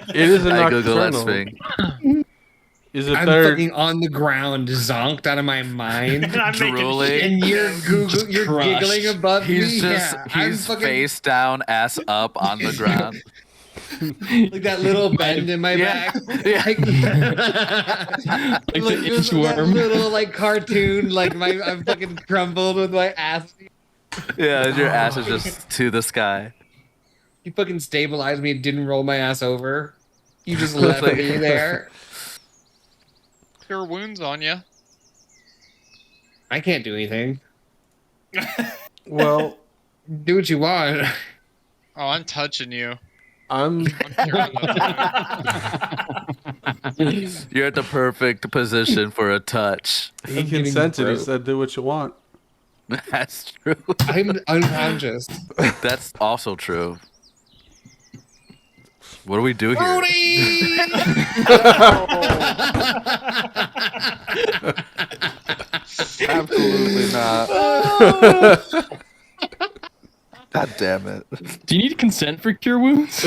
It is a I Google that nocturnal. thing. Is it I'm better? fucking on the ground, zonked out of my mind. And I'm making Drooling. shit. And you're Crushed. giggling above He's me. just I'm he's fucking face down, ass up on the ground. like that little bend in my Yeah. back. Yeah. Like, Like like the this that inchworm. little like cartoon. Like I'm fucking crumbled with my ass. Yeah, your ass is just to the sky. You fucking stabilized me and didn't roll my ass over. You just left me there. Cure wounds on you. I can't do anything. Well, Do what you want. Oh, I'm touching you. I'm. I'm curing you. You're at the perfect position for a touch. He I'm getting consented. He broke. said, "Do what you want." That's true. I'm unconscious. That's also true. What do we do here? Rudy! Absolutely not. God damn it. Do you need consent for cure wounds?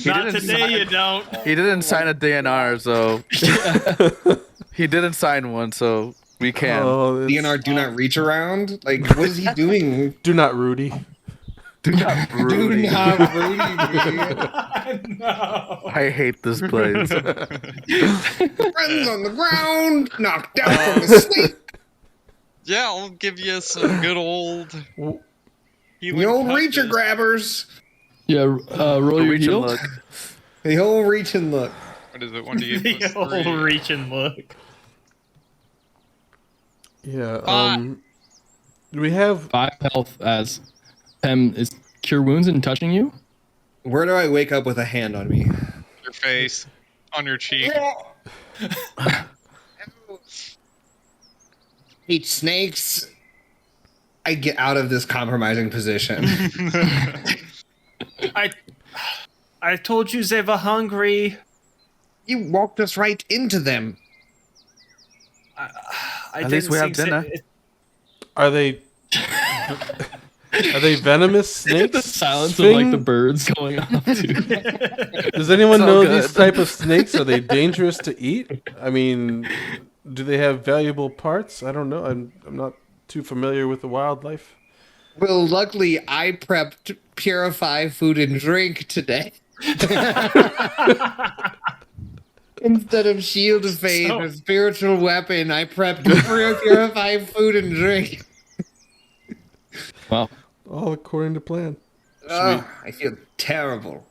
Not today, you don't. He didn't sign a DNR, so he didn't sign one, so we can. Oh, it's- DNR, do not reach around. Like, what is he doing? Do not, Rudy. Do not Do Rudy. not Rudy. No. I hate this place. Friends on the ground, knocked down from the snake. Yeah, I'll give you some good old healing The old touches. reacher grabbers. Yeah, roll your Reach and heal. look. The old reach and look. What is it? 1d8 The plus old 3. reach and look. Yeah. Fine. Do we have? 5 health as Pem is cure wounds and touching you. Where do I wake up with a hand on me? Your face, on your cheek. Hate snakes. I get out of this compromising position. I told you they were hungry. You walked us right into them. At least we have dinner. Are they? Are they venomous snakes? The silence of Thing? like the birds going off. Too. Does anyone So know good. these type of snakes? Are they dangerous to eat? I mean, do they have valuable parts? I don't know. I'm not too familiar with the wildlife. Well, luckily, I prepped purify food and drink today. Instead of shield of faith or spiritual weapon, I prepped purify food and drink. Wow. All according to plan. Oh, I feel terrible.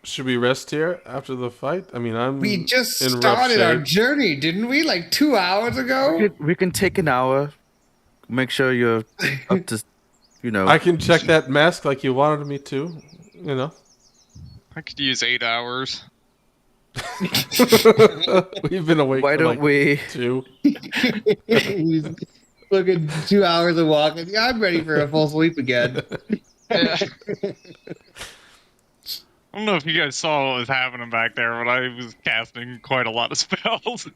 Should we rest here after the fight? I mean, I'm. We just in rough started our shape. journey, didn't we? Like 2 hours ago? We can take an hour. Make sure you're up to, I can check that mask like you wanted me to. You know. I could use 8 hours. We've been awake. Why for don't like we? 2. He's looking 2 hours of walking. I'm ready for a full sleep again. Yeah. I don't know if you guys saw what was happening back there, but I was casting quite a lot of spells.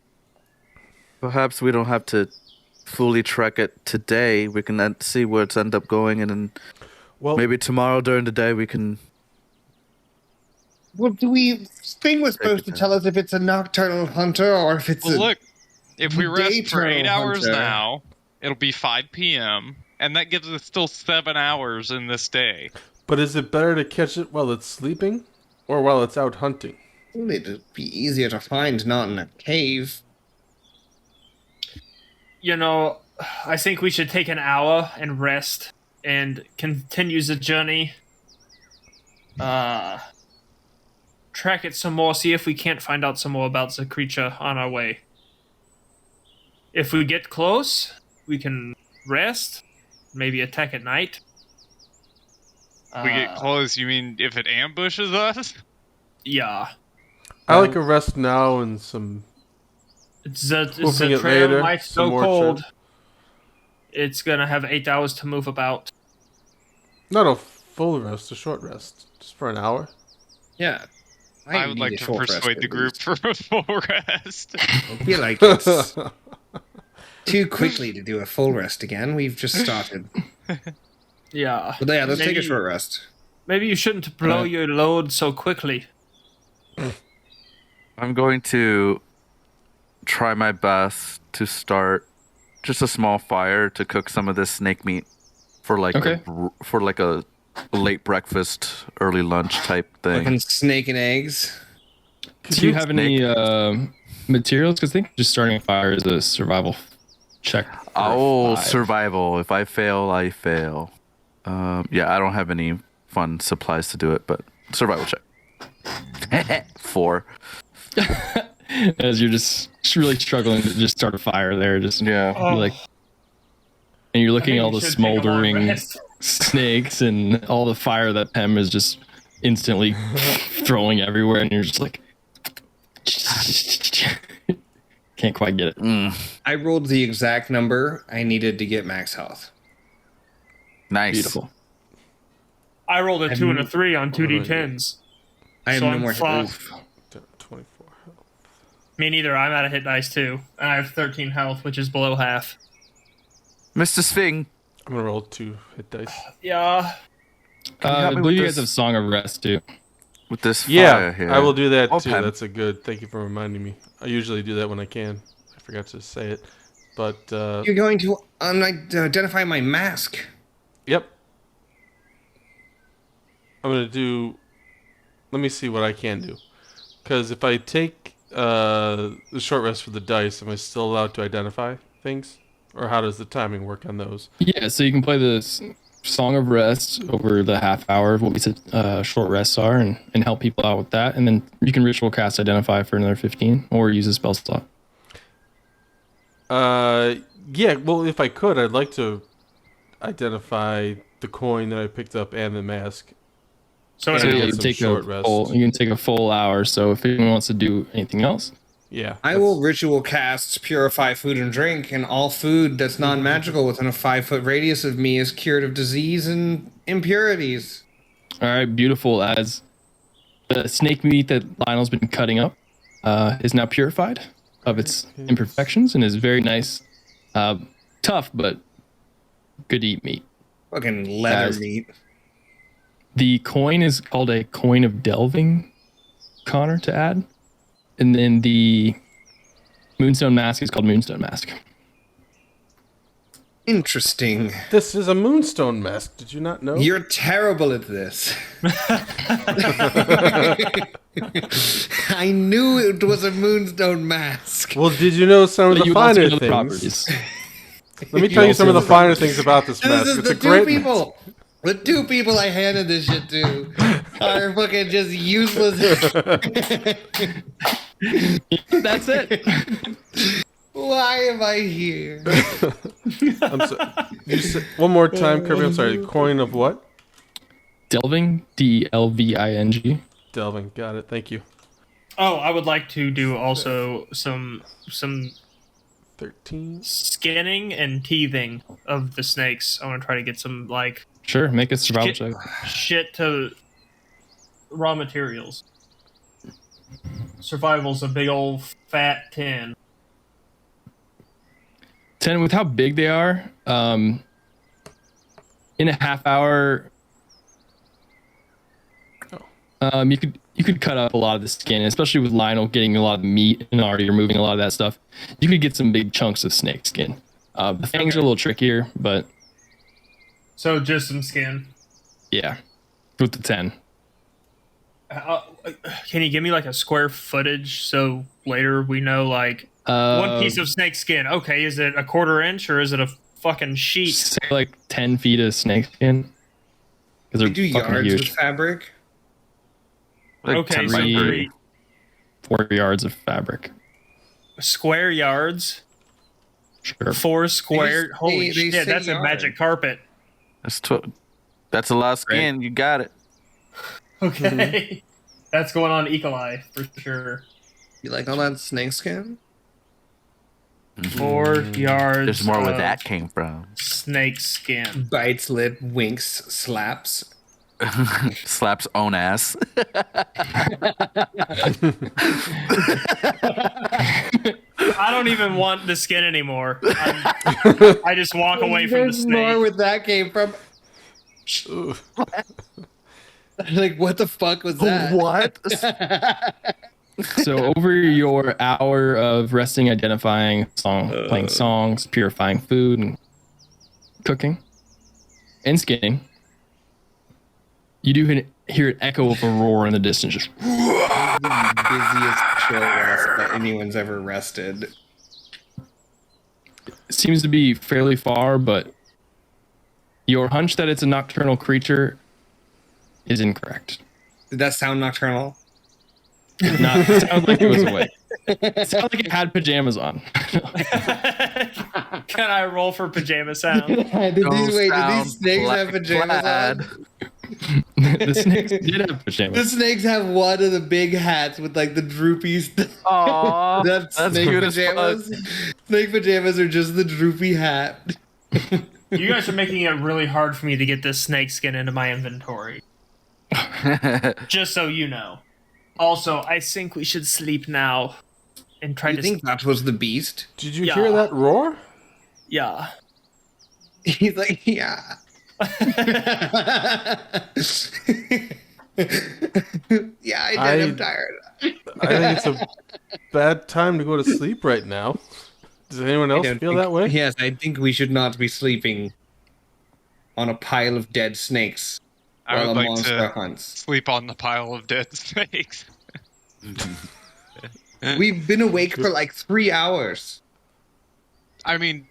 Perhaps we don't have to fully track it today. We can then see where it's end up going, and then Well, maybe tomorrow during the day we can. Well, Thing was supposed to tell us if it's a nocturnal hunter or if it's Well, a... look, if we rest for 8 Daytime hours hunter. now, it'll be 5 p.m., and that gives us still 7 hours in this day. but is it better to catch it while it's sleeping, or while it's out hunting? It'd be easier to find, not in a cave. You know, I think we should take an hour and rest and continue the journey. Track it some more, see if we can't find out some more about the creature on our way. If we get close, we can rest, maybe attack at night. We get close, you mean if it ambushes us? Yeah. I like a rest now and some. It's Hoofing the it trail later, might some so more cold. trips. it's gonna have 8 hours to move about. Not a full rest, a short rest, just for an hour. Yeah. I would like to persuade the group for a full rest. I feel like it's too quickly to do a full rest again. We've just started. Yeah. But yeah, let's take a short rest. Maybe you shouldn't blow your load so quickly. I'm going to try my best to start just a small fire to cook some of this snake meat for like a late breakfast, early lunch type thing. Fucking snake and eggs. Do you have any materials? Because I think just starting a fire is a survival check. Survival. If I fail, I fail. Yeah, I don't have any fun supplies to do it, but survival check. 4. As you're just really struggling to just start a fire there, and you're looking at all the smoldering snakes and all the fire that Pem is just instantly throwing everywhere, and you're just like, can't quite get it. I rolled the exact number I needed to get max health. Nice. Beautiful. I rolled a 2 and a 3 on 2d10s. I have no more health. 24 health. Me neither. I'm out of hit dice too. And I have 13 health, which is below half. Mr. Sving. I'm gonna roll 2 hit dice. Yeah. I believe you guys have Song of Rest too. With this fire here. I will do that too. Pem. That's a good. Thank you for reminding me. I usually do that when I can. I forgot to say it, but You're going to identify my mask. Yep. I'm gonna do. Let me see what I can do, because if I take the short rest for the dice, am I still allowed to identify things, or how does the timing work on those? Yeah, so you can play the Song of Rest over the half hour of what we said short rests are, and help people out with that, and then you can ritual cast Identify for another 15, or use a spell slot. Yeah. Well, if I could, I'd like to identify the coin that I picked up and the mask. So So an you hour. can take short a rest. full, you can take a full hour. So if anyone wants to do anything else, Yeah. I will ritual cast Purify Food and Drink, and all food that's non-magical within a 5-foot radius of me is cured of disease and impurities. all right, beautiful. As the snake meat that Lionel's been cutting up is now purified of its imperfections and is very nice, tough but good to eat meat. Fucking leather As- meat. The coin is called a coin of delving, Connor, to add. And then the Moonstone Mask is called Moonstone Mask. Interesting. This is a moonstone mask. Did you not know? You're terrible at this. I knew it was a moonstone mask. Well, did you know some of the You also finer know the things? properties. Let me tell you some of the finer things about this mask. This is It's the a great people. The 2 people I handed this shit to are fucking just useless. That's it. Why am I here? I'm so, one more time, Kirby. I'm sorry. Coin of what? Delving, Delving. Delving. Got it. Thank you. Oh, I would like to do also some 13. scanning and teething of the snakes. I want to try to get some like Sure, make a survival check. shit to raw materials. Survival's a big old fat 10. 10, with how big they are, in a half hour, you could cut up a lot of the skin, especially with Lionel getting a lot of the meat and already removing a lot of that stuff. You could get some big chunks of snake skin. The fangs are a little trickier, but So just some skin. yeah, with the 10. Can you give me like a square footage so later we know like one piece of snake skin? Okay, is it a 1/4 inch or is it a fucking sheet? Say like 10 feet of snake skin. Because You they're do fucking yards huge. with fabric? Like Okay, 10 so by 30. 3 4 yards of fabric. square yards. Sure. 4 square. They- Holy they shit, say that's a yard. magic carpet. That's a lot of skin. You got it. Okay. That's going on Eagle Eye for sure. You like all that snake skin? 4 yards. There's more where of that came from. Snake skin. Bites lip, winks, slaps. Slaps own ass. I don't even want the skin anymore. I just walk away from the There's more snake. where that came from. Like, what the fuck was that? What? So over your hour of resting, identifying, playing songs, purifying food, and cooking, and skinning, you do hear an echo of a roar in the distance. Just The busiest short rest that anyone's ever rested. it seems to be fairly far, but your hunch that it's a nocturnal creature is incorrect. Did that sound nocturnal? It sounds like it was awake. It sounds like it had pajamas on. Can I roll for pajama sound? Did these snakes have pajamas on? The snakes did have The pajamas. snakes have one of the big hats with like the droopy stuff. Aww, That's snake cute as pajamas. Snake pajamas are just the droopy hat. You guys are making it really hard for me to get this snake skin into my inventory. Just so you know. Also, I think we should sleep now and try You to. think that was the beast? Did you Yeah. hear that roar? Yeah. He's like, yeah. Yeah, I did. I'm tired. I think it's a bad time to go to sleep right now. Does anyone else feel that way? Yes, I think we should not be sleeping on a pile of dead snakes I while would a like monster to hunts. sleep on the pile of dead snakes. We've been awake for like 3 hours. I mean,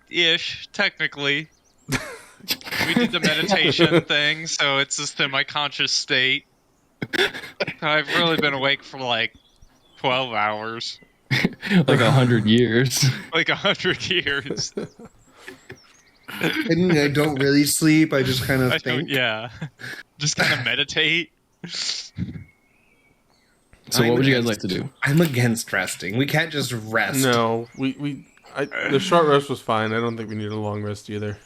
ish, technically. We did the meditation thing, so it's a semi-conscious state. I've really been awake for like 12 hours. Like 100 years. Like 100 years. And I don't really sleep. I just kind of think. Yeah. Just kind of meditate. So what would you guys like to do? I'm against resting. We can't just rest. No, the short rest was fine. I don't think we need a long rest either.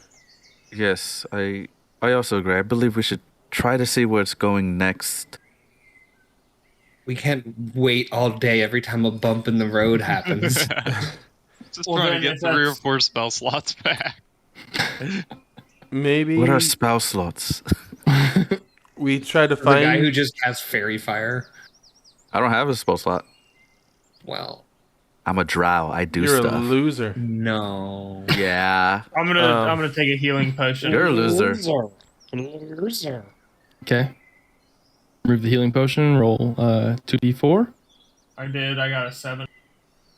Yes, I also agree. I believe we should try to see where it's going next. We can't wait all day every time a bump in the road happens. Just Well, trying to then get if 3 or that's- 4 spell slots back. Maybe What are spell slots? we try to The guy who find. just has fairy fire. I don't have a spell slot. Well, I'm a drow. I do You're a stuff. loser. no. Yeah. I'm gonna take a healing potion. You're a loser. Loser. Okay. Remove the healing potion. Roll 2d4. I did. I got a 7.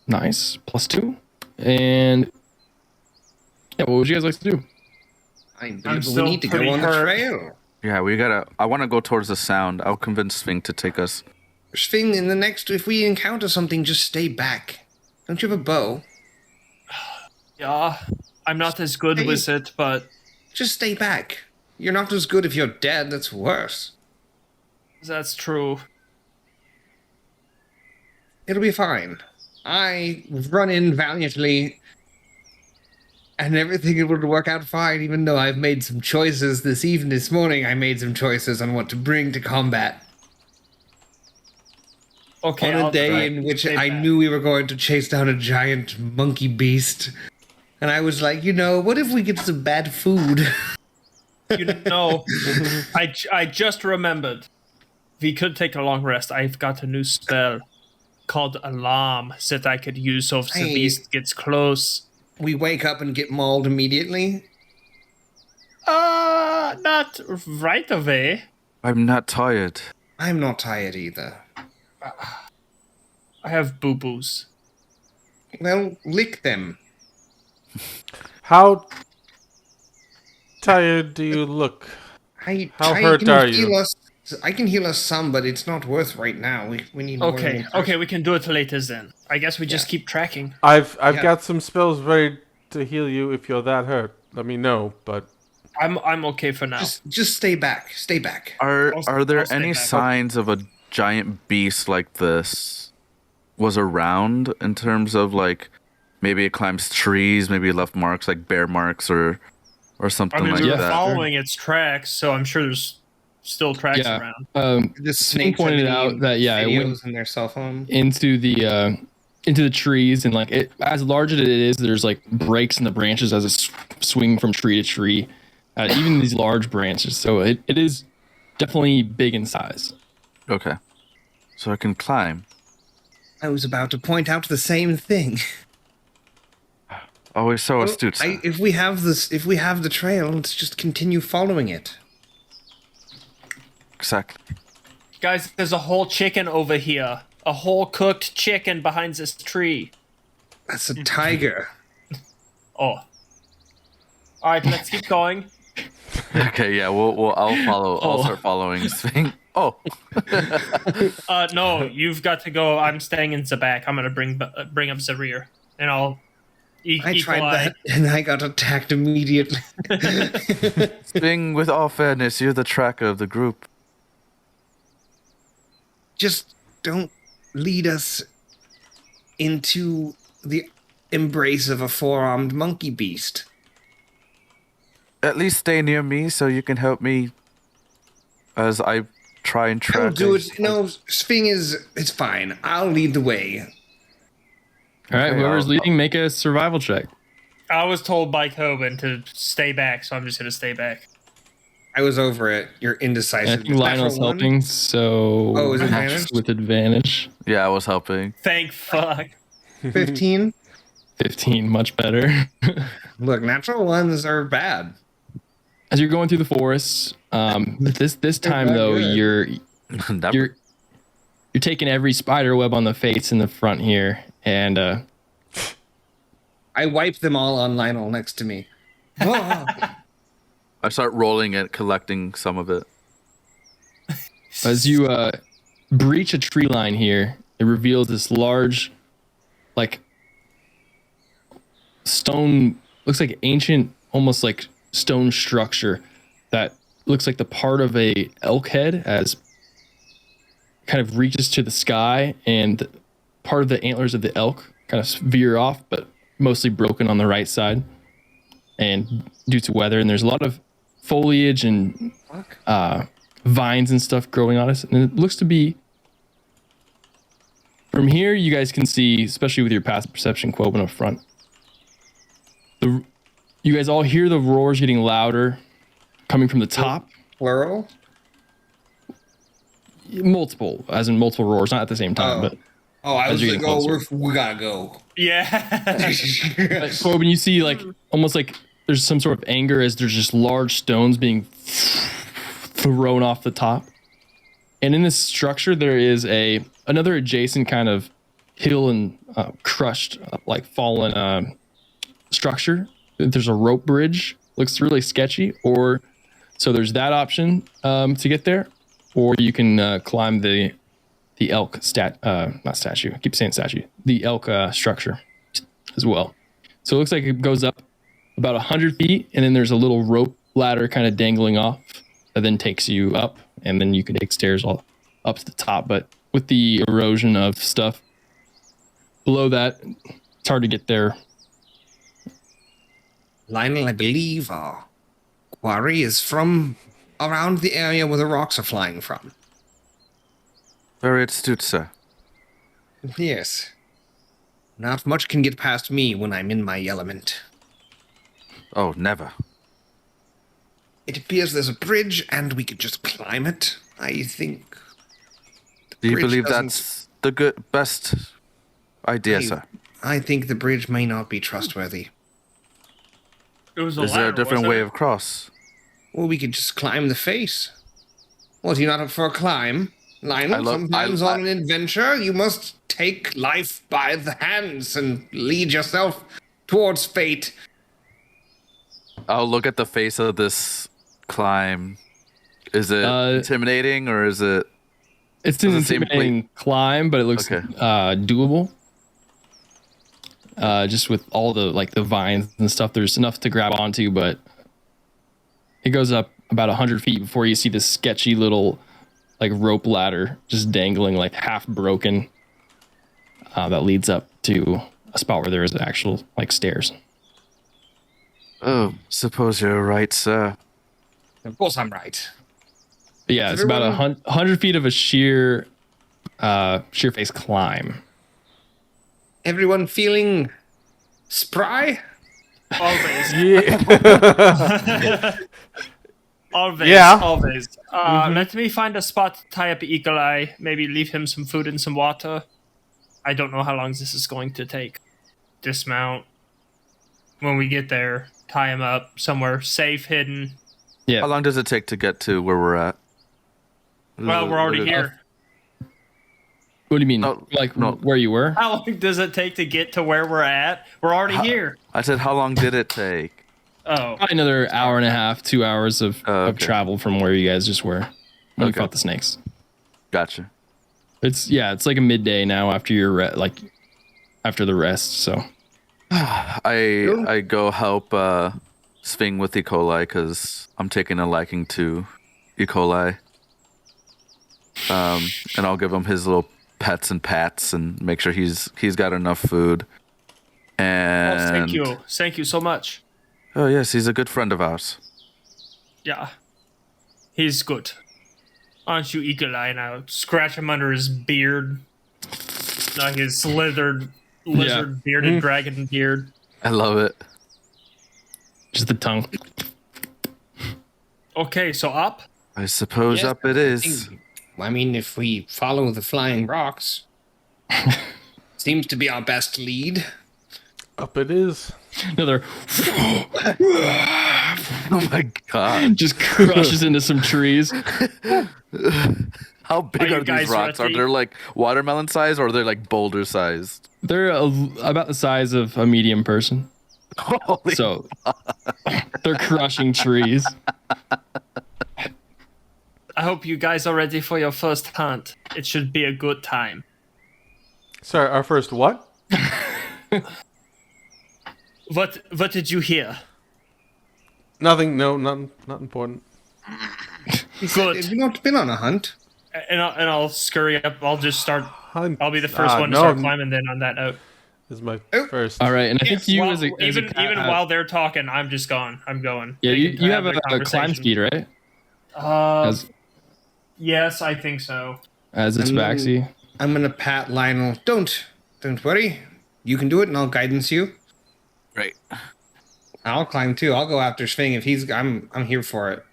Nice. +2. And yeah, what would you guys like to do? I I'm believe we still need to go pretty on the hurt. trail. Yeah, I want to go towards the sound. I'll convince Thing to take us. Thing, in the next, if we encounter something, just stay back. Don't you have a bow? Yeah. I'm not as good Hey. with it, but Just stay back. You're not as good if you're dead. That's worse. that's true. It'll be fine. I run in valiantly, and everything would work out fine, even though I've made some choices this morning. I made some choices on what to bring to combat. Okay. On a I'll try day to in which stay I back. knew we were going to chase down a giant monkey beast. And I was like, what if we get some bad food? You know, I just remembered. We could take a long rest. I've got a new spell called Alarm that I could use so if the Hey. beast gets close. We wake up and get mauled immediately. Not right away. I'm not tired. I'm not tired either. I have boo-boos. Well, lick them. How tired do you look? How hurt can are heal you? us. I can heal us some, but it's not worth right now. We need more Okay, than one okay, we can do it later then. I guess we just keep tracking. I've Yeah. got some spells ready to heal you if you're that hurt. Let me know, but I'm okay for now. Just stay back. Stay back. Are I'll there stay any back. signs of a giant beast like this was around in terms of like maybe it climbs trees, maybe it left marks like bear marks or something like we were that. following its tracks, so I'm sure there's still tracks around. Just Sting snakes pointed out that it went in their cell phone into the trees, and like it, as large as it is, there's like breaks in the branches as it swing from tree to tree, even these large branches. So it is definitely big in size. Okay, so I can climb. I was about to point out the same thing. Always so astute. If we have the trail, let's just continue following it. Exactly. Guys, there's a whole chicken over here. A whole cooked chicken behind this tree. That's a tiger. Oh. Alright, let's keep going. Okay, yeah, I'll follow. I'll start following Sphinx. Oh. No, you've got to go. I'm staying in the back. I'm gonna bring up the rear, and I'll. I tried that, and I got attacked immediately. Sphinx, with all fairness, you're the tracker of the group. Just don't lead us into the embrace of a four-armed monkey beast. At least stay near me so you can help me as I try and track. I'll do it. No, Sphinx it's fine. I'll lead the way. All right, whoever's leading, make a survival check. I was told by Coben to stay back, so I'm just gonna stay back. I was over it. You're indecisive. I think Lionel's helping, so is it advantage? with advantage. Yeah, I was helping. Thank fuck. 15? 15, much better. Look, natural ones are bad. As you're going through the forest, this time though, good. you're taking every spider web on the face in the front here, and I wipe them all on Lionel next to me. I start rolling it, collecting some of it. As you breach a tree line here, it reveals this large, like, stone, looks like ancient, almost like stone structure that looks like the part of a elk head as kind of reaches to the sky, and part of the antlers of the elk kind of veer off, but mostly broken on the right side and due to weather. And there's a lot of foliage and vines and stuff growing on us, and it looks to be, from here you guys can see, especially with your passive perception Quoven up front, you guys all hear the roars getting louder coming from the top. Plural? Multiple, as in multiple roars, not at the same time, but I was like, we gotta go. Yeah. Quoven, you see like almost like there's some sort of anger as there's just large stones being thrown off the top. And in this structure, there is another adjacent kind of hill and crushed, like fallen structure. There's a rope bridge. Looks really sketchy. So there's that option to get there. Or you can climb the elk not statue. I keep saying statue. The elk structure as well. So it looks like it goes up about 100 feet, and then there's a little rope ladder kind of dangling off that then takes you up, and then you can take stairs all up to the top. But with the erosion of stuff below that, it's hard to get there. Lionel, I believe our quarry is from around the area where the rocks are flying from. Very astute, sir. Yes. Not much can get past me when I'm in my element. Oh, never. It appears there's a bridge and we could just climb it, I think. Do you believe that's the best idea, sir? I think the bridge may not be trustworthy. Is there a different way of cross? Well, we could just climb the face. Was you not up for a climb? Lionel, sometimes on an adventure, you must take life by the hands and lead yourself towards fate. I'll look at the face of this climb. Is it intimidating, or is it... It's an intimidating climb, but it looks doable. Just with all the vines and stuff, there's enough to grab onto, but it goes up about 100 feet before you see this sketchy little rope ladder just dangling, half broken. that leads up to a spot where there is actual like stairs. Oh, suppose you're right, sir. Of course I'm right. But yeah, it's about 100 feet of a sheer face climb. Everyone feeling spry? Always. Yeah. Always. Yeah. Always. Let me find a spot to tie up Eagle Eye. Maybe leave him some food and some water. I don't know how long this is going to take. Dismount. When we get there, tie him up somewhere safe, hidden. Yeah. How long does it take to get to where we're at? Well, we're already here. What do you mean? Oh, where you were? How long does it take to get to where we're at? We're already here. I said, how long did it take? Oh. Probably another hour and a half, 2 hours of travel from where you guys just were when we fought the snakes. Gotcha. It's like a midday now after your after the rest. So I go help Sving with E. coli because I'm taking a liking to E. coli. And I'll give him his little pets and pats and make sure he's got enough food. And Thank you so much. Oh yes, he's a good friend of ours. Yeah, he's good. Aren't you, Eagle Eye? Now scratch him under his beard, like his slithered lizard bearded dragon beard. I love it. Just the tongue. Okay, so up. I suppose up it is. I mean, if we follow the flying rocks, seems to be our best lead. Up it is. Another. Oh my god! Just crushes into some trees. How big are these rocks? Are they like watermelon size or are they like boulder sized? They're about the size of a medium person. Holy so they're crushing trees. I hope you guys are ready for your first hunt. It should be a good time. Sorry, our first what? What did you hear? Nothing. No, not important. Good. Have you not been on a hunt? And I'll scurry up. I'll just start. I'll be the first one to no. start climbing. Then on that note, This is my first. All right, and I think you even while they're talking, I'm just gone. I'm going. Yeah, you have a climb speed, right? Yes, I think so. As it's Baxi. I'm gonna pat Lionel. Don't worry. You can do it, and I'll guidance you. Right. I'll climb too. I'll go after Sving if he's. I'm here for it.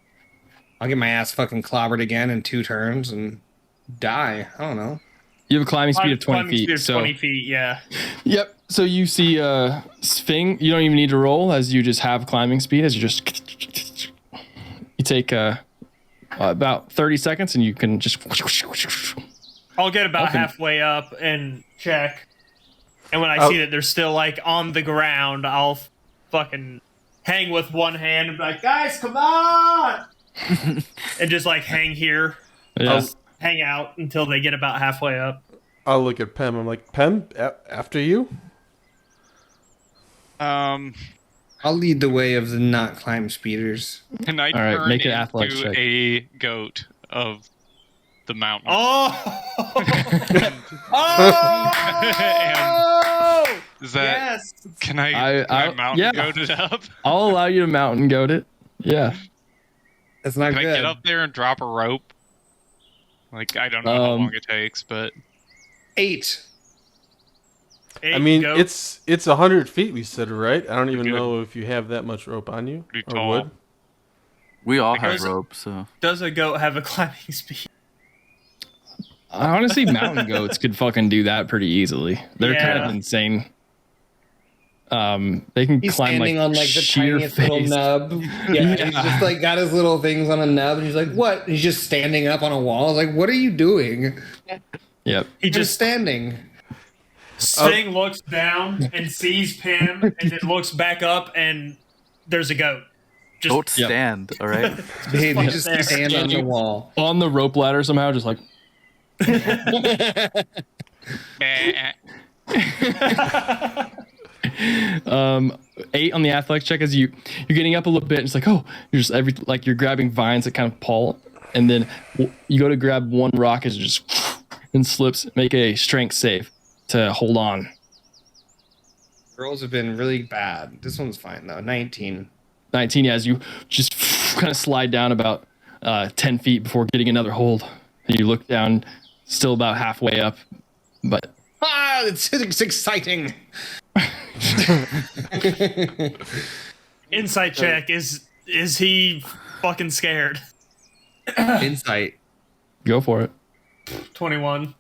I'll get my ass fucking clobbered again in 2 turns and die. I don't know. You have a climbing speed of 20 feet. Speed of 20 feet, yeah. Yep. So you see Sving. You don't even need to roll as you just have climbing speed. As you just you take about 30 seconds and you can just. I'll get about halfway up and check. And when I see that they're still like on the ground, I'll fucking hang with one hand and be like, guys, come on! And just like hang here. Yeah. Hang out until they get about halfway up. I'll look at Pem. I'm like, Pem, after you? I'll lead the way of the not climb speeders. Can I turn make an athletics check. A goat of the mountain? Oh! Is that? Yes. Can I mountain goat it up? I'll allow you to mountain goat it. Yeah. That's not good. Can I get up there and drop a rope? Like, I don't know how long it takes, but 8. I mean, it's 100 feet. We said, right? I don't even know if you have that much rope on you or wood. We all have rope, so. Does a goat have a climbing speed? Honestly, mountain goats could fucking do that pretty easily. They're kind of insane. They can he's climb standing like on like the tiniest little nub. Yeah, he's just like got his little things on a nub, and he's like, "What?" He's just standing up on a wall. Like, what are you doing? Yep. He's just standing. Sting looks down and sees Pim, and then looks back up, and there's a goat. Don't stand, all right? They just stand on the wall. On the rope ladder somehow, just like. 8 on the athletics check as you're getting up a little bit. It's like, oh, you're just you're grabbing vines that kind of pull, and then you go to grab one rock as it just and slips. Make a strength save. to hold on. Rolls have been really bad. This one's fine though. 19. 19, as you just kind of slide down about 10 feet before getting another hold. You look down, still about halfway up, but it's exciting. Insight check. Is he fucking scared? Insight. Go for it. 21.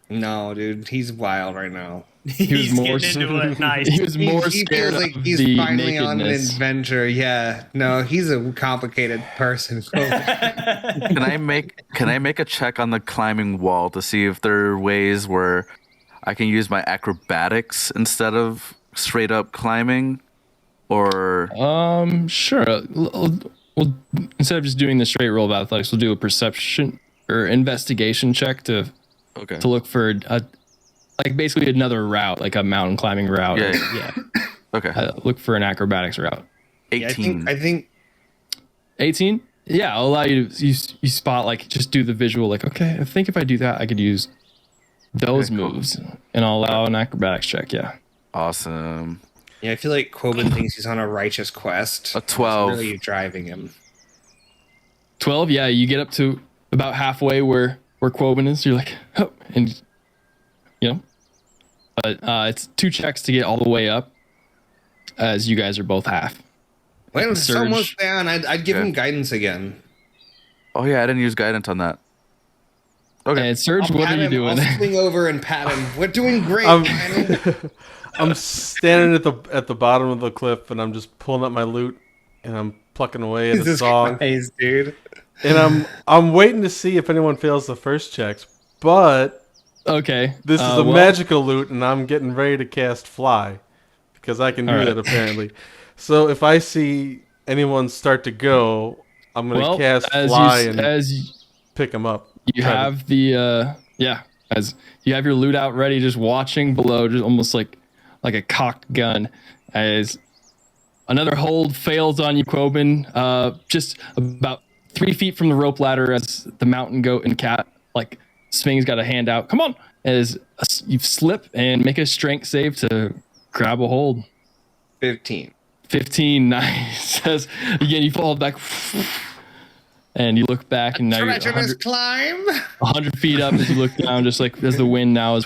No, dude, he's wild right now. He's more getting into it. Nice. He was more he scared feels like of he's the finally on an nakedness. adventure. Yeah, no, he's a complicated person. Can I make a check on the climbing wall to see if there are ways where I can use my acrobatics instead of straight up climbing? Or Sure. We'll instead of just doing the straight roll of athletics, we'll do a perception or investigation check to look for like basically another route, like a mountain climbing route. Yeah. Okay. Look for an acrobatics route. 18. I think 18. Yeah, I'll allow you to you spot, like, just do the visual, like, okay, I think if I do that, I could use those moves, and I'll allow an acrobatics check. Yeah. Awesome. I feel like Quoben thinks he's on a righteous quest. A 12. It's really driving him. 12. Yeah, you get up to about halfway where Quoben is. You're like, oh, and but it's 2 checks to get all the way up, as you guys are both half. Well, it's Surge. almost down. I'd give him guidance again. Oh yeah, I didn't use guidance on that. Okay. And Surge, what are you doing? I'll swing over and pat him. We're doing great. I'm standing at the bottom of the cliff, and I'm just pulling up my loot, and I'm plucking away at a song. Christ, dude. And I'm waiting to see if anyone fails the first checks, but Okay. this is a magical loot, and I'm getting ready to cast Fly because I can do that apparently. So if I see anyone start to go, I'm going to cast Fly and pick them up. You have the as you have your loot out ready, just watching below, just almost like a cocked gun, as another hold fails on you, Quoben. Just about 3 feet from the rope ladder, as the mountain goat and cat, like, Sphinx got a hand out. Come on, as you slip and make a strength save to grab a hold. 15. 15, nice. As again, you fall back, and you look back, and now you're 100 feet up as you look down, just like as the wind now is.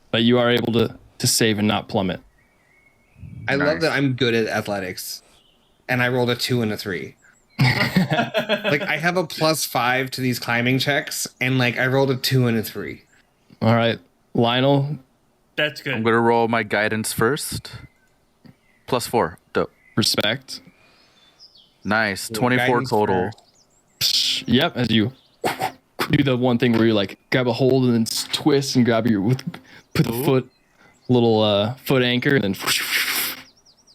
But you are able to save and not plummet. I love that I'm good at athletics, and I rolled a 2 and a 3. Like, I have a +5 to these climbing checks, and like I rolled a 2 and a 3. All right, Lionel. That's good. I'm gonna roll my guidance first. +4. Dope. Respect. Nice. 24 total. Yep. As you do the one thing where you like grab a hold and then twist and grab put the foot, little foot anchor, and then.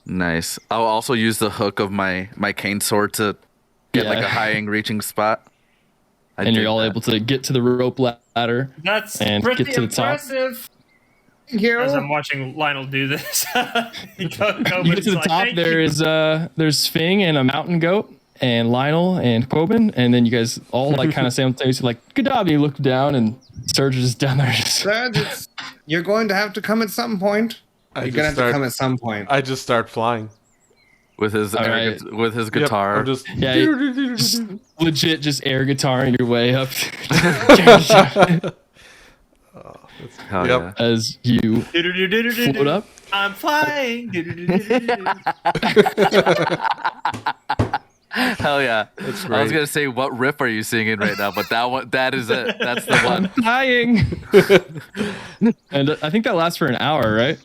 Nice. I'll also use the hook of my cane sword to get like a high reaching spot. And you're all able to get to the rope ladder. That's and pretty get to the top. impressive. As I'm watching Lionel do this, You get to the top. There's Fing and a mountain goat, and Lionel and Quoben, and then you guys all like kind of simultaneously like, good job. You look down, and Surge is down there. Surge, you're going to have to come at some point. You're gonna have to come at some point. I just start flying with his with his guitar. Yep, just legit just air guitaring your way up. Hell yeah. As you float up. I'm flying. Hell yeah. That's I great. was gonna say, what riff are you singing right now? But that is it. That's the one. Flying. And I think that lasts for an hour, right?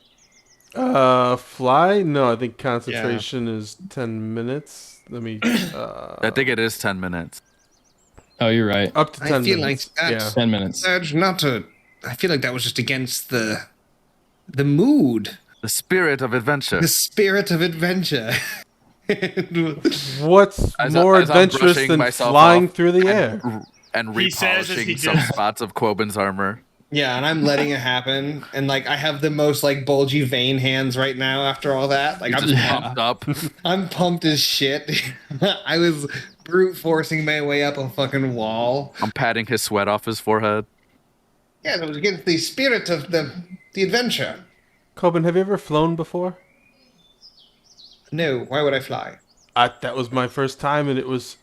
Fly? No, I think concentration is 10 minutes. Let me. I think it is 10 minutes. Oh, you're right. Up to 10 I feel minutes. like that's 10 minutes. Surge, not to. I feel like that was just against the mood, The spirit of adventure. the spirit of adventure. What's As more I'm adventurous brushing than myself flying off through the air? And He says as he repolishing some just- spots of Quoben's armor. Yeah, and I'm letting it happen, and like I have the most like bulgy vein hands right now after all that. Like I'm Pumped up. I'm pumped as shit. I was brute forcing my way up a fucking wall. I'm patting his sweat off his forehead. Yeah, it was against the spirit of the adventure. Coben, have you ever flown before? No, why would I fly? That was my first time, and it was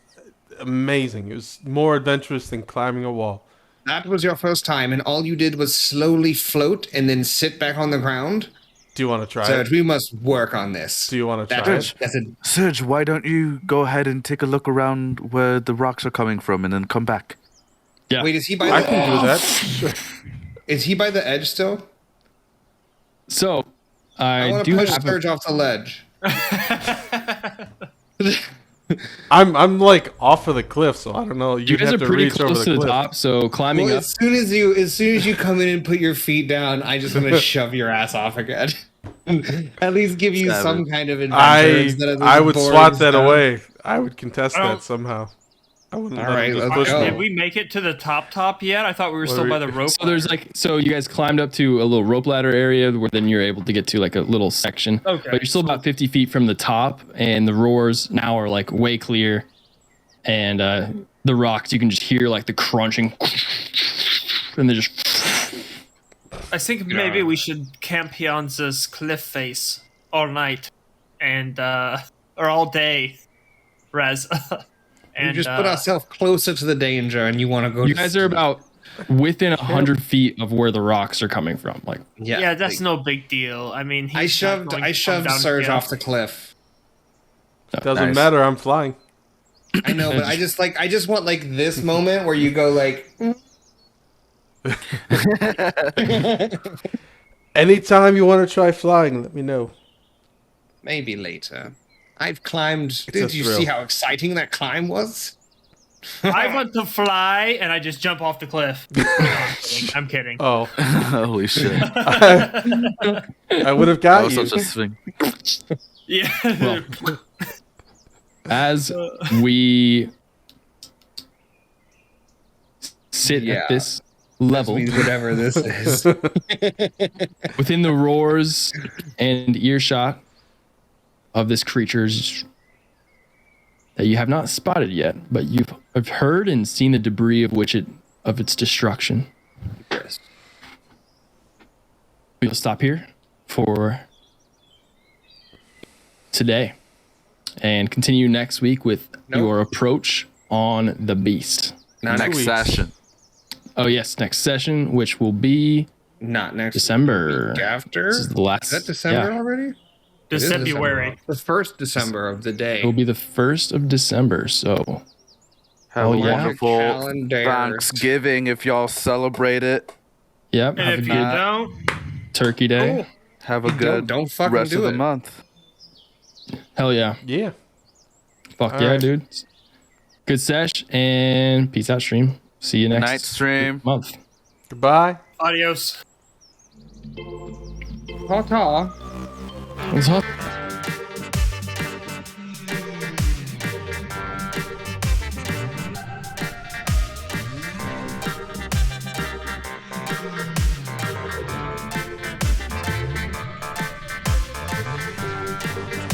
amazing. It was more adventurous than climbing a wall. That was your first time, and all you did was slowly float and then sit back on the ground? Do you want to try Serge, it? we must work on this. Do you want to try it? Serge, why don't you go ahead and take a look around where the rocks are coming from and then come back? Yeah. Wait, is he by I the can do that. Is he by the edge still? So, I want do to push have Serge off the ledge. I'm like off of the cliff, so I don't know. you You'd guys are have to pretty reach over close the to the cliff. top, so climbing Well, up. as soon as you come in and put your feet down, I just want to shove your ass off again. At least give you some kind of adventure instead of this I would boring swat that stuff. away. I would contest Oh. that somehow. I wouldn't All let right, him just let's push go. me. Did we make it to the top yet? I thought we were still by the rope. So there's so you guys climbed up to a little rope ladder area where then you're able to get to like a little section. Okay. But you're still about 50 feet from the top, and the roars now are like way clear, and the rocks you can just hear like the crunching, and they just. I think maybe we should camp here on this cliff face all night, and or all day, Raz. We just put ourselves closer to the danger, and you want to go. You guys are about within 100 feet of where the rocks are coming from. Like, yeah, that's no big deal. I mean, I shoved Serge off the cliff. Doesn't Nice. matter. I'm flying. I know, but I just want like this moment where you go like. Anytime you want to try flying, let me know. Maybe later. I've climbed. a Did you thrill. see how exciting that climb was? I want to fly, and I just jump off the cliff. No, I'm kidding. Oh, Holy shit. I would have That got was you. such a swing. Yeah. well, as we sit Yeah. at this level, Whatever this is. within the roars and earshot of this creature's that you have not spotted yet, but have heard and seen the debris of its destruction. Yes. We'll stop here for today and continue next week with your approach on the beast. Next session. Oh yes, next session, which will be Not next December. week after. This is the last. Is that December yeah. already? It is February. December. The first December of the day. It will be the 1st of December. So Have Oh, a yeah. wonderful Calendar. Thanksgiving if y'all celebrate it. yep, And have a if you good don't, Turkey Day. cool. Have a good Don't fucking rest do of the it. month. Hell yeah, Yeah. fuck All yeah, right. dude. Good sesh and peace out, stream. See you next Night stream. month. Goodbye. Adios. Ta-ta. What's up?